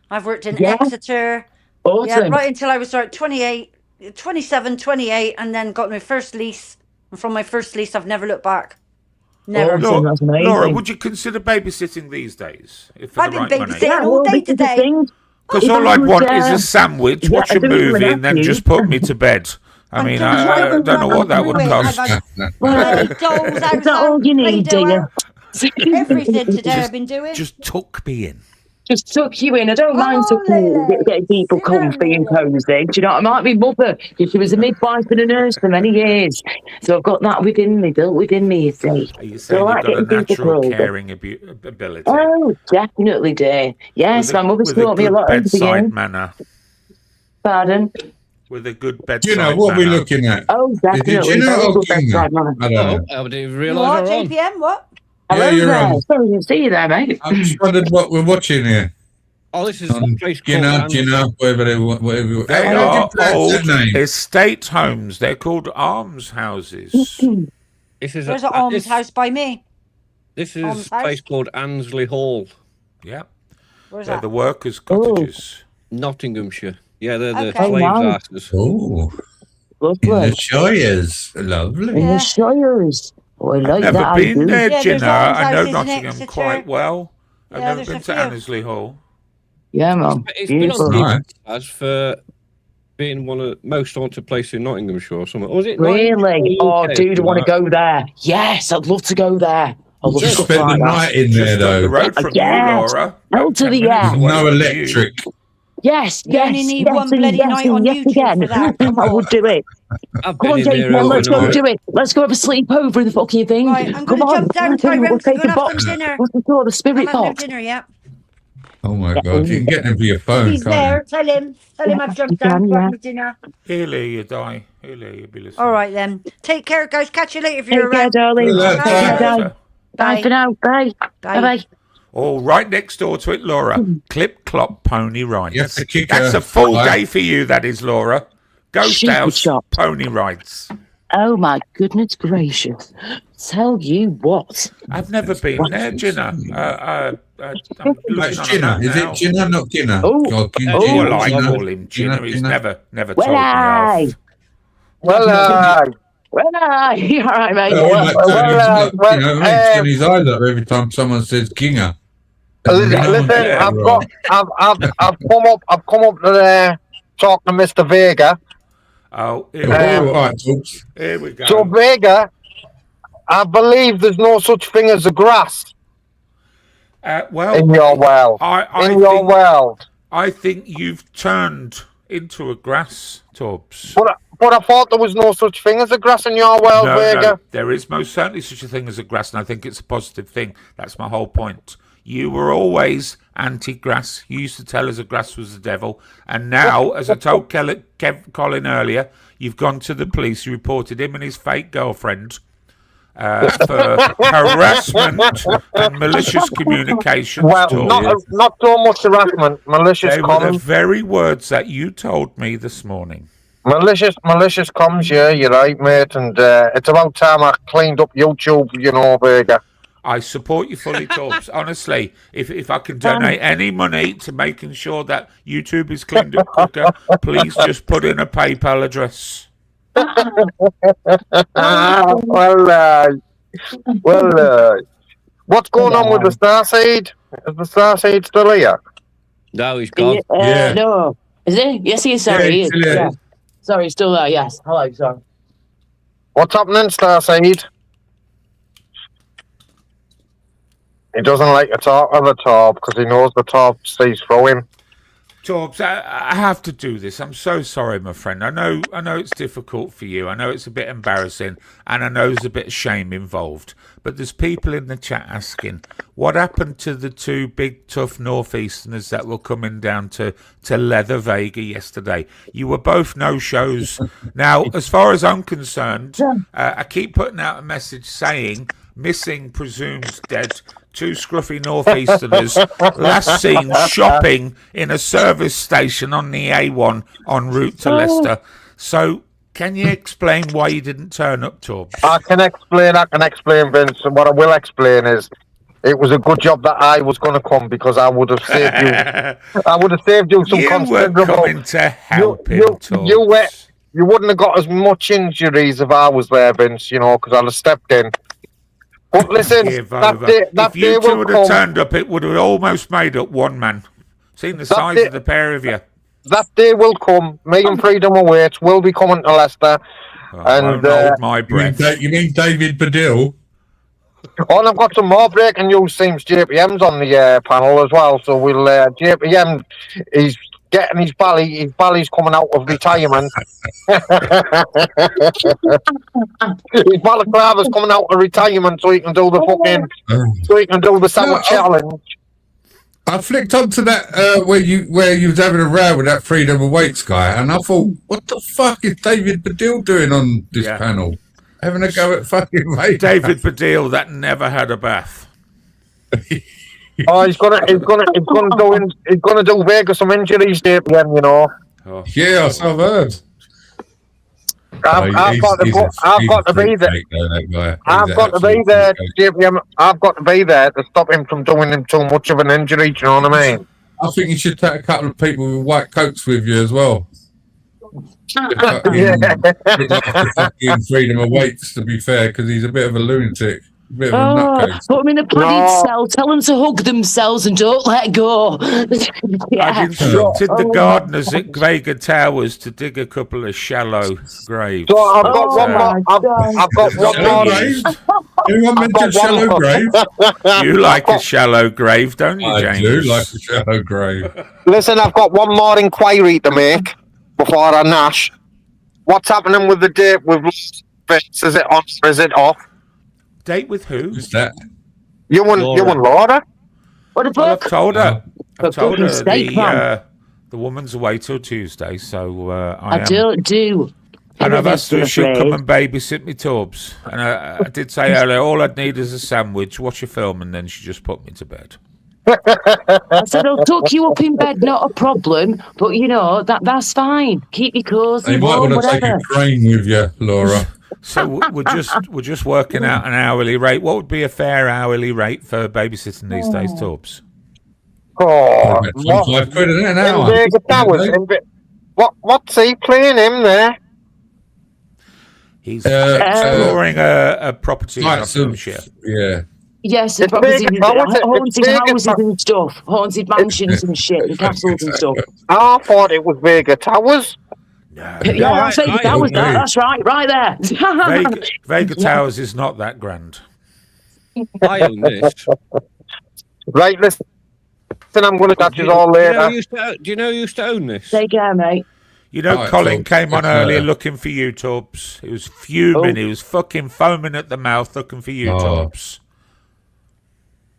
I've worked in Exeter. Awesome. Yeah, right until I was 27, 28, and then got my first lease. And from my first lease, I've never looked back. Never. Awesome, that's amazing. Laura, would you consider babysitting these days? If for I've the been right money? babysitting all day this is the today. thing. Because If all I I'd could, want is a sandwich, yeah, watch I a do with movie, my and then nephew. just put me to bed. I mean, I don't know what that would cost. I've Well, had dolls out, is that all you need, Play-Doh dear? out, everything today I've been doing. Just tuck me in. just tuck you in. I don't mind Oh, Lele. getting people Sit down, comfy and Lele. cozy. Do you know what? I might be mother because she was a midwife and a nurse for many years. So I've got that within me, built within me, you see. Are you So saying I you've like got a getting people natural cozy. caring ability? Oh, definitely, dear. Yes, my mother's With a taught me a good lot over the bedside years. manner. Pardon? With a good bedside You know what manner. we're looking at? Oh, Is it definitely. Gina Very or good Gina? bedside manner. I don't know. I didn't even You realise what, you're on. JPM? What? Hello Yeah, you're there. on. Sorry, I didn't see you there, mate. I just wondered what we're watching here. Oh, this is a On place called Gina, whatever they want, whatever. They How do you are pronounce old that name? estate homes. They're called almshouses. This is There's an alms house by me. This Alms is a house? place called Annesley Hall, Yeah. Where's They're that? the workers' cottages. Nottinghamshire. Yeah, they're the Okay. Oh, slaves' nice. houses. Oh, in the Lovely. Shires. Lovely. In Yeah. the Shires. Oh, I I've like never that. I been do. there, Yeah, there's Gina. I know almshouses in Nottingham Exeter. quite well. I've Yeah, never there's been a to few. Annesley Hall. Yeah, man. It's been on Beautiful. Right. TV as for being one of the most haunted places in Nottinghamshire or something. Or was it Really? Nottinghamshire Oh, UK or dude, I something want to like that? go there. Yes, I'd love to go there. I love Just stuff spent the like that. night in there, Just up the though. road from you, Yes. Laura. Hell About to 10 the minutes yeah. With away no from you. electric. Yes, You only yes, need yes, one and bloody yes, night and on yes YouTube again. for that. I would do it. I've Come been on, in there JPM, let's go overnight. do it. Let's go have a sleepover in the fucking thing. Right, I'm Come going to on. jump down, We'll Tyrone, because I'm take going a to have some box. dinner. What's it called? A I'm spirit having box. dinner, yeah. Oh my God! You can get them for your If phone, he's can't there, tell him I've You jumped down can, to have yeah. my dinner. He'll hear you, Di. He'll hear you. Be listening. All right, then. Take care, guys. Catch you later if you're Take care, around. darling. you? Bye. Take care, Bye. darling. Bye for now. Bye. Bye-bye. Oh, right next door to it, Laura. Clip Clop Pony Rides. You have to kick That's her, a full right? day for you, that is, Laura. Ghost Shoot the House shot. Pony Rides. Oh, my goodness gracious. Tell you what. I've never been there, Gina. I'm looking It's on a Gina. map Is now. it Gina, not Gina? Oh. Or Gina, Oh, well, I Gina, call him Gina. He's never Well, told me off. Well, you all right, mate? Well, he might turn his, well, you know what I mean? Turn his eyes up every time someone says Ginga. Listen, I've come up to there talk to Mr. Vega. Oh, All right, folks. here we go. So Vega, I believe there's no such thing as a grass Well, in your world. I In your think, world. I think you've turned into a grass, Torbs. But I thought there was no such thing as a grass in your world, Vega. No, there is most certainly such a thing as a grass, and I think it's a positive thing. That's my whole point. You were always anti-grass. You used to tell us a grass was the devil, and now, as I told Colin earlier, you've gone to the police. You reported him and his fake girlfriend for harassment and malicious communications. Well, Torbs. not so much harassment, malicious They were the comms. very words that you told me this morning. Malicious comms, yeah, you're right, mate. And it's about time I cleaned up YouTube, you know, Vega. I support you fully, Torbs. Honestly, if I can donate any money to making sure that YouTube is cleaned up quicker, please just put in a PayPal address. What's going on with the Starseed? Is the Starseed still here? No, he's gone. Yeah. No. Is it? Yes, he is. Sorry, Yeah, he he's is. still here. Yeah. Sorry, he's still there. Yes. Hello, sorry. What's happening, Starseed? He doesn't like to talk to the Torb because he knows the Torb sees through him. Torbs, I have to do this. I'm so sorry, my friend. I know it's difficult for you. I know it's a bit embarrassing, and I know there's a bit of shame involved. But there's people in the chat asking, what happened to the two big, tough Northeasterners that were coming down to Leather Vega yesterday? You were both no-shows. Now, as far as I'm concerned, I keep putting out a message saying, missing, presumed dead. Two scruffy Northeasterners last seen shopping in a service station on the A1 en route to Leicester. So, can you explain why you didn't turn up, Torbs? I can explain, Vince. And what I will explain is, it was a good job that I was going to come because I would have saved you. I would have saved you some You were considerable. coming to help him, Torbs. You wouldn't have got as much injuries if I was there, Vince. You know, because I'd have stepped in. But listen, If you two would have turned up, it would have almost made up one man. Seen the size of the pair of you. That day will come. Me and Freedom Awaits will be coming to Leicester. I won't hold my breath. You mean David Baddiel? Oh, and I've got some more breaking news. Seems JPM's on the panel as well. So we'll JPM. He's getting his bally. His bally's coming out of retirement. His balaclava's coming out of retirement, so he can do the fucking. So he can do the summer challenge. I flicked onto that where you was having a row with that freedom of weights guy, and I thought, what the fuck is David Baddiel doing on this panel? Having a go at fucking weight. David Baddiel that never had a bath. Oh, he's gonna do Vegas some injuries, JPM, you know. Oh. Yeah, I've heard. I've got to be there. I've got to be there, JPM. I've got to be there to stop him from doing him too much of an injury. Do you know what I mean? I think you should take a couple of people with white coats with you as well. Fucking freedom of weights, to be fair, because he's a bit of a lunatic. Bit of a nutcase. Put them in a padded cell, tell them to hug themselves and don't let go. I've instructed the gardeners at Vega Towers to dig a couple of shallow graves. So I've got one more. I've got one more. Anyone mentioned shallow grave? You like a shallow grave, don't you, James? I do like a shallow grave. Listen, I've got one more inquiry to make before I nash. What's happening with the date with Is it on or is it off? Date with who? Who's that? You and Laura? What the Well, fuck? I've told her. I've told her mistake, man. the woman's away till Tuesday, so I don't do. And I've asked her if she'll come and babysit me tubs. And I did say earlier, all I'd need is a sandwich, watch a film, and then she just put me to bed. I said, I'll tuck you up in bed, not a problem. But, you know, that's fine. Keep you cosy, You might warm, want to take whatever. a crane with you, Laura. So we're just working out an hourly rate. What would be a fair hourly rate for babysitting these days, Tubbs? Oh, £25 an hour. Vegas Towers. What's he playing him there? He's exploring a property in Nice, Nottinghamshire. Yeah. Yes, the properties, haunted houses and stuff, haunted mansions and shit, and castles and stuff. I thought it was Vega Towers. No. Yeah, I think that was that. That's right there. Vega Towers is not that grand. I own this. Right, listen, I'm going to catch you all later. Do you know who used to own this? Take care, mate. You know, Colin came on earlier looking for you, Tubbs. He was fuming. He was fucking foaming at the mouth looking for you, Tubbs.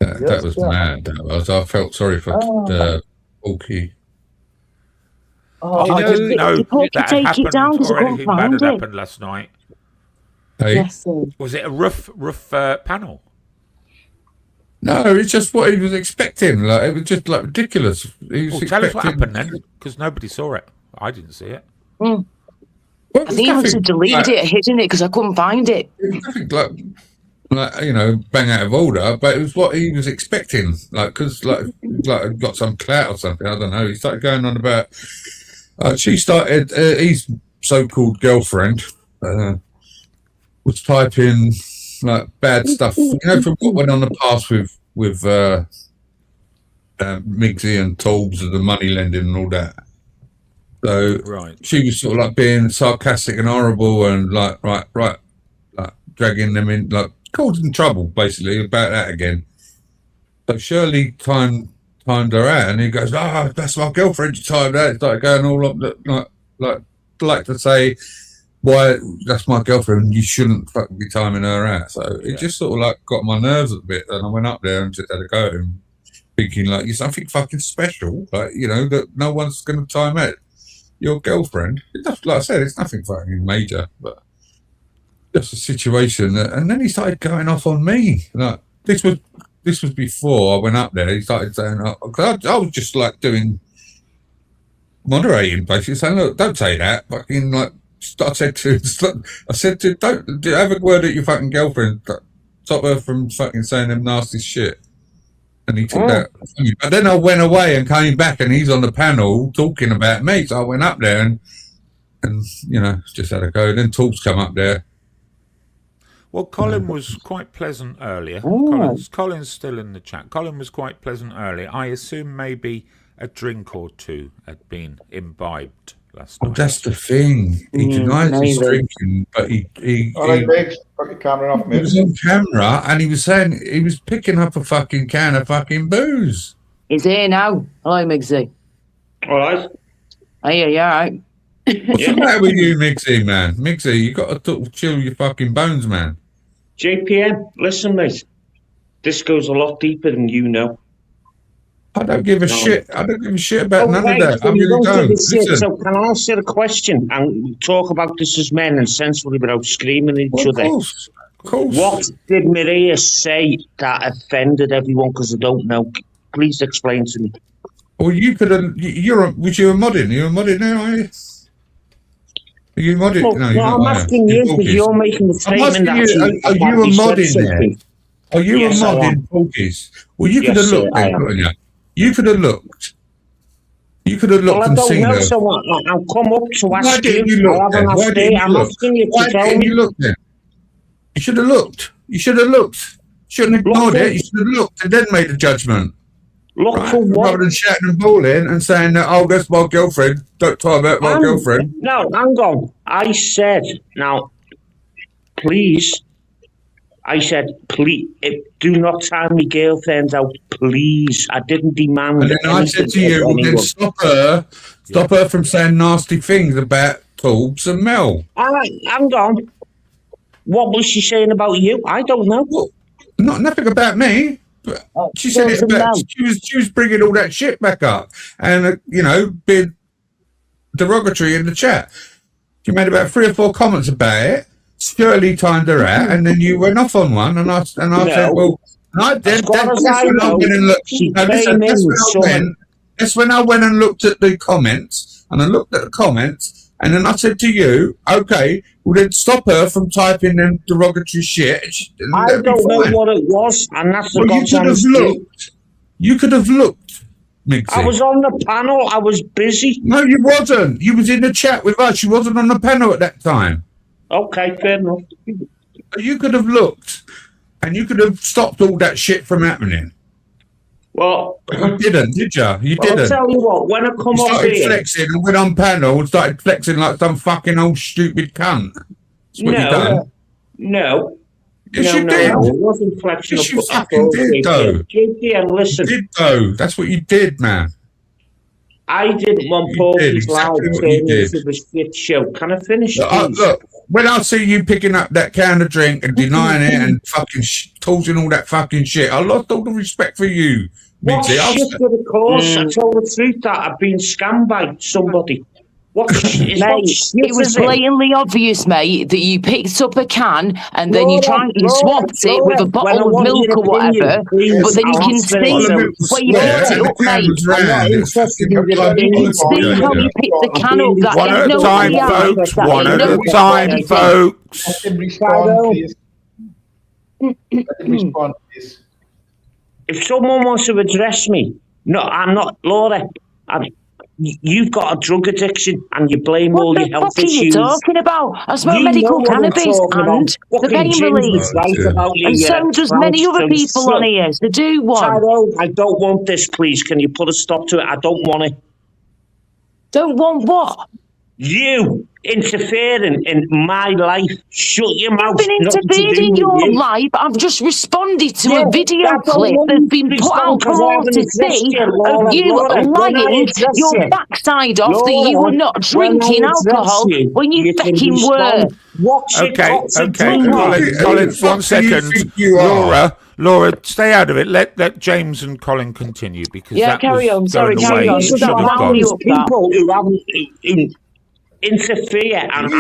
That was mad. That was. I felt sorry for Orky. Oh, I didn't know that take happened it down or I anything bad find had it. happened last night. Hey? Yes, Was it a rough panel? No, it's just what he was expecting. Like it was just like ridiculous. He was Tell us what expecting- happened then, because nobody saw it. I didn't see it. Well, I think I must have deleted it, hidden it, because I couldn't find it. It was nothing like you know, bang out of order, but it was what he was expecting. Like because like got some clout or something. I don't know. He started going on about. She started. His so-called girlfriend was typing like bad stuff. You know, from what went on the past with Miggsy and Torbs and the money lending and all that. So she was sort of like being sarcastic and horrible and like right, like dragging them in, like causing trouble basically about that again. So Shirley timed her out, and he goes, that's my girlfriend you timed out. It's like going all up like to say, why that's my girlfriend, you shouldn't fucking be timing her out. So it just sort of like got my nerves a bit, and I went up there and just had a go at him, thinking like, you're something fucking special, like, you know, that no one's going to time out your girlfriend. Like I said, it's nothing fucking major, but just a situation that, and then he started going off on me. Like this was before I went up there. He started saying, I was just like doing moderating, basically saying, look, don't say that. Fucking like, I said to don't have a word at your fucking girlfriend. Stop her from fucking saying them nasty shit. And he took that. But then I went away and came back, and he's on the panel talking about me. So I went up there and you know, just had a go. Then Talks come up there. Well, Colin was quite pleasant earlier. Colin's still in the chat. Colin was quite pleasant earlier. I assume maybe a drink or two had been imbibed last night. That's the thing. He denies he's drinking, but he All right, Biggs, put your camera off, he mate. was on camera and he was saying he was picking up a fucking can of fucking booze. He's here now. Hi, Migsy. All right. Hey, you all right? What's the matter with you, Mixie, man? Mixie, you got to chill your fucking bones, man. JPM, listen, mate. This goes a lot deeper than you know. I don't give a shit. I don't give a shit about none of that. So I you really don't don't. give a shit. Listen. So can I ask you a question and talk about this as men and sensibly without screaming at each other? Of course. What did Maria say that offended everyone? Because I don't know. Please explain to me. Well, you could have. Was you a modding? Are you a modding now, are you? Are you modding? Well, No, you're I'm not. asking you because you're making the statement that are you a modding there? Are you a modding, Porkies? Well, you could have looked then, couldn't you? You could have looked. You could have looked and seen her. Well, I don't know, so I'll come up to ask Why didn't you look then? Why didn't you look? Why didn't you look then? You should have looked. You should have looked. Shouldn't have ignored it. You should have looked and then made a judgment. Look for what? Rather than shouting and bawling and saying that, oh, that's my girlfriend. Don't talk about my girlfriend. No, hang on. I said, now, please. I said, please, do not tie my girlfriend out, please. I didn't demand. And then I said to you, well, then stop her from saying nasty things about Torbs and Mel. Hang on. What was she saying about you? I don't know. Well, nothing about me. But she said it about, she was bringing all that shit back up and, being derogatory in the chat. She made about 3 or 4 comments about it. Shirley timed her out, and then you went off on one, and I said, well, that's when I went and looked at the comments, and and then I said to you, okay, well then stop her from typing them derogatory shit. I don't know what it was, and that's the You could have looked, Migsy. I was on the panel, I was busy. No, you wasn't. You was in the chat with us. You wasn't on the panel at that time. Okay, fair enough. You could have looked, and you could have stopped all that shit from happening. Well, you didn't, did you? You didn't. I'll tell you what, when I come up started here... flexing and went on panel and started flexing like some fucking old stupid cunt. That's what you done. No. Yes, you did. No, it wasn't flexing. Yes, you fucking did, though. JPM, listen. You did, though. That's what you did, man. I didn't want Porky's live turning into the shit show. Can I finish, please? Look, when I see you picking up that can of drink and denying it and fucking causing all that fucking shit, I lost all the respect for you. What shit for the course? I told the truth that I've been scammed by somebody. Mate, it was blatantly obvious, mate, that you picked up a can and then you swapped it with a bottle of milk or whatever, but then you can see where you picked it up, mate. You can see how you picked the can up. That one at a time, folks. One at a time, folks. Let him respond, please. Let him respond, please. If someone wants to address me, no, I'm not, Laura. You've got a drug addiction and you blame all your health issues. What are you talking about? I smoke medical cannabis and the pain relief. And so does many other people on here. So do one. Tyrone, I don't want this, please. Can you put a stop to it? I don't want it. Don't want what? You interfering in my life. Shut your mouth. I've been interfering in your life. I've just responded to a video clip that's been put out for all to see of you lying your backside off that you were not drinking alcohol when you fucking were. Okay, Colin, 1 second. Laura, stay out of it. Let James and Colin continue because carry on. Sorry, carry on. People who haven't interfere and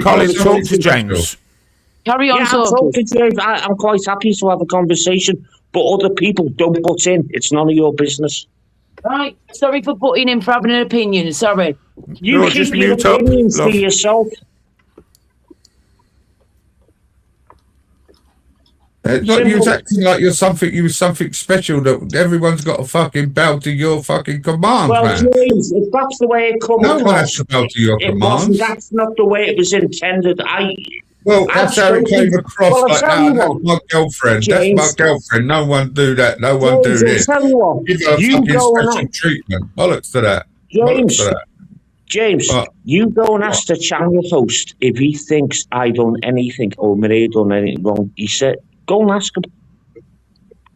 Colin, talk to James. Carry on, I'm quite happy to have a conversation, but other people don't butt in. It's none of your business. Right, sorry for butting in for having an opinion. Sorry. You keep your opinions to yourself. You was acting like you was something special that everyone's got to fucking bow to your fucking commands, man. James, if that's the way it comes across, no one has to bow to your commands. That's not the way it was intended. That's how it came across. That's my girlfriend. James, that's my girlfriend. No one do that. No one do this. Tell you what, give her fucking special treatment. Bollocks to that. James, James, you go and ask the channel host if he thinks I done anything or Maria done anything wrong. He said, go and ask him.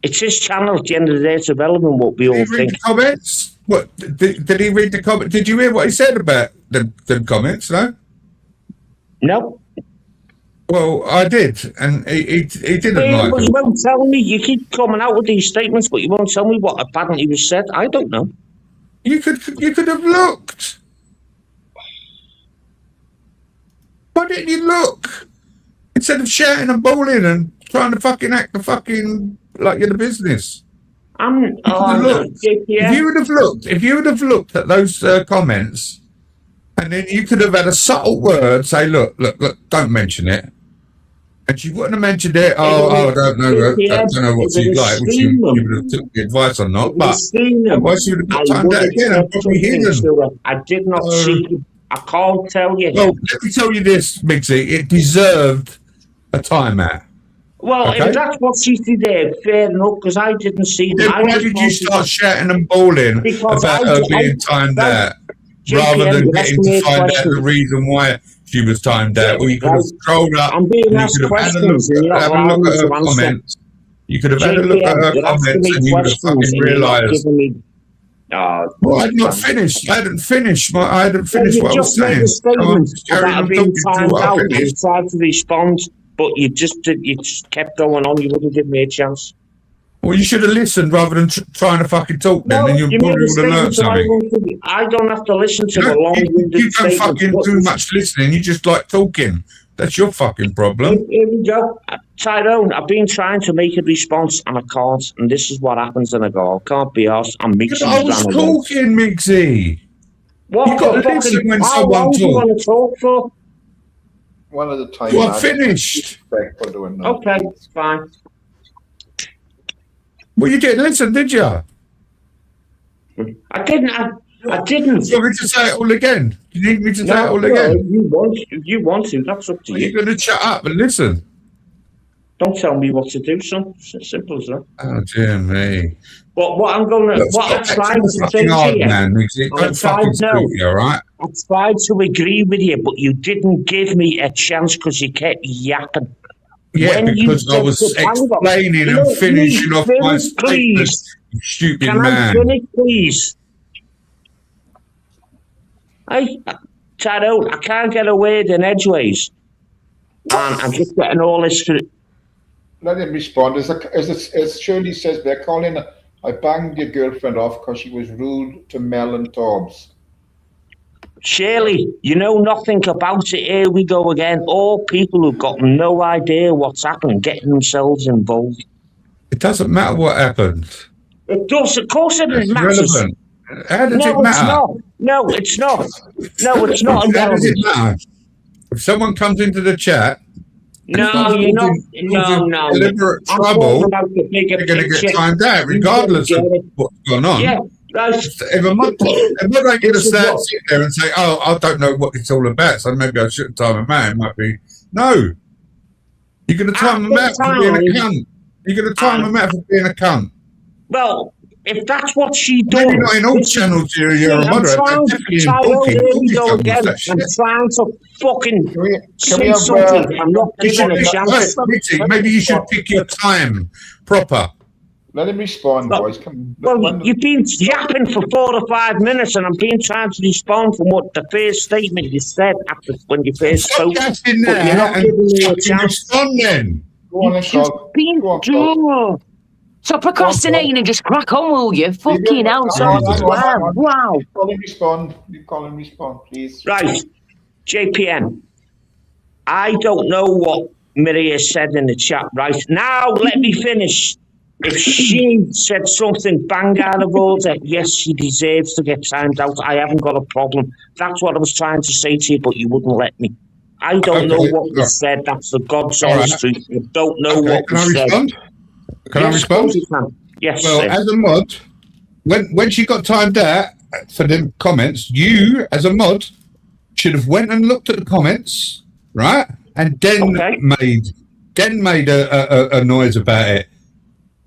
It's his channel. At the end of the day, it's irrelevant what we all think. The comments? What did he read the comment? Did you hear what he said about the comments? No. No. Well, I did, and he didn't like But it. you won't tell me. You keep coming out with these statements, but you won't tell me what apparently was said. I don't know. You could have looked. Why didn't you look? Instead of shouting and bawling and trying to fucking act the fucking like you're the business. If you would have looked at those comments, and then you could have had a subtle word say, look, don't mention it. And she wouldn't have mentioned it. I don't know. I don't know what she's like. Which you would have took the advice or not. But why she would have timed that again and probably hidden. I did not see you. I can't tell you. Well, let me tell you this, Migsy. It deserved a timeout. Well, if that's what she did there, fair enough, because I didn't see them. Why did you start shouting and bawling about her being timed out, rather than getting to find out the reason why she was timed out? Well, you could have scrolled up and you could have had a look at her comments. You could have had a look at her comments and you would have fucking realised. Well, I hadn't finished. I hadn't finished what I was saying. I've been timed out and you tried to respond, but you just kept going on. You wouldn't give me a chance. Well, you should have listened rather than trying to fucking talk then, and you probably would have learned something. I don't have to listen to the long-winded statements. You don't fucking do much listening, you just like talking. That's your fucking problem. Here we go. Tyrone, I've been trying to make a response and I can't, and this is what happens and I go, I can't be arsed. I'm Migsy. I was talking, Migsy. What? You've got to listen when someone talks. How long do you want to talk for? One at a time. Well, I've finished. Okay, it's fine. Well, you didn't listen, did you? I didn't. I didn't. You want me to say it all again? You need me to say it all again? If you want to, that's up to you. You're going to shut up and listen. Don't tell me what to do, son. It's as simple as that. Oh, dear me. But what I'm going to... What I tried to say to you... Don't fucking spook you, all right? I tried to agree with you, but you didn't give me a chance because you kept yapping. Yeah, because I was explaining and finishing off my statement, you stupid man. Can I finish, please? Tyrone, I can't get a word in edgeways. And I'm just getting all this... Let him respond. As Shirley says, they're calling... I banged your girlfriend off because she was rude to Mel and Tobbs. Shirley, you know nothing about it. Here we go again. All people who've got no idea what's happening, getting themselves involved. It doesn't matter what happened. It does. Of course it matters. Relevant. How does it matter? No, it's not. No, it's not. How does it matter? If someone comes into the chat... No, you're not. No. Deliberate trouble, they're going to get timed out, regardless of what's going on. Yeah. If I'm not going to sit there and say, oh, I don't know what it's all about, so maybe I shouldn't time them out. It might be, no. You're going to time them out for being a cunt. You're going to time them out for being a cunt. Well, if that's what she does... Maybe not in all channels you're a moderator. Definitely in booking. I'm trying to fucking say something. I'm not giving a chance. Maybe you should pick your time proper. Let him respond, boys. Well, you've been yapping for 4 or 5 minutes, and I've been trying to respond from what the first statement you said after when you first spoke. But you're not giving me a chance. Respond then. Go on, Carl. Stop procrastinating and just crack on, will you? Fucking hell, wow. Call him respond, please. Right, JPN. I don't know what Maria said in the chat, right? Now, let me finish. If she said something bang out of order, yes, she deserves to get timed out. I haven't got a problem. That's what I was trying to say to you, but you wouldn't let me. I don't know what you said. That's the God's honest truth. I don't know what you said. Can I respond? Yes. Well, as a mod, when she got timed out for the comments, you, as a mod, should have went and looked at the comments, right? And then made a noise about it.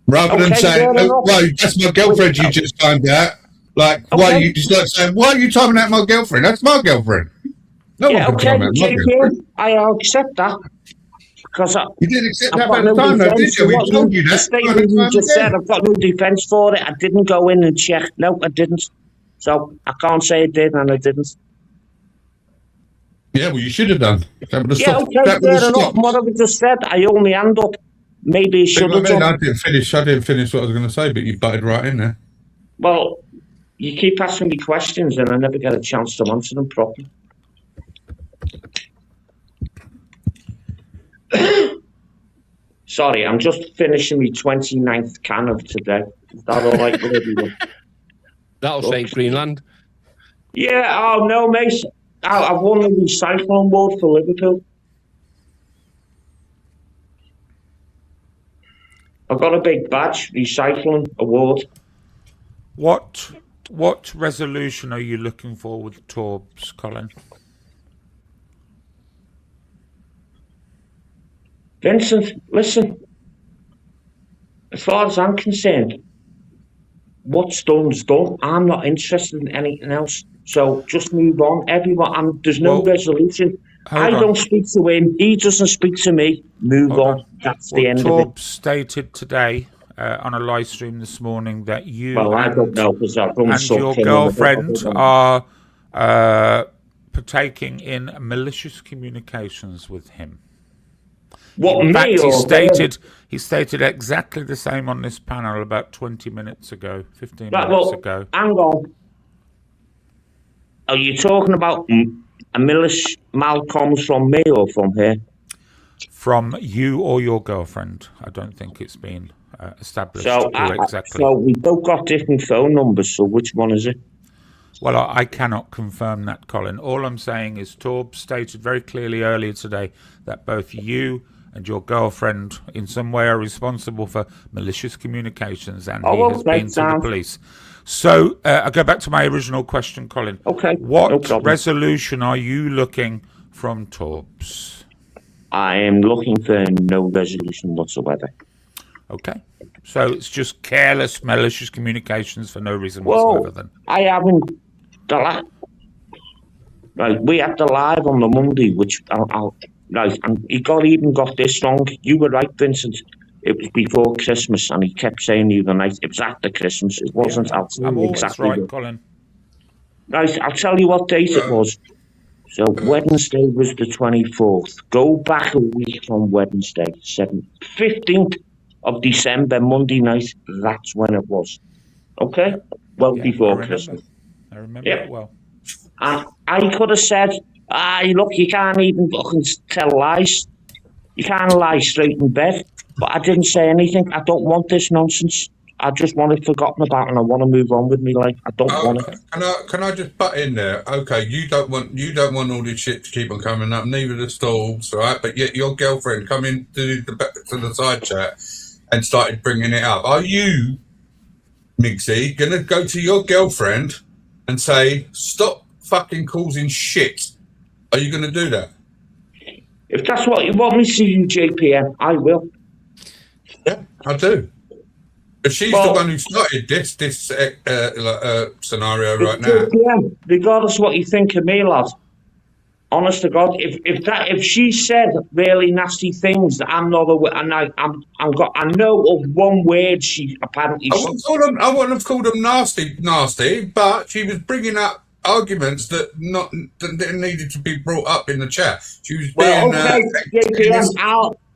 Rather than saying, oh, well, that's my girlfriend you just timed out. Like, why are you just like saying, why are you talking about my girlfriend? That's my girlfriend. No one can talk about my girlfriend. I'll accept that. Because you didn't accept I've that at the time, though, did you? We told you that. The statement you just said, I've got no defence for it. I didn't go in and check. No, I didn't. So I can't say I did, and I didn't. Yeah, well, you should have done. That would have Yeah, stopped. okay, That would have fair enough. stopped. What I just said, I hold my hand up. Maybe I should have done. I didn't finish what I was going to say, but you butted right in there. Well, you keep asking me questions, and I never get a chance to answer them properly. Sorry, I'm just finishing my 29th can of today. Is that all right with everyone? That'll save Greenland. Yeah, oh no, mate. I've won a recycling award for Liverpool. I've got a big badge, recycling award. What resolution are you looking for with Torbs, Colin? Vincent, listen. As far as I'm concerned, what's done's done. I'm not interested in anything else. So just move on. Everyone, there's no resolution. I don't speak to him. He doesn't speak to me. Move on. That's the end of it. Torbs stated today on a live stream this morning that you I don't know, because I've done and your girlfriend are partaking in malicious communications with him. What, in fact, me he stated exactly the same on this panel about 20 minutes ago, 15 minutes ago. Hang on. Are you talking about a malicious malcoms from me or from here? From you or your girlfriend. I don't think it's been established exactly. So we both got different phone numbers, so which one is it? Well, I cannot confirm that, Colin. All I'm saying is Torb stated very clearly earlier today that both you and your girlfriend in some way are responsible for malicious communications, and he has been to the police. So I'll go back to my original question, Colin. Okay. What resolution are you looking from Torbs? I am looking for no resolution whatsoever. Okay. So it's just careless, malicious communications for no reason whatsoever then? I haven't... we had the live on the Monday, which and he even got this wrong. You were right, Vincent. It was before Christmas, and he kept saying the other night, it was after Christmas. It wasn't. Yeah, I'm always exactly right, Colin. Right, I'll tell you what date it was. So Wednesday was the 24th. Go back a week from Wednesday, 15th of December, Monday night. That's when it was. Okay? Well, before Christmas. I remember it well. And I could have said, look, you can't even fucking tell lies. You can't lie straight in bed. But I didn't say anything. I don't want this nonsense. I just want it forgotten about, and I want to move on with me. Like, I don't want it. Can I just butt in there? Okay, you don't want all this shit to keep on coming up. Neither the stalls, right? But yet your girlfriend come in to the side chat and started bringing it up. Are you, Migsy, gonna go to your girlfriend and say, stop fucking causing shit? Are you gonna do that? If that's what you want me to do, JPM, I will. Yeah, I do. But she's the one who started this scenario right now. JPM, regardless of what you think of me, lad, honest to God, if she said really nasty things that I'm not aware, and I know of one word she apparently. I wouldn't have called them nasty, but she was bringing up arguments that needed to be brought up in the chat. She was being.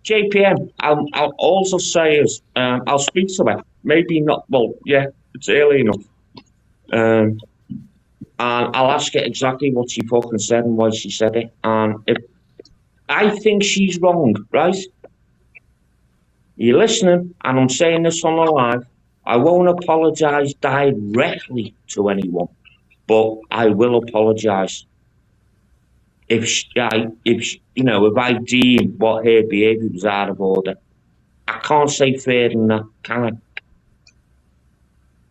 JPM, I'll also say is I'll speak to her. Maybe not. Well, yeah, it's early enough. And I'll ask her exactly what she fucking said and why she said it. And if I think she's wrong, right? You're listening, and I'm saying this on the live. I won't apologise directly to anyone, but I will apologise. If I deem what her behaviour was out of order, I can't say fairer than that, can I?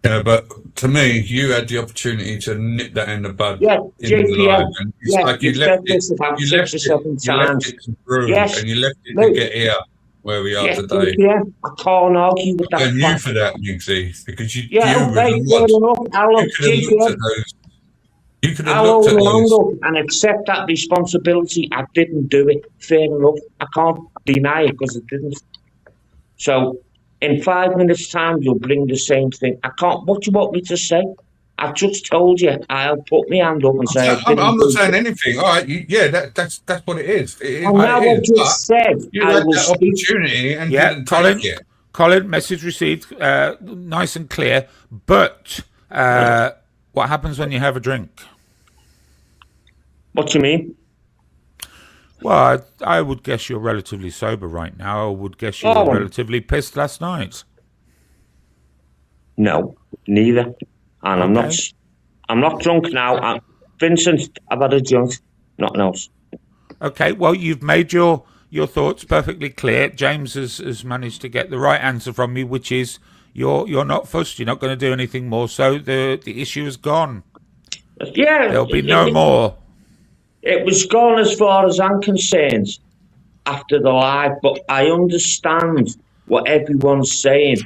Yeah, but to me, you had the opportunity to nip that in the bud. Yeah, JPM. You left it to brew, and you left it to get here. where we are Yeah, today. yeah, I can't argue with that And you fact. for that, Migsy, because you Yeah, were okay, the fair one. enough. I'll You could have looked at those. You could have I'll looked hold at my hand those. up and accept that responsibility. I didn't do it. Fair enough. I can't deny it because I didn't. So, in 5 minutes' time, you'll bring the same thing. I can't. What do you want me to say? I've just told you. I'll put my hand up and say I I'm didn't not do saying it. anything. All right, that's what it is. And now I've But just said you I had will that speak. opportunity and Yeah, didn't Colin. take it. Colin, message received, nice and clear. But what happens when you have a drink? What do you mean? Well, I would guess you're relatively sober right now. I would guess you were relatively pissed last night. No, neither. And Okay. I'm not drunk now. Vincent, I've had a drink. Nothing else. Okay, well, you've made your thoughts perfectly clear. James has managed to get the right answer from me, which is you're not fussed. You're not going to do anything more. So the issue is gone. Yeah. There'll be no more. It was gone as far as I'm concerned after the live, but I understand what everyone's saying.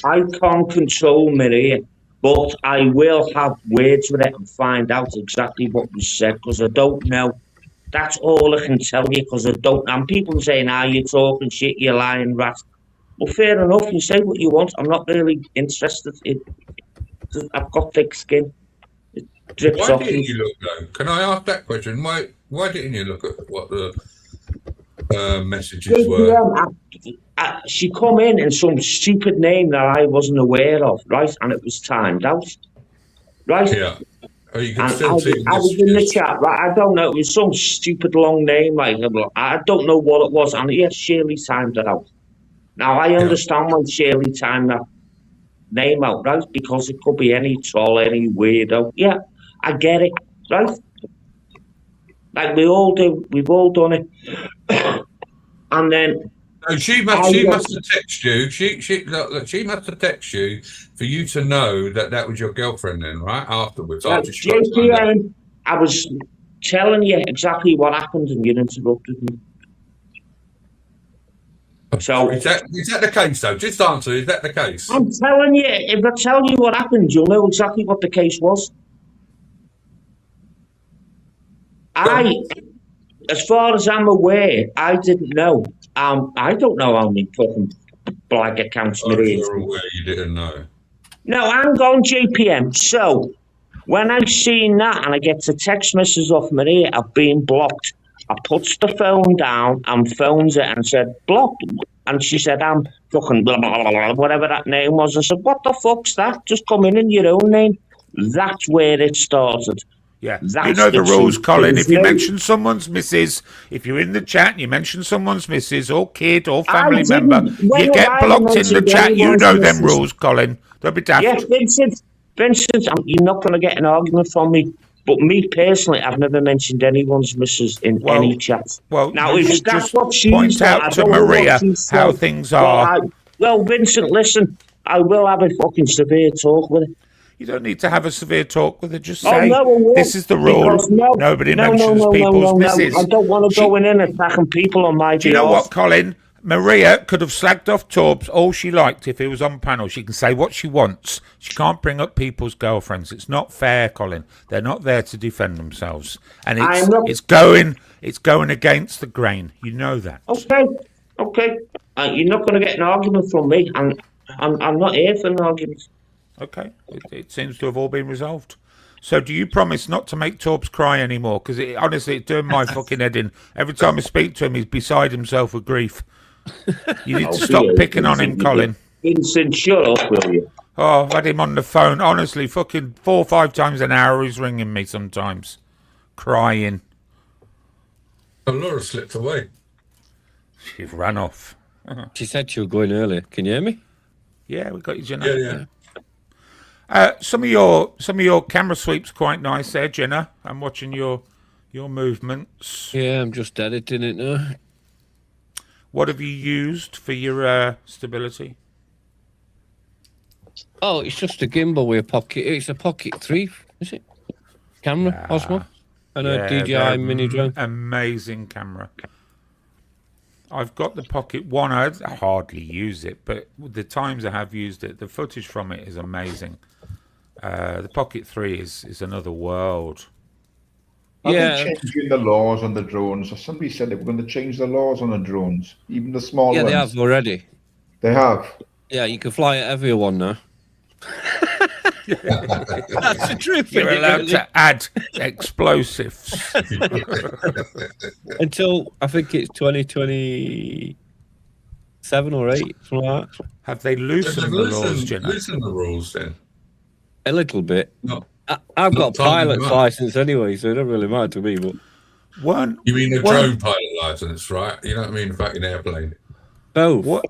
I can't control Maria, but I will have words with it and find out exactly what was said because I don't know. That's all I can tell you because I don't. And people saying, you're talking shit, you're lying rat. Well, fair enough. You say what you want. I'm not really interested. I've got thick skin. It drips Why off didn't me. you look though? Can I ask that question? Why didn't you look at what the messages were? She come in some stupid name that I wasn't aware of, right? And it was timed out, right? Yeah. Oh, you can And still see the I was in the messages. chat, right? I don't know. It was some stupid long name, like I don't know what it was. And yes, Shirley timed it out. Now I understand why Shirley timed that name out, right? Because it could be any troll, any weirdo. Yeah, I get it, right? Like we all do. We've all done it. And then No, she must have texted you. She must have texted you for you to know that was your girlfriend then, right? Afterwards, after she got signed out. JPM, I was telling you exactly what happened and you interrupted me. So is that the case though? Just answer, is that the case? I'm telling you, if I tell you what happened, you'll know exactly what the case was. As far as I'm aware, I didn't know. I don't know how many fucking black accounts there is. You're aware you didn't know. No, I'm going JPM. So when I seen that and I get the text message off Maria, I've been blocked. I puts the phone down and phones it and said, blocked. And she said, I'm fucking blah, blah, blah, blah, whatever that name was. I said, what the fuck's that? Just come in your own name. That's where it started. Yeah, That's you know the rules, truth. Colin. If you mention someone's missus, if you're in the chat and you mention someone's missus or kid or family member, you get blocked in the chat. You know them rules, Colin. Don't be daft. Yeah, Vincent, you're not going to get an argument from me. But me personally, I've never mentioned anyone's missus in any chat. Well, now, you if should that's just what she's point done, out to Maria how things are. Well, Vincent, listen, I will have a fucking severe talk with her. You don't need to have a severe talk with her. Just say, this is the rule. Because Nobody mentions people's missus. I don't want to go in and attacking people on my behalf. Do you know what, Colin? Maria could have slagged off Torbs all she liked if he was on panel. She can say what she wants. She can't bring up people's girlfriends. It's not fair, Colin. They're not there to defend themselves. And it's going against the grain. You know that. Okay. You're not going to get an argument from me. And I'm not here for an argument. Okay. It seems to have all been resolved. So do you promise not to make Torbs cry anymore? Because honestly, it's doing my fucking head in. Every time I speak to him, he's beside himself with grief. You need to stop picking on him, Colin. Vincent, shut up, will you? Oh, I've had him on the phone. Honestly, fucking 4 or 5 times an hour he's ringing me sometimes. Crying. And Laura slipped away. She ran off. She said she was going earlier. Can you hear me? Yeah, we got you, Jenna. Yeah. Some of your camera sweeps quite nice there, Jenna. I'm watching your movements. Yeah, I'm just editing it now. What have you used for your stability? Oh, it's just a gimbal with a pocket. It's a Pocket 3, is it? Camera, Osmo, and a DJI mini drone. Amazing camera. I've got the Pocket 1. I hardly use it, but the times I have used it, the footage from it is amazing. The Pocket 3 is another world. Are they changing the laws on the drones? Somebody said they were going to change the laws on the drones, even the small ones. Yeah, they have already. They have? Yeah, you can fly at everyone now. That's the truth. You're allowed to add explosives. Until, I think it's 2027 or 8, something like that. Have they loosened the laws, Jenna? Loosen the rules, then. A little bit. No. I've got a pilot's license anyway, so it doesn't really matter to me. But you mean a drone pilot license, right? You know what I mean? About an airplane. Both.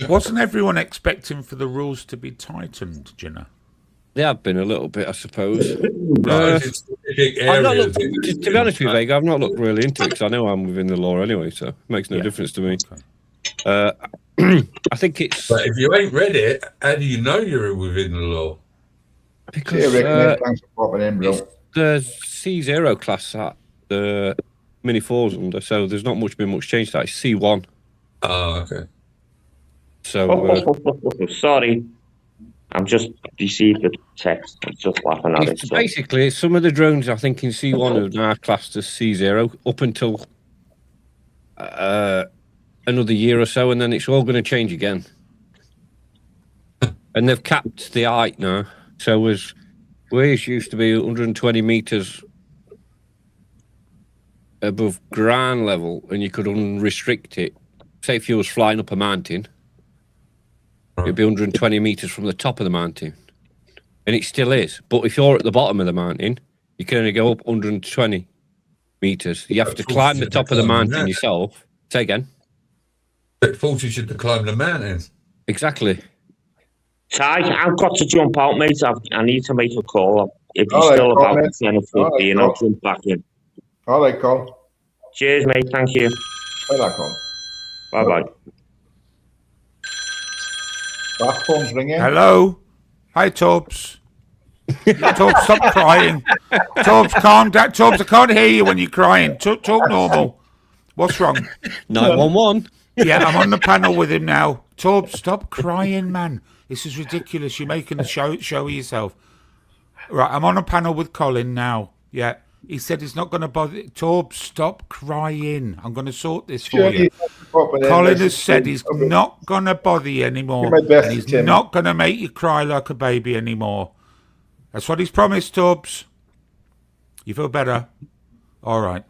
Wasn't everyone expecting for the rules to be tightened, Jenna? They have been a little bit, I suppose. I've not looked, to be honest with you, Vega, I've not looked really into it because I know I'm within the law anyway, so it makes no difference to me. I think it's. But if you ain't read it, how do you know you're within the law? Because thanks for popping in, bro. The C0 class that the Mini 4's under, so there's not been much change to that. It's C1. Oh, okay. So. Sorry. I'm just received the text. I'm just laughing at it. So. Basically, some of the drones I think in C1 are now classed as C0 up until another year or so, and then it's all going to change again. And they've capped the height now. So waves used to be 120 meters above ground level, and you could unrestrict it. Say if you was flying up a mountain, it'd be 120 meters from the top of the mountain, and it still is. But if you're at the bottom of the mountain, you can only go up 120 meters. You have to climb the top of the mountain yourself. Say again. It forces you to climb the mountain. Exactly. Ty, I've got to jump out, mate. I need to make a call. If you're still about 10 or 15, I'll jump back in. All right, Col. Cheers, mate. Thank you. Bye, Col. Bye-bye. That phone's ringing. Hello? Hi, Tobbs. Tobbs, stop crying. Tobbs, calm down. Tobbs, I can't hear you when you're crying. Talk normal. What's wrong? 911. Yeah, I'm on the panel with him now. Tobbs, stop crying, man. This is ridiculous. You're making a show of yourself. Right, I'm on a panel with Colin now. Yeah, he said he's not going to bother. Tobbs, stop crying. I'm going to sort this for you. Colin has said he's not going to bother you anymore. And he's not going to make you cry like a baby anymore. That's what he's promised, Tobbs. You feel better? All right.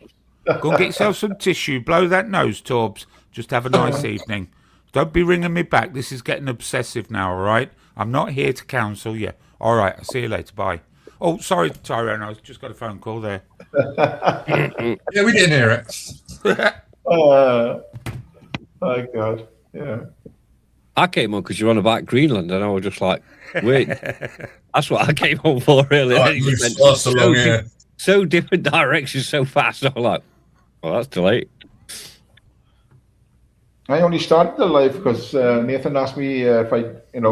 Go and get yourself some tissue. Blow that nose, Tobbs. Just have a nice evening. Don't be ringing me back. This is getting obsessive now, all right? I'm not here to counsel you. All right, I'll see you later. Bye. Oh, sorry, Tyrone. I just got a phone call there. Yeah, we didn't hear it. Oh, my God. Yeah. I came on because you're on about Greenland, and I was just like, wait. That's what I came on for, really. So different directions so fast. I'm like, well, that's too late. I only started the live because Nathan asked me if I,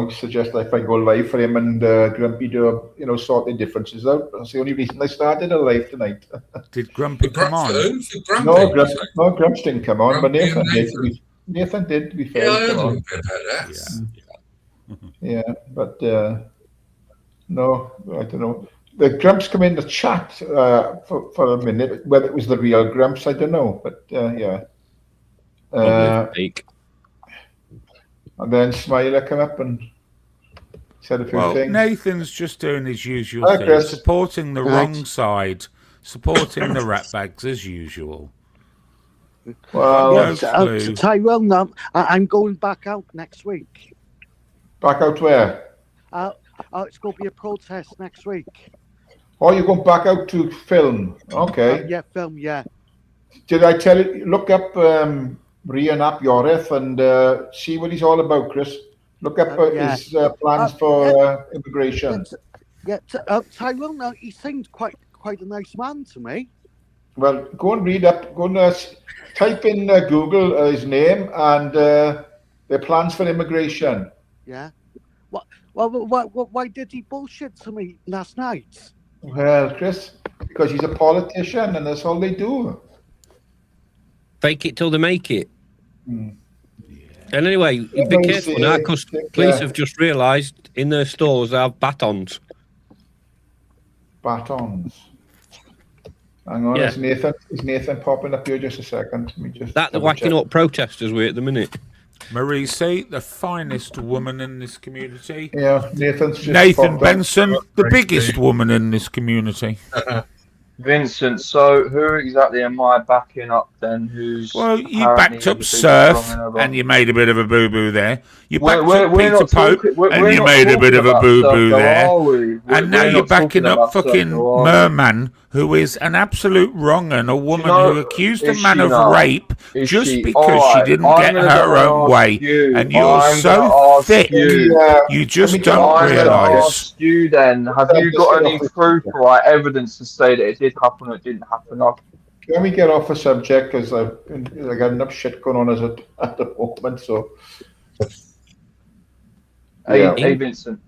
suggest if I go live for him and Grumpy to, sort the differences out. That's the only reason I started a live tonight. Did Grumpy come on? No, Grumps didn't come on, but Nathan did. Nathan did, to be fair. Yeah, I heard a little bit about that. Yeah, but no, I don't know. The Grumps come in the chat for a minute. Whether it was the real Grumps, I don't know. But yeah. And then Smiler come up and said a few things. Nathan's just doing his usual thing, supporting the wrong side, supporting the ratbags as usual. Well, Tyrone, I'm going back out next week. Back out where? It's going to be a protest next week. Oh, you're going back out to film? Okay. Yeah, film, yeah. Did I tell you, look up Rian Ap Yoreth and see what he's all about, Chris? Look up his plans for immigration. Tyrone, he seemed quite a nice man to me. Well, go and read up. Go and type in Google his name and their plans for immigration. Yeah. Why did he bullshit to me last night? Well, Chris, because he's a politician and that's all they do. Fake it till they make it. And anyway, be careful now, because police have just realised in their stores they have batons. Batons. Hang on, is Nathan popping up here just a second? Let me just That they're whacking up protesters with at the minute. Marie C., the finest woman in this community. Yeah, Nathan's just Nathan Benson, the biggest woman in this community. Vincent, so who exactly am I backing up then? Well, you backed up Surf, and you made a bit of a boo-boo there. You backed up Peter Pope, and you made a bit of a boo-boo there. And now you're backing up fucking Merman, who is an absolute wrong and a woman who accused a man of rape just because she didn't get her own way. And you're so thick, you just don't realise. You then, have you got any proof or evidence to say that it did happen or it didn't happen? Can we get off the subject, because I got enough shit going on at the moment. So, hey Vincent.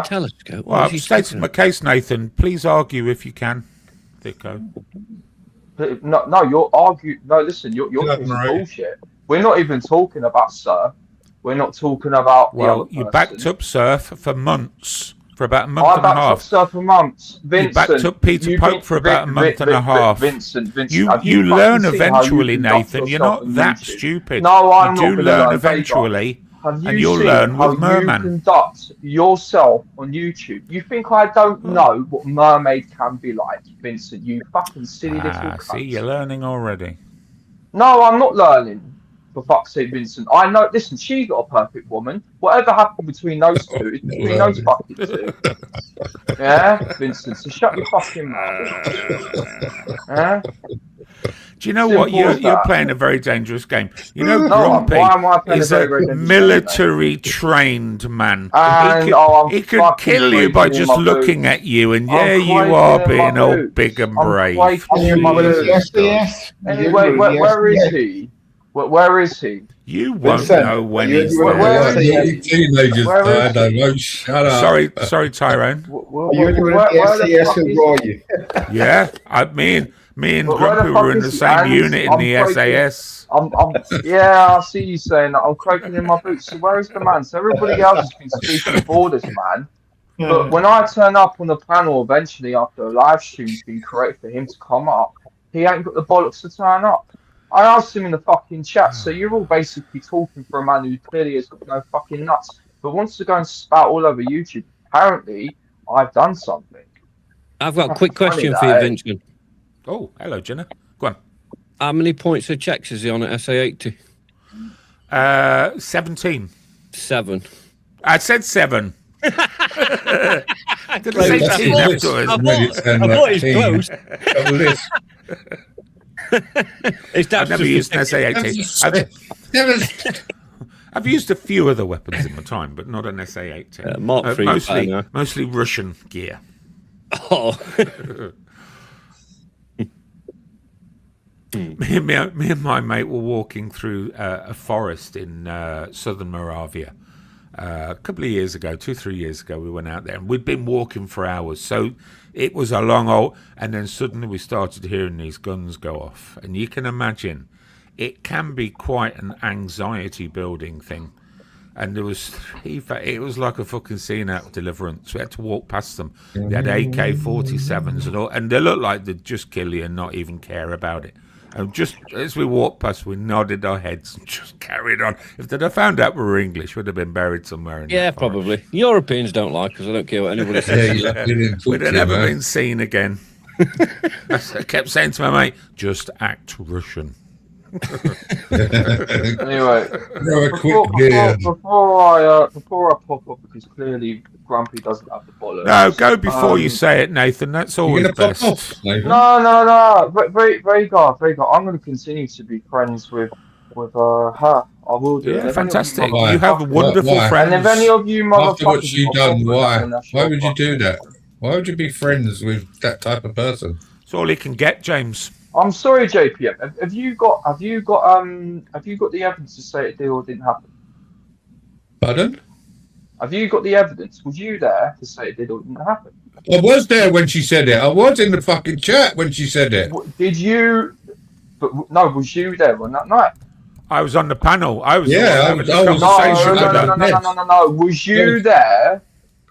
Telescope. Well, I've stated my case, Nathan. Please argue if you can, Thicko. No, you're arguing. No, listen, you're talking bullshit. We're not even talking about Surf. We're not talking about. Well, you backed up Surf for months. For about a month and a half. I backed up Surf for months. Vincent, you backed up Peter Pope for about a month and a half. Vincent, you learn eventually, Nathan. You're not that stupid. No, I'm not. You do learn eventually, and you'll learn with Merman. You conduct yourself on YouTube. You think I don't know what mermaid can be like, Vincent? You fucking silly little cunt. See, you're learning already. No, I'm not learning. For fuck's sake, Vincent. I know. Listen, she's not a perfect woman. Whatever happened between those two is between those fucking two. Yeah, Vincent. So shut your fucking mouth. Yeah. Do you know what? You're playing a very dangerous game. You know, Grumpy is a military-trained man. He could kill you by just looking at you, and there you are being all big and brave. Anyway, where is he? Where is he? You won't know when he's there. Teenagers, shut up. Sorry, Tyrone. You're doing the SAS as well, you? Yeah, me and Grumpy were in the same unit in the SAS. Yeah, I see you saying that. I'm croaking in my boots. So where is the man? So everybody else has been speaking for this man. But when I turn up on the panel eventually after a live stream's been created for him to come up, he ain't got the bollocks to turn up. I asked him in the fucking chat, so you're all basically talking for a man who clearly has got no fucking nuts, but wants to go and spout all over YouTube. Apparently, I've done something. I've got a quick question for you, Vincent. Oh, hello, Jenna. Go on. How many points of checks is he on at SA80? 17. 7. I said 7. Did I say 10 afterwards? I thought he's close. I've never used an SA-80. I've used a few other weapons in my time, but not an SA-80. Mark III, mostly Russian gear. Oh. Me and my mate were walking through a forest in southern Moravia. A couple of years ago, 2-3 years ago, we went out there and we'd been walking for hours. So it was a long old, and then suddenly we started hearing these guns go off. And you can imagine it can be quite an anxiety building thing. And there was it was like a fucking scene out of Deliverance. We had to walk past them. They had AK-47s and all, and they looked like they'd just kill you and not even care about it. And just as we walked past, we nodded our heads and just carried on. If they'd have found out we were English, we'd have been buried somewhere. Probably. Europeans don't like us. I don't care what anybody says. We'd have never been seen again. I kept saying to my mate, just act Russian. Anyway, before I pop up, because clearly Grumpy doesn't have the bollocks. No, go before you say it, Nathan. That's always best. No. Very good. I'm going to continue to be friends with her. I will do. Yeah, fantastic. You have wonderful friends. And if any of you motherfuckers, after what you've done, why would you do that? Why would you be friends with that type of person? It's all he can get, James. I'm sorry, JPM. Have you got the evidence to say it did or didn't happen? Pardon? Have you got the evidence? Was you there to say it did or didn't happen? I was there when she said it. I was in the fucking chat when she said it. Did you? But no, was you there on that night? I was on the panel. I was having this conversation. No. Was you there?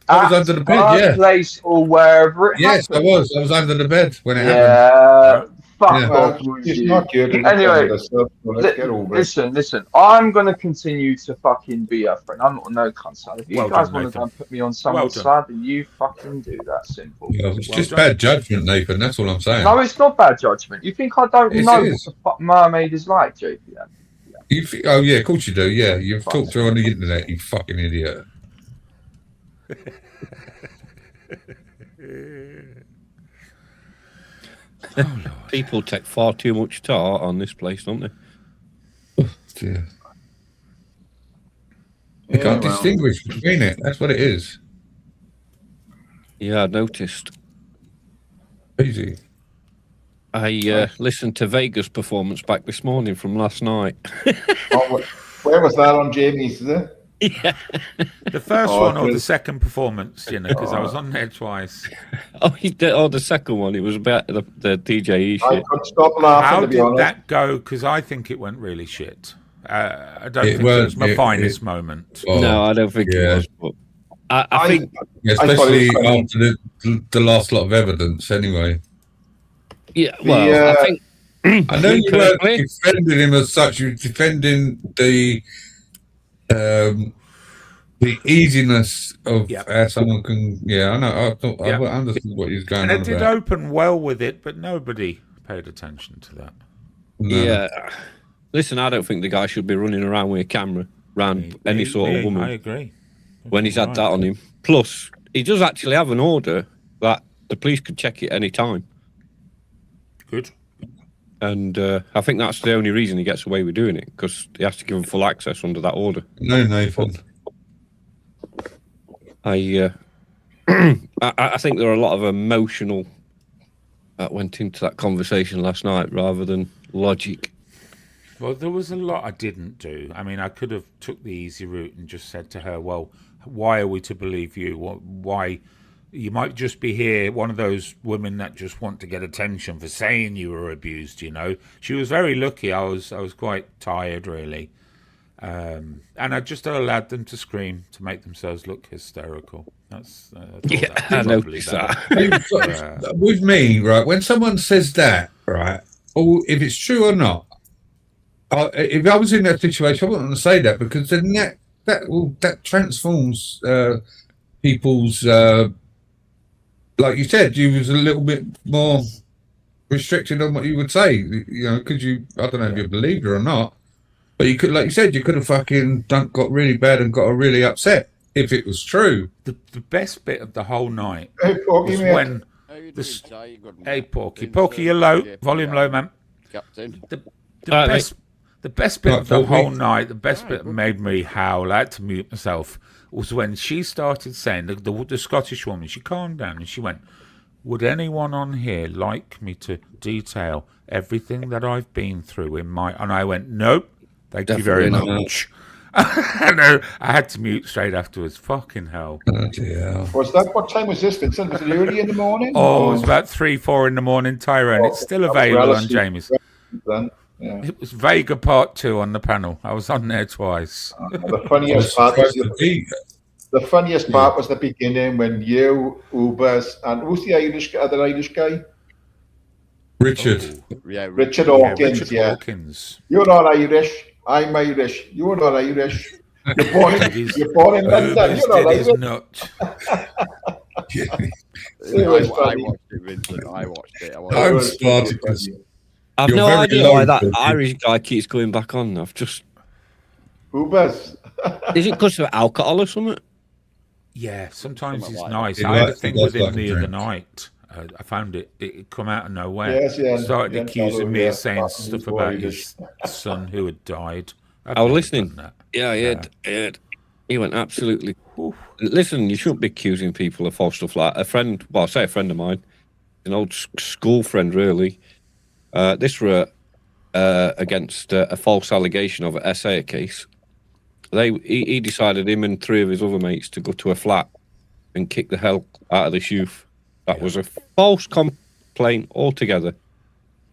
I was under the bed, her place or wherever it Yes, happened? I was under the bed when it happened. Yeah, fuck Well, off with it's you. not here to Anyway, defend herself, so let's get over it. listen. I'm gonna continue to fucking be her friend. I'm not no cunt. So if you Well guys done, want to Nathan. go and put me on someone's side, then you fucking do that. Simple. Yeah, it's just bad judgment, Nathan. That's all I'm saying. No, it's not bad judgment. You think I don't know what the fuck mermaid is like, JPM? You think, oh yeah, of course you do. Yeah, you've talked to her on the internet. You fucking idiot. People take far too much to heart on this place, don't they? Yeah. You can't distinguish between it. That's what it is. Yeah, I noticed. Easy. I listened to Vegas performance back this morning from last night. Where was that on Jamie's? Is it? Yeah. The first one or the second performance, you know, because I was on there twice. The second one. It was about the DJE shit. I couldn't stop laughing. How to be did honest. that go? Because I think it went really shit. I don't It think it was- was my it- finest it- moment. Oh, No, I don't think it was. But I think, especially after the last lot of evidence. Anyway, yeah. Well, I think I know you weren't defending him as such. You're defending the easiness of how someone can. Yeah, I know. I understood what he was going And on it did about. open well with it, but nobody paid attention to that. No. Yeah. Listen, I don't think the guy should be running around with a camera around any sort of woman. I agree. When he's had that on him. Plus, he does actually have an order that the police could check it any time. Good. And I think that's the only reason he gets away with doing it, because he has to give him full access under that order. No, Nathan. I think there are a lot of emotional that went into that conversation last night rather than logic. Well, there was a lot I didn't do. I mean, I could have took the easy route and just said to her, well, why are we to believe you? Why? You might just be here, one of those women that just want to get attention for saying you were abused, you know. She was very lucky. I was quite tired, really. And I just allowed them to scream to make themselves look hysterical. That's I noticed that. With me, right, when someone says that, right, or if it's true or not, if I was in that situation, I wouldn't want to say that, because then that transforms people's. Like you said, you was a little bit more restricted on what you would say, you know, because I don't know if you believed her or not, but you could, like you said, you could have fucking got really bad and got really upset if it was true. The best bit of the whole night Hey, Porky, was mate. when Hey, Porky, you're low, volume low, man. Captain. The best bit of the whole night, the best bit that made me howl, I had to mute myself, was when she started saying, the Scottish woman, she calmed down and she went, would anyone on here like me to detail everything that I've been through in my... And I went, nope, thank you very much. I had to mute straight afterwards. Fucking hell. Oh, dear. Was that, what time was this, Vincent? Was it early in the morning? Oh, it was about 3-4 in the morning, Tyrone. It's still available on Jamie's. Then. Yeah. It was Vega Part 2 on the panel. I was on there twice. The funniest part was the funniest part was the beginning when you, Ubers, and who's the other Irish guy? Richard. Yeah, Richard Hawkins. Richard Yeah. Hawkins. You're not Irish. I'm Irish. You're not Irish. You're born in London. You're not Irish. Nut. It was I funny. watched it, Vincent. I watched it. I'm Spartacus. I've You're no very idea low, why that Porky. Irish guy keeps going back on. I've just... Ubers. Is it because of alcohol or something? Yeah, sometimes Something he's like nice. that. I had a He thing does with him like a the other drink. night. I found it come out of nowhere. Yes, yeah. Started Yeah, accusing me yeah, of saying fucking stuff boy, about Irish. his son who had died. I've I was never listening. done that. Yeah, he had. He went absolutely... Listen, you shouldn't be accusing people of false stuff like that. A friend of mine, an old school friend, really. This were against a false allegation of an SA case. He decided, him and 3 of his other mates, to go to a flat and kick the hell out of this youth. That was a false complaint altogether.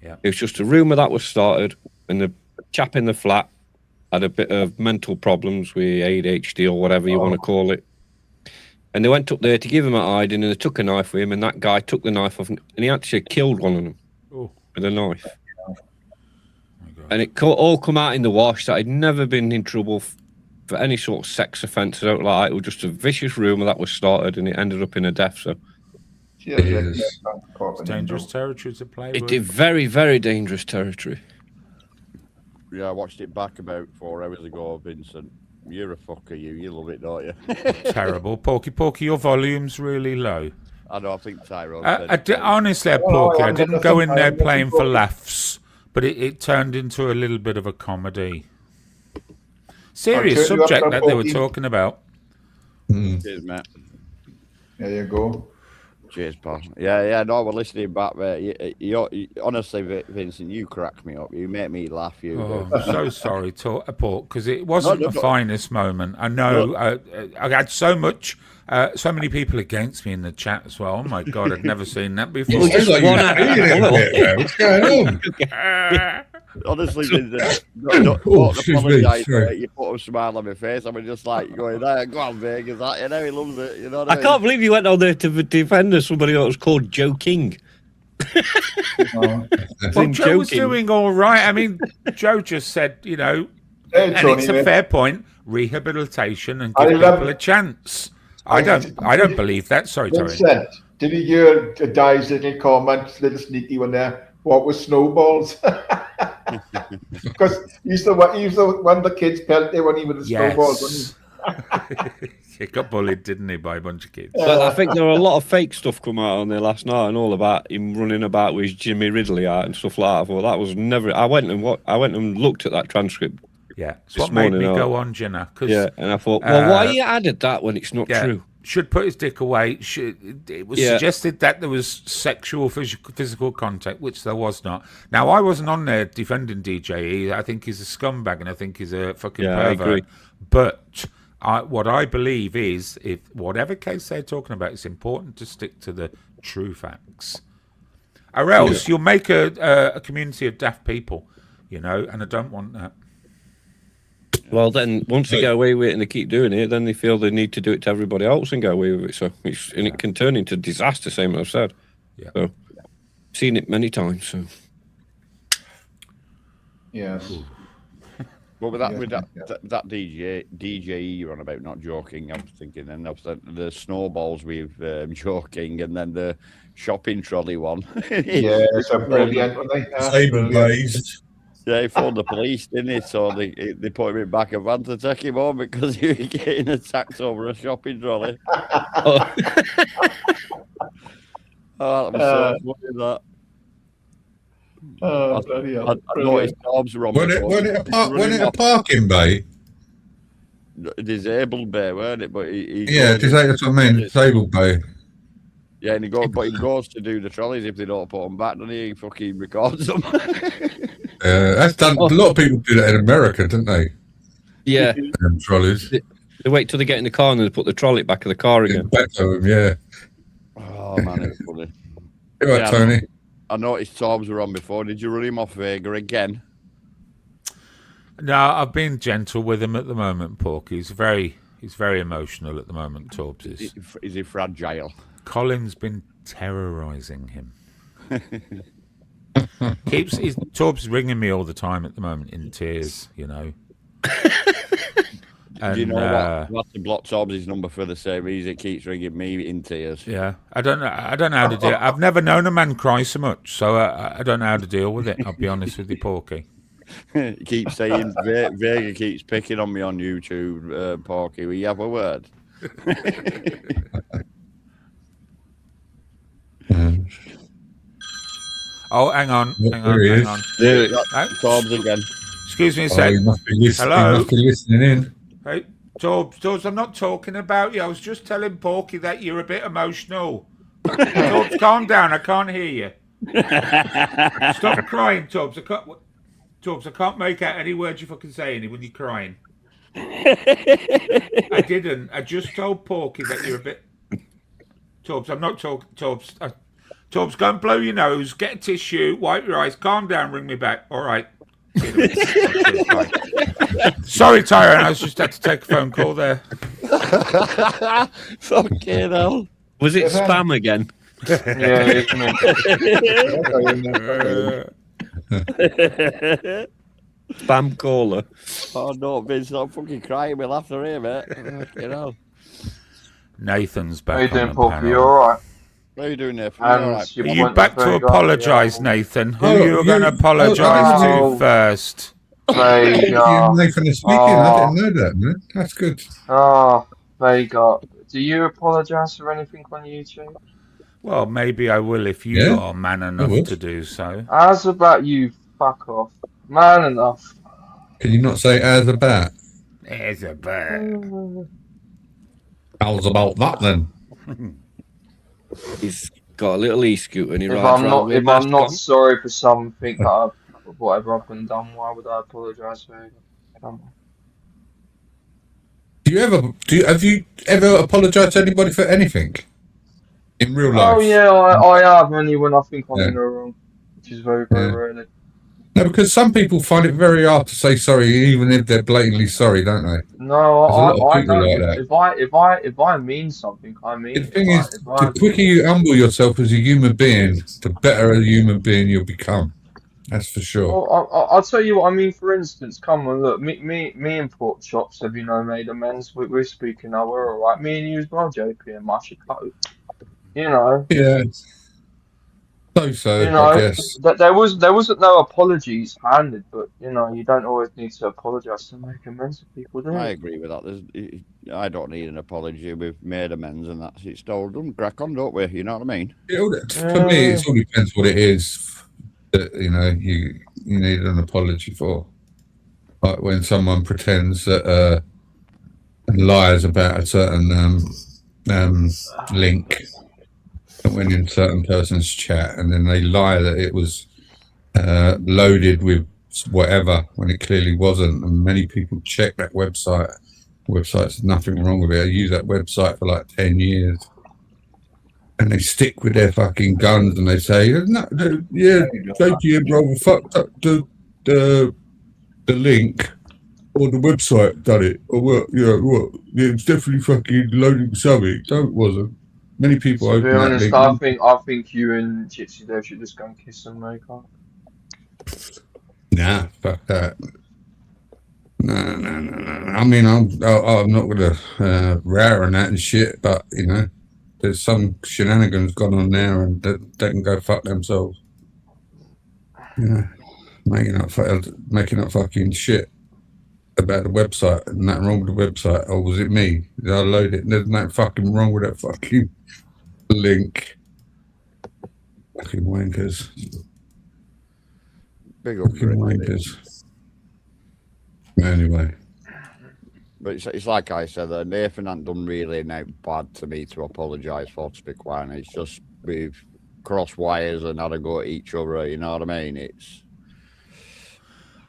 Yeah. It was just a rumour that was started, and the chap in the flat had a bit of mental problems with ADHD or whatever you want to call it. And they went up there to give him a hiding, and they took a knife with him, and that guy took the knife off, and he actually killed one of them with a knife. And it all come out in the wash that I'd never been in trouble for any sort of sex offence. I don't like it. It was just a vicious rumour that was started, and it ended up in a death. So it's dangerous territory to play with. It is very, very dangerous territory. Yeah, I watched it back about 4 hours ago, Vincent. You're a fucker, you love it, don't you? Terrible. Porky, your volume's really low. I know, I think Tyrone honestly, Porky, I didn't go in there playing for laughs, but it turned into a little bit of a comedy. Serious subject that they were talking about. Cheers, Matt. There you go. Cheers, pal. Yeah, no, we're listening back, mate. You, honestly, Vincent, you crack me up. You make me laugh, you do. I'm so sorry, Pork, because it wasn't the finest moment. I know I had so many people against me in the chat as well. Oh, my God, I'd never seen that before. What's going on? Honestly, Vincent, don't apologise. You put a smile on my face. I was just like going, there, go on, Vegas. You know, he loves it. You know what I mean? Can't believe you went on there to defend somebody that was called Joe King. Well, Joe was doing all right. I mean, Joe just said, you know, and it's a fair point, rehabilitation and give people a chance. I don't believe that. Sorry, Tony. Did you hear Tys' little comment, little sneaky one there? What was snowballs? Because he used to when the kids pelted when he was snowballs. He got bullied, didn't he, by a bunch of kids? But I think there were a lot of fake stuff come out on there last night, and all about him running about with his Jimmy Ridley out and stuff like that. I thought that was never. I went and looked at that transcript. Yeah, it's what made me go on, Jenna. Yeah, and I thought, well, why you added that when it's not true? Should put his dick away. It was suggested that there was sexual physical contact, which there was not. Now, I wasn't on there defending DJE. I think he's a scumbag, and I think he's a fucking pervert. I agree. But what I believe is, if whatever case they're talking about, it's important to stick to the true facts. Or else you'll make a community of daft people, you know, and I don't want that. Well, then once they go away with it and they keep doing it, then they feel they need to do it to everybody else and go away with it. So it can turn into disaster, same as I've said. Yeah. So seen it many times. So yes. Well, with that DJE you're on about, not joking, I'm thinking, and the snowballs with joking, and then the shopping trolley one. Yeah, it's a brilliant one. Sable glazed. Yeah, he phoned the police, didn't he? So they put him in back of van to take him home because he was getting attacked over a shopping trolley. That was so funny, that. I noticed Dobbs were on. Wasn't it a parking bay? Disabled bay, weren't it? But that's what I mean. Disabled bay. Yeah, and he goes to do the trolleys if they don't put them back, doesn't he? He fucking records them. That's done. A lot of people do that in America, don't they? Yeah. Trolleys. They wait till they get in the car and they put the trolley back in the car again. Back to them, yeah. Oh man, it's funny. You're right, Tony. I noticed Torbs were on before. Did you run him off Vega again? No, I've been gentle with him at the moment, Porky. He's very emotional at the moment, Torbs is. Is he fragile? Colin's been terrorising him. Torbs is ringing me all the time at the moment in tears, you know. Do you know what? You have to block Torbs' number for the same reason it keeps ringing me in tears. Yeah, I don't know how to deal. I've never known a man cry so much, so I don't know how to deal with it. I'll be honest with you, Porky. He keeps saying Vega keeps picking on me on YouTube, Porky. Will you have a word? Oh, hang on. Torbs again. Excuse me a sec. Hello. He must be listening in. Hey, Torbs, I'm not talking about you. I was just telling Porky that you're a bit emotional. Torbs, calm down. I can't hear you. Stop crying, Torbs. I can't make out any words you're fucking saying when you're crying. I didn't. I just told Porky that you're a bit... Torbs, I'm not talking... Torbs, go and blow your nose, get a tissue, wipe your eyes, calm down, ring me back. All right. Sorry, Tyrone. I was just had to take a phone call there. Fucking hell. Was it spam again? Yeah, it's me. Spam caller. Oh no, Vince, I'm fucking crying with laughter here, mate. Fucking hell. Nathan's back How you on doing, the Paul? panel. You alright? How you doing there? Are you back to apologise, Nathan? Who you were going to apologise to first? Nathan is speaking. I didn't know that, man. That's good. Oh, Vega. Do you apologise for anything on YouTube? Well, maybe I will if you Yeah, are man enough to do so. How's about you? Fuck off. Man enough. Can you not say as a bat? As a bat. How's about that then? He's got a little e-scooter and he If rides I'm around not, with if a mask I'm not on. sorry for something that whatever I've been done, why would I apologise for it? Come on. Have you ever apologised to anybody for anything in real life? Oh yeah, I have only when I think I'm in the wrong, which is very, very rarely. No, because some people find it very hard to say sorry, even if they're blatantly sorry, don't they? No, There's a lot of I people don't. like that. If I mean something, I mean. The thing is, the quicker you humble yourself as a human being, the better a human being you'll become. That's for sure. Well, I'll tell you what I mean. For instance, come on, look, me and Pork Chops have made amends. We're speaking now. We're all right. Me and you as well, JP and Mushy Coat. You know. Yeah. So You know, I guess. there wasn't no apologies handed, but you don't always need to apologise to make amends to people, do you? I agree with that. I don't need an apology. We've made amends, and that's it. Still done. Crack on, don't we? You know what I mean? For me, it all depends what it is that you need an apology for. Like when someone pretends that and lies about a certain link that went in a certain person's chat, and then they lie that it was loaded with whatever when it clearly wasn't. And many people check that website. Website's nothing wrong with it. I use that website for like 10 years. And they stick with their fucking guns and they say, no, JPM brother fucked up the link or the website done it. Or what? Yeah, what? It was definitely fucking loading something. No, it wasn't. Many people To be open honest, that link. I think you and Gypsy Dave should just go and kiss and make up. Nah, fuck that. No. I mean, I'm not gonna rare on that and shit, but there's some shenanigans gone on there, and they can go fuck themselves. Making up fucking shit about the website, and nothing wrong with the website. Or was it me? Did I load it? There's nothing fucking wrong with that fucking link. Fucking wankers. Big up fucking wankers. Anyway. But it's like I said, Nathan hadn't done really bad to me to apologise for, to be quite honest. It's just we've crossed wires and had a go at each other, you know what I mean?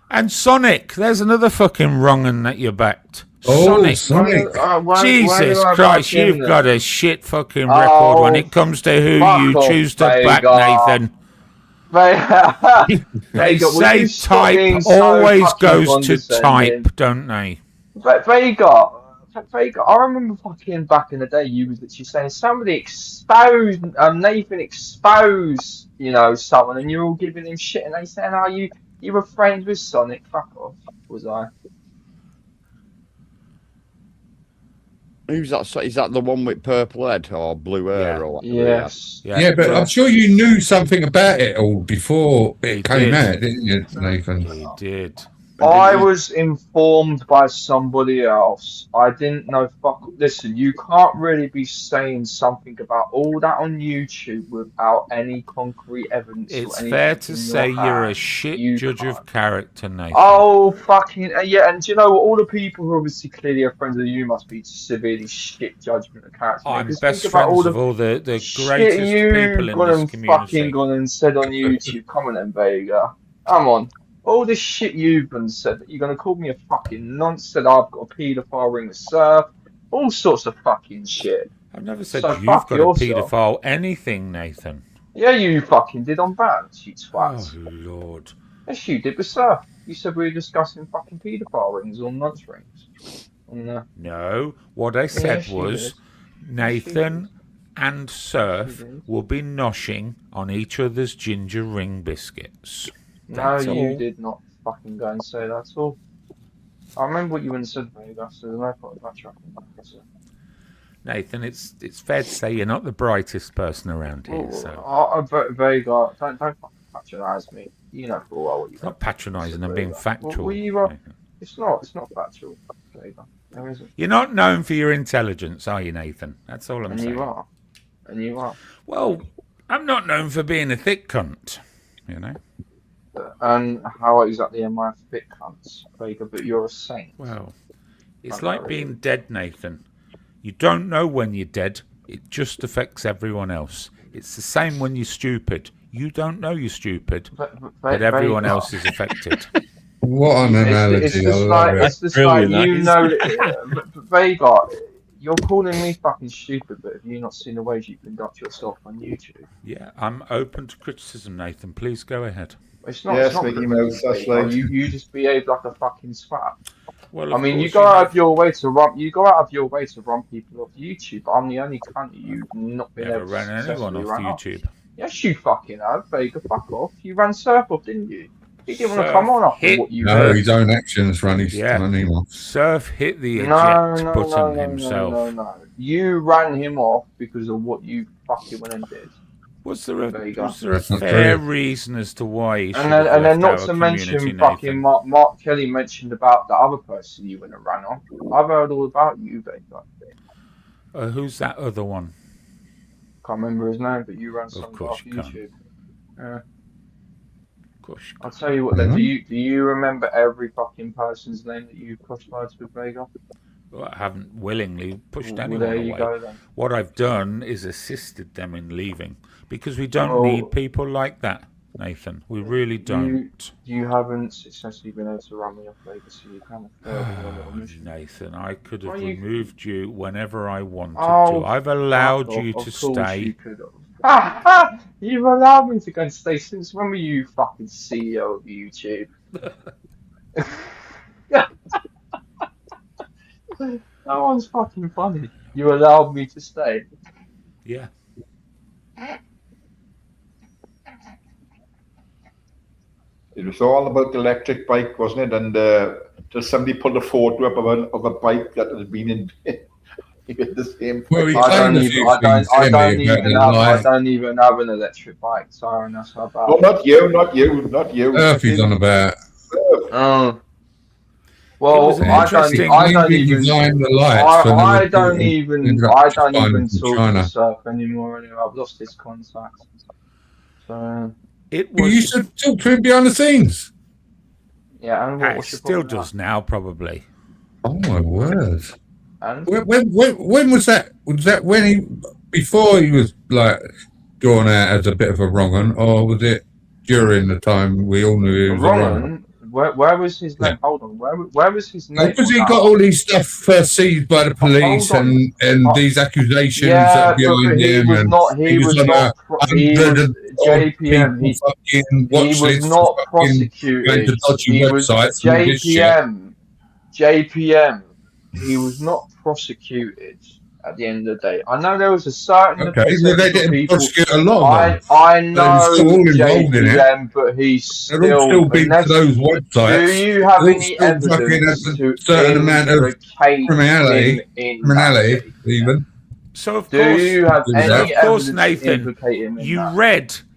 And Sonic, there's another fucking wrong un that you backed. Oh, Sonic. Sonic. Jesus Christ, you've got a shit fucking record when it comes to who you choose to back, Nathan. They say type always goes to type, don't they? Vega, I remember fucking back in the day, you was literally saying somebody exposed, Nathan exposed, someone, and you're all giving him shit, and they saying, "Oh, you were friends with Sonic." Fuck off, was I? Who's that? Is that the one with purple head or blue hair or whatever? Yes. Yeah, but I'm sure you knew something about it all before it came out, didn't you, Nathan? He did. I was informed by somebody else. I didn't know. Listen, you can't really be saying something about all that on YouTube without any concrete evidence. It's fair to say you're a shit judge of character, Nathan. Oh, fucking yeah! And do you know what? All the people who obviously clearly are friends with you must be severely shit judgment of character. I'm best friends with all the greatest people in this community. Fucking gone and said on YouTube. Come on, then, Vega. Come on. All this shit you've been said, that you're going to call me a fucking nonce, that I've got a paedophile ring to serve, all sorts of fucking shit. I've never said you've got a paedophile anything, Nathan. Yeah, you fucking did on Vans, you twat. Oh, Lord. Yes, you did with Surf. You said we were discussing fucking paedophile rings or nonce rings. No, what I said was Nathan and Surf will be noshing on each other's ginger ring biscuits. That's no, you all. did not fucking go and say that at all. I remember what you went and said, Vega, so there's no point backtracking back. Nathan, it's fair to say you're not the brightest person around here. Vega, don't fucking patronise me. You know full well what you. It's not patronising. I'm being factual. It's not factual, Vega. There isn't. You're not known for your intelligence, are you, Nathan? That's all I'm saying. And you are. Well, I'm not known for being a thick cunt, you know. And how exactly am I a thick cunt, Vega? But you're a saint. Well, it's like being dead, Nathan. You don't know when you're dead. It just affects everyone else. It's the same when you're stupid. You don't know you're stupid, but everyone else is affected. What an analogy. It's just like you know, Vega, you're calling me fucking stupid, but have you not seen the ways you conduct yourself on YouTube? Yeah, I'm open to criticism, Nathan. Please go ahead. It's not. Yes, you just behave like a fucking swat. Well, I mean, you go out of your way to run. You go out of your way to run people off YouTube. I'm the only cunt you've not been able to ran anyone off YouTube. Yes, you fucking have. Vega, fuck off. You ran Surf off, didn't you? He didn't want to come on after what you did. His own actions ran his running off. Surf hit the eject button himself. No. You ran him off because of what you fucking went and did. Was there a fair reason as to why he should have and then not our to mention Nathan? fucking Mark Kelly mentioned about the other person you went and ran off. I've heard all about you, Vega. Who's that other one? Can't remember his name, but you ran something off you YouTube. Of course. I'll tell you what. Then, do you remember every fucking person's name that you pushed words with, Vega? Well, I haven't willingly pushed anyone there away. You go, then. What I've done is assisted them in leaving because we don't need people like that, Nathan. We really don't. You haven't successfully been able to run me off, Vega, so you can't Nathan, I could have removed you whenever I wanted to. I've allowed you to stay. You've allowed me to go and stay. Since when were you fucking CEO of YouTube? That one's fucking funny. You allowed me to stay. Yeah. It was all about the electric bike, wasn't it? And just somebody pulled a photo up of a bike that had been in the same. Well, I don't even have an electric bike, Siren. That's how bad. Oh, not you. Murphy's on about. Oh. Well, I don't even talk to Surf anymore. Anyway, I've lost his contact. So you used to talk to him behind the scenes. Yeah, and what still does now, probably. Oh my word! And when was that? Was that when he before he was like drawn out as a bit of a wrong 'un, or was it during the time we all knew he was a wrong 'un? Where was his name? Hold on. Where was his name? Because he got all these stuff seized by the police and these accusations behind him. He was not JPM. He was not prosecuted. He was JPM. He was not prosecuted. At the end of the day, I know there was a certain they didn't prosecute a lot. I know JPM, but he's still big to those websites. Do you have any evidence to certain amount of criminality, even? So of do you have any course, Nathan,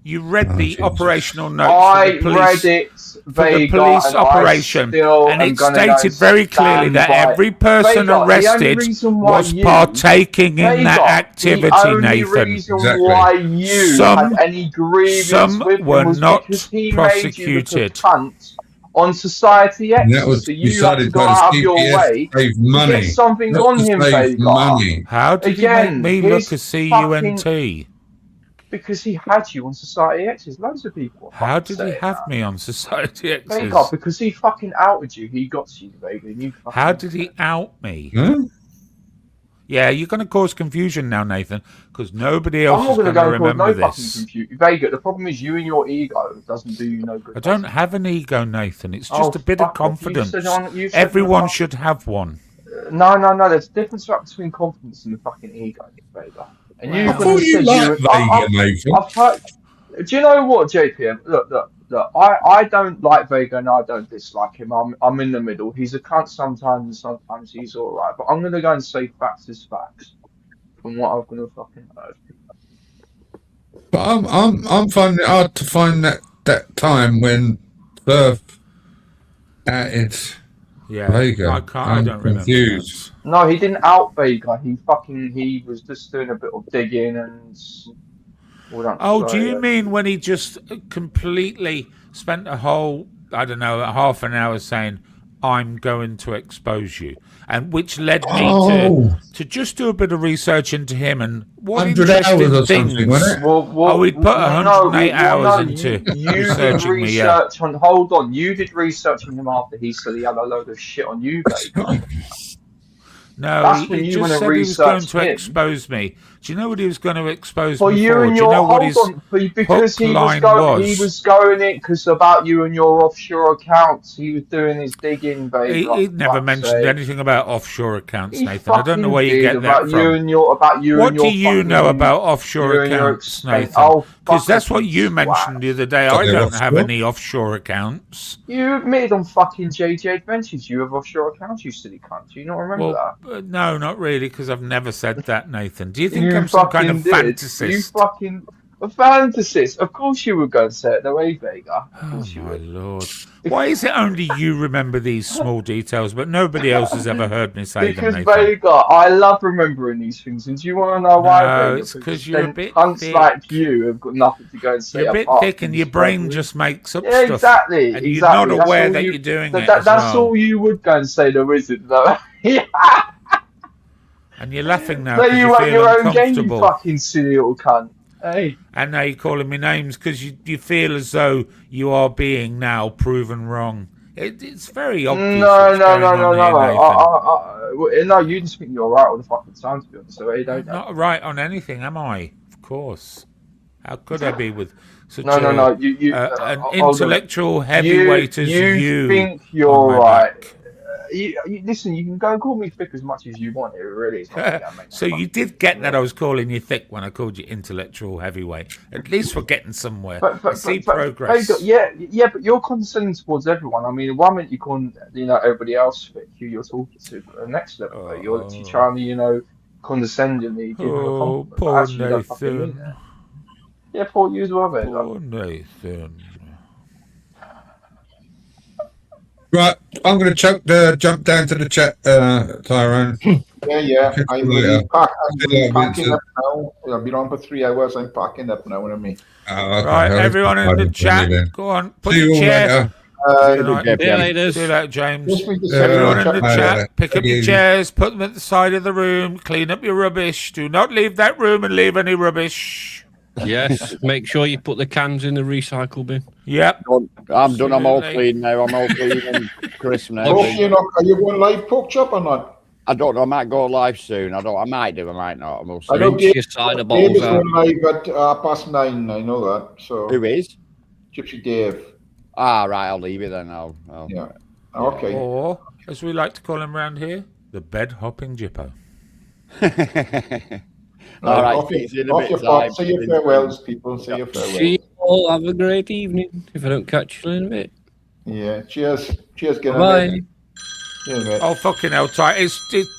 you read the operational notes. I read it, for the police operation, and it stated very clearly that every person arrested was partaking in that activity, Nathan. Why you had any grievance some with him were was not because he prosecuted. made you look a cunt on Society X, so you had to go out of your way to get something on him, Vega. How did he make me look a CUNT? Because he had you on Society X's. Loads of people. How did he have me on Society X's? Vega, because he fucking outed you. He got you, Vega. And you How did he out me? Yeah, you're going to cause confusion now, Nathan, because nobody else I'm not is going to going to go and cause remember no fucking this. confusion. Vega, the problem is you and your ego doesn't do you no good. I don't have an ego, Nathan. It's just a bit of confidence. Everyone should have one. No. There's a difference between confidence and the fucking ego, Vega. And I thought you liked Vega, Nathan. I've heard. Do you know what, JPM? Look. I don't like Vega and I don't dislike him. I'm in the middle. He's a cunt sometimes and sometimes he's all right. But I'm gonna go and say facts is facts from what I've gonna fucking heard. But I'm finding it hard to find that time when Surf added Vega. I don't confused. No, he didn't out Vega. He was just doing a bit of digging and. Do you mean when he just completely spent a whole, I don't know, half an hour saying, I'm going to expose you, and which led me to just do a bit of research into him and what interesting things. We'd put 108 hours into researching me. Yeah. Hold on, you did research on him after he said he had a load of shit on you, Vega. No, he just said he was going to expose me. Do you know what he was going to expose me for? Do you know what his because he was going in because about you and your offshore accounts. He was doing his digging, baby. He'd never mentioned anything about offshore accounts, Nathan. I don't know where you get that from. What do you know about offshore accounts, Nathan? Because that's what you mentioned the other day. I don't have any offshore accounts. You admitted on fucking JJ Adventures you have offshore accounts, you silly cunt. Do you not remember that? No, not really, because I've never said that, Nathan. Do you think I'm some kind of fantasist? You fucking a fantasist. Of course you were going to say it the way, Vega. Oh my lord! Why is it only you remember these small details, but nobody else has ever heard me say them, Nathan? Because Vega, I love remembering these things, and do you want to know why? No, Vega? it's because you're a bit cunts thick. like you have got nothing to go and say. You're a bit thick, and your brain just makes up stuff. Exactly. And you're not aware that you're doing it. That's all you would go and say, though, is it? Though. And you're laughing now So because you you want feel your own game, you uncomfortable. fucking silly little cunt. Hey. And now you're calling me names because you feel as though you are being now proven wrong. It's very obvious. No. No, you just think you're right all the fucking time, to be honest. So, I'm not right on anything, am I? Of course. How could I be with such an intellectual heavyweight as you? You think you're right. Listen, you can go and call me thick as much as you want. It really is not So you did get that I was calling you thick when I called you intellectual heavyweight. At least we're getting somewhere. I see progress. But you're condescending towards everyone. I mean, one minute you call everybody else thick who you're talking to, but the next level, you're trying to condescendingly give them a compliment. Poor Actually, you don't fucking mean Nathan. it. Yeah, poor you as well, mate. Poor Nathan. Right, I'm going to jump down to the chat, Tyrone. Yeah. I'm packing up now. I've been on for 3 hours. I'm packing up now, what I mean. Right, everyone in the chat, go on, put your chair. See you later, James. Everyone in the chat, pick up your chairs, put them at the side of the room, clean up your rubbish. Do not leave that room and leave any rubbish. Yes, make sure you put the cans in the recycle bin. Yep. I'm done. I'm all clean now. I'm all clean and crisp now. Are you going live, Pork Chop, or not? I don't know. I might go live soon. I might do. I might not. I'm I know Dave is going live at 9:30. I know that. So who is? Gypsy Dave. Right. I'll leave it then. Yeah. Okay. Or, as we like to call him around here, the bed hopping Jippo. All right. Say your farewells, people. Say your farewells. See you all. Have a great evening. If I don't catch you in a bit. Yeah. Cheers. Cheers. Get Bye. Oh fucking hell, Ty!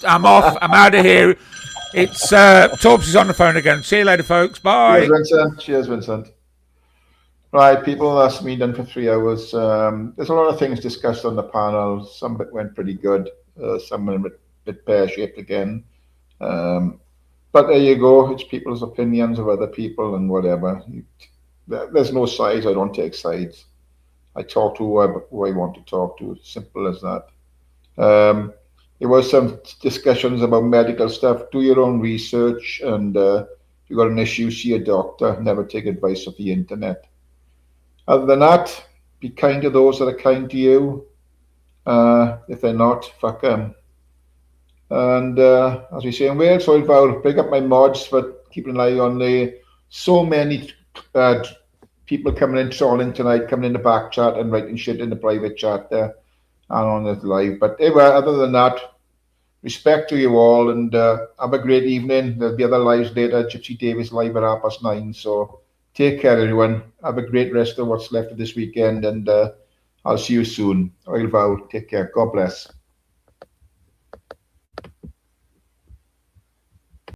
I'm off. I'm out of here. It's Torbs is on the phone again. See you later, folks. Bye. Cheers, Vincent. Right, people. That's me done for 3 hours. There's a lot of things discussed on the panel. Some of it went pretty good. Some went a bit pear-shaped again. But there you go. It's people's opinions of other people and whatever. There's no sides. I don't take sides. I talk to who I want to talk to. Simple as that. There was some discussions about medical stuff. Do your own research, and if you've got an issue, see a doctor. Never take advice off the internet. Other than that, be kind to those that are kind to you. If they're not, fuck them. And as we say in Wales, so I'll pick up my mods for keeping an eye on so many people coming in, trolling tonight, coming in the back chat and writing shit in the private chat there and on the live. But anyway, other than that, respect to you all, and have a great evening. There'll be other lives later. Gypsy Davis live at 9:30. So take care, everyone. Have a great rest of what's left of this weekend, and I'll see you soon. Oil vow. Take care. God bless.